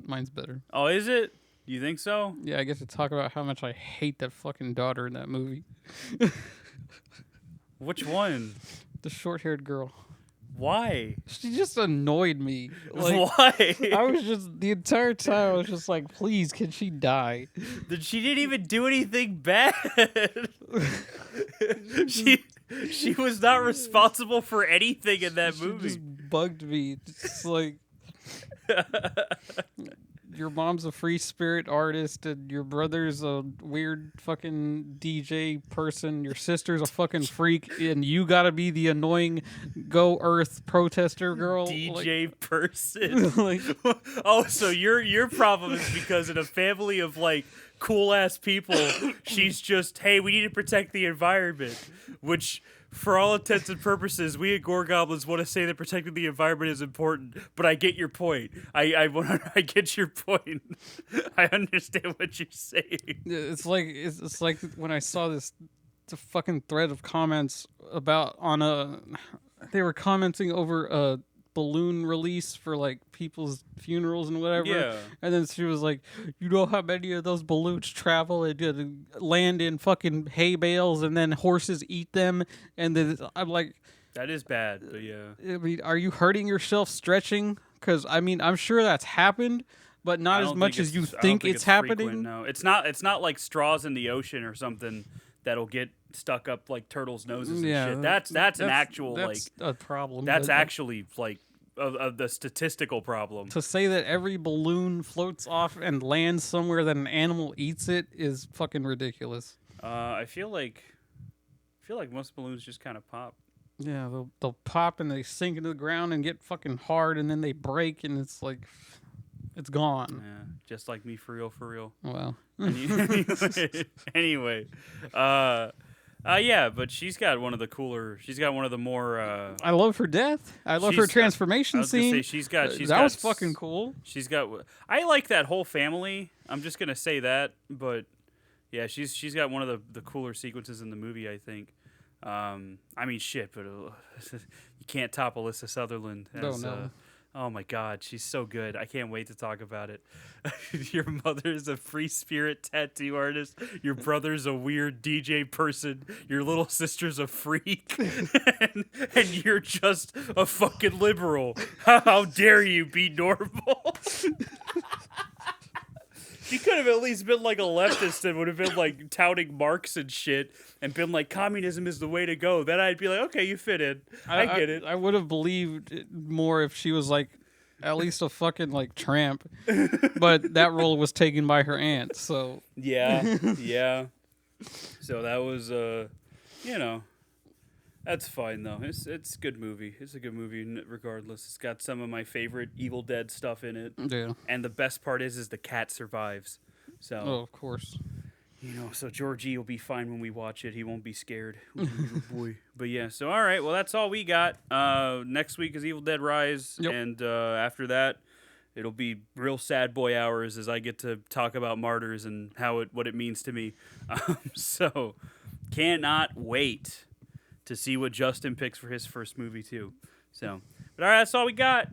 Speaker 3: mine's better.
Speaker 2: Oh, is it? You think so?
Speaker 3: Yeah, I get to talk about how much I hate that fucking daughter in that movie.
Speaker 2: Which one?
Speaker 3: The short-haired girl.
Speaker 2: Why?
Speaker 3: She just annoyed me.
Speaker 2: Why?
Speaker 3: I was just the entire time I was just like, please, can she die?
Speaker 2: She didn't even do anything bad. she was not responsible for anything in that
Speaker 3: She
Speaker 2: movie.
Speaker 3: just bugged me. Just like your mom's a free spirit artist, and your brother's a weird fucking DJ person. Your sister's a fucking freak, and you gotta be the annoying Go Earth protester girl.
Speaker 2: DJ person. Oh, so your problem is because in a family of like cool ass people, she's just, hey, we need to protect the environment, which, for all intents and purposes, we at Gore Goblins want to say that protecting the environment is important, but I get your point. I get your point. I understand what you're saying.
Speaker 3: It's like when I saw the fucking thread of comments about they were commenting over a balloon release for like people's funerals and whatever.
Speaker 2: Yeah.
Speaker 3: And then she was like, you know how many of those balloons travel and land in fucking hay bales and then horses eat them? And then I'm like,
Speaker 2: that is bad, but yeah.
Speaker 3: I mean, are you hurting yourself stretching? Because I mean, I'm sure that's happened, but not as much as you think it's happening.
Speaker 2: Frequent, no, it's not like straws in the ocean or something that'll get stuck up like turtles' noses and shit. That's an actual
Speaker 3: a problem.
Speaker 2: That's actually like the statistical problem.
Speaker 3: To say that every balloon floats off and lands somewhere that an animal eats it is fucking ridiculous.
Speaker 2: I feel like most balloons just kind of pop.
Speaker 3: Yeah, they'll pop and they sink into the ground and get fucking hard, and then they break, and it's like, it's gone.
Speaker 2: Yeah, just like me, for real.
Speaker 3: Well.
Speaker 2: Anyway, yeah, but she's got one of the more.
Speaker 3: I love her death. I love her transformation scene. That was fucking cool.
Speaker 2: I like that whole family. I'm just gonna say that, but yeah, she's got one of the cooler sequences in the movie, I think. I mean, shit, but you can't top Alyssa Sutherland.
Speaker 3: No.
Speaker 2: Oh my God, she's so good. I can't wait to talk about it. Your mother's a free spirit tattoo artist. Your brother's a weird DJ person. Your little sister's a freak. and you're just a fucking liberal. How dare you be normal? She could have at least been like a leftist and would have been like touting Marx and shit and been like, communism is the way to go. Then I'd be like, okay, you fit in. I get it.
Speaker 3: I would have believed it more if she was like at least a fucking like tramp. But that role was taken by her aunt, so.
Speaker 2: Yeah. So that was, that's fine though. It's a good movie. It's a good movie regardless. It's got some of my favorite Evil Dead stuff in it.
Speaker 3: Yeah.
Speaker 2: And the best part is the cat survives. So.
Speaker 3: Oh, of course.
Speaker 2: So Georgie will be fine when we watch it. He won't be scared. Ooh, boy. But yeah, so all right. Well, that's all we got. Next week is Evil Dead Rise.
Speaker 3: Yep.
Speaker 2: And after that, it'll be real sad boy hours as I get to talk about Martyrs and what it means to me. So cannot wait to see what Justin picks for his first movie too. So, but all right, that's all we got.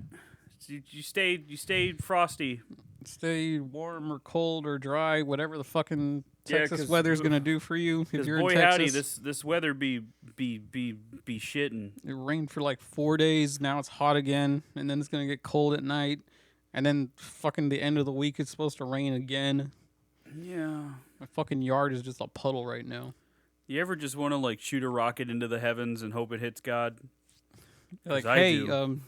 Speaker 2: You stayed frosty.
Speaker 3: Stay warm or cold or dry, whatever the fucking Texas weather's gonna do for you. If you're
Speaker 2: boy
Speaker 3: in Texas,
Speaker 2: howdy, this weather be shitting.
Speaker 3: It rained for like 4 days. Now it's hot again, and then it's gonna get cold at night, and then fucking the end of the week it's supposed to rain again.
Speaker 2: Yeah,
Speaker 3: my fucking yard is just a puddle right now.
Speaker 2: You ever just want to like shoot a rocket into the heavens and hope it hits God?
Speaker 3: Like, hey, you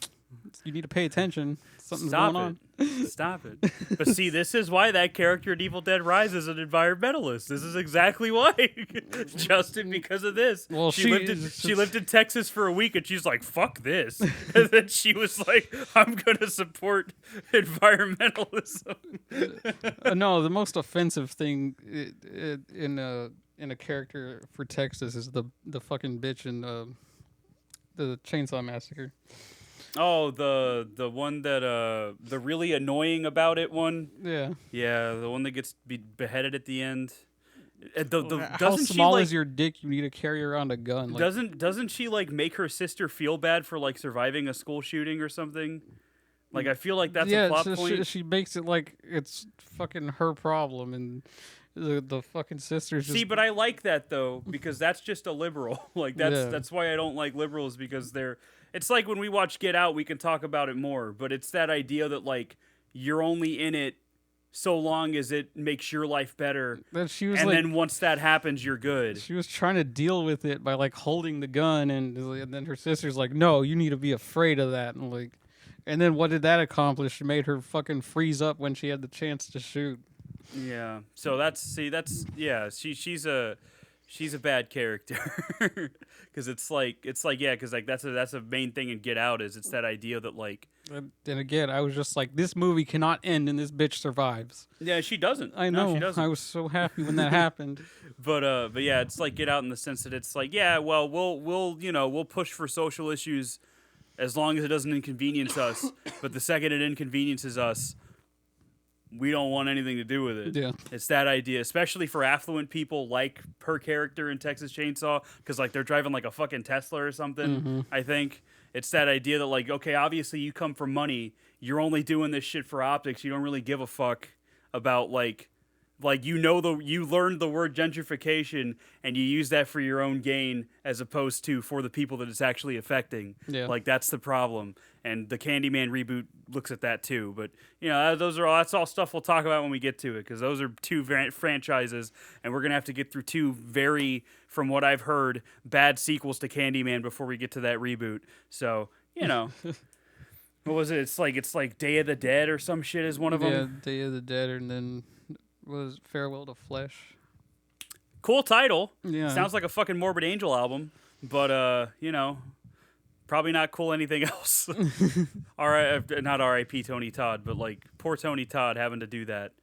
Speaker 3: need to pay attention. Something's going on.
Speaker 2: Stop it. But see, this is why that character in Evil Dead Rise is an environmentalist. This is exactly why. Justin, because of this. Well, she lived in Texas for a week and she's like, fuck this. And then she was like, I'm going to support environmentalism.
Speaker 3: No, the most offensive thing in a character for Texas is the fucking bitch in the Chainsaw Massacre.
Speaker 2: Oh, the one that the really annoying about it one.
Speaker 3: Yeah,
Speaker 2: the one that gets beheaded at the end.
Speaker 3: How small is your dick? You need to carry around a gun.
Speaker 2: Doesn't she like make her sister feel bad for like surviving a school shooting or something? Like, I feel like that's
Speaker 3: yeah,
Speaker 2: a plot
Speaker 3: so
Speaker 2: point.
Speaker 3: she makes it like it's fucking her problem, and the fucking sisters.
Speaker 2: See, but I like that though, because that's just a liberal. Like that's why I don't like liberals, because they're. It's like when we watch Get Out, we can talk about it more, but it's that idea that like you're only in it so long as it makes your life better,
Speaker 3: That she was
Speaker 2: and
Speaker 3: like,
Speaker 2: then once that happens, you're good.
Speaker 3: she was trying to deal with it by like holding the gun, and then her sister's like, "No, you need to be afraid of that." And like, and then what did that accomplish? It made her fucking freeze up when she had the chance to shoot.
Speaker 2: Yeah. So that's yeah. She's a bad character, because it's like yeah, because like that's a main thing in Get Out, is it's that idea that like.
Speaker 3: And again, I was just like, this movie cannot end, and this bitch survives.
Speaker 2: Yeah, she doesn't.
Speaker 3: I know.
Speaker 2: No, she doesn't.
Speaker 3: I was so happy when that happened.
Speaker 2: But yeah, it's like Get Out in the sense that it's like, yeah, well, we'll push for social issues as long as it doesn't inconvenience us. But the second it inconveniences us, we don't want anything to do with it.
Speaker 3: Yeah.
Speaker 2: It's that idea, especially for affluent people like her character in Texas Chainsaw, because like they're driving like a fucking Tesla or something. I think it's that idea that like, okay, obviously you come from money. You're only doing this shit for optics. You don't really give a fuck about like you learned the word gentrification and you use that for your own gain as opposed to for the people that it's actually affecting.
Speaker 3: Yeah.
Speaker 2: Like that's the problem. And the Candyman reboot looks at that too. But you know, that's all stuff we'll talk about when we get to it, because those are two franchises, and we're gonna have to get through two very, from what I've heard, bad sequels to Candyman before we get to that reboot. So you know. What was it? It's like Day of the Dead or some shit is one of them.
Speaker 3: Yeah, Day of the Dead, and then was Farewell to Flesh.
Speaker 2: Cool title.
Speaker 3: Yeah.
Speaker 2: Sounds like a fucking Morbid Angel album, but you know, probably not cool anything else. Not R.I.P. Tony Todd, but like poor Tony Todd having to do that.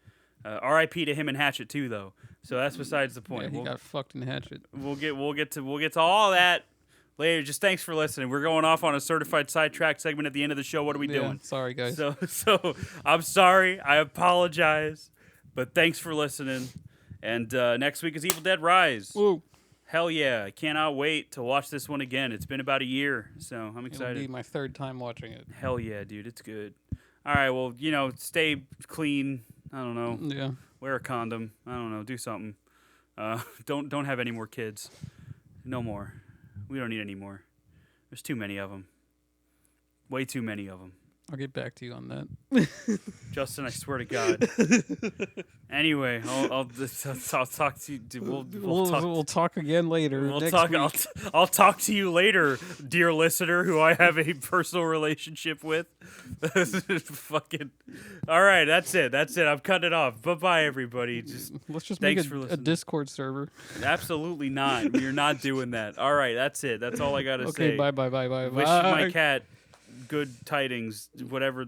Speaker 2: R.I.P. to him and Hatchet too, though. So that's besides the point.
Speaker 3: Yeah, he got fucked in Hatchet.
Speaker 2: We'll get to all that later. Just thanks for listening. We're going off on a certified sidetrack segment at the end of the show. What are we doing?
Speaker 3: Sorry, guys.
Speaker 2: So I'm sorry. I apologize. But thanks for listening. And next week is Evil Dead Rise.
Speaker 3: Woo.
Speaker 2: Hell yeah. I cannot wait to watch this one again. It's been about a year, so I'm excited.
Speaker 3: It'll be my third time watching it.
Speaker 2: Hell yeah, dude. It's good. All right, well, you know, stay clean. I don't know.
Speaker 3: Yeah.
Speaker 2: Wear a condom. I don't know. Do something. Don't have any more kids. No more. We don't need any more. There's too many of them. Way too many of them.
Speaker 3: I'll get back to you on that.
Speaker 2: Justin, I swear to God. Anyway, I'll talk to you.
Speaker 3: We'll talk again later. Next week.
Speaker 2: I'll talk to you later, dear listener, who I have a personal relationship with. Fucking. All right, that's it. I'm cutting it off. Bye, everybody.
Speaker 3: Let's just
Speaker 2: thanks
Speaker 3: make
Speaker 2: for
Speaker 3: a
Speaker 2: listening.
Speaker 3: Discord server.
Speaker 2: Absolutely not. You're not doing that. All right, that's it. That's all I gotta say.
Speaker 3: Okay, bye.
Speaker 2: Wish my cat good tidings. Whatever.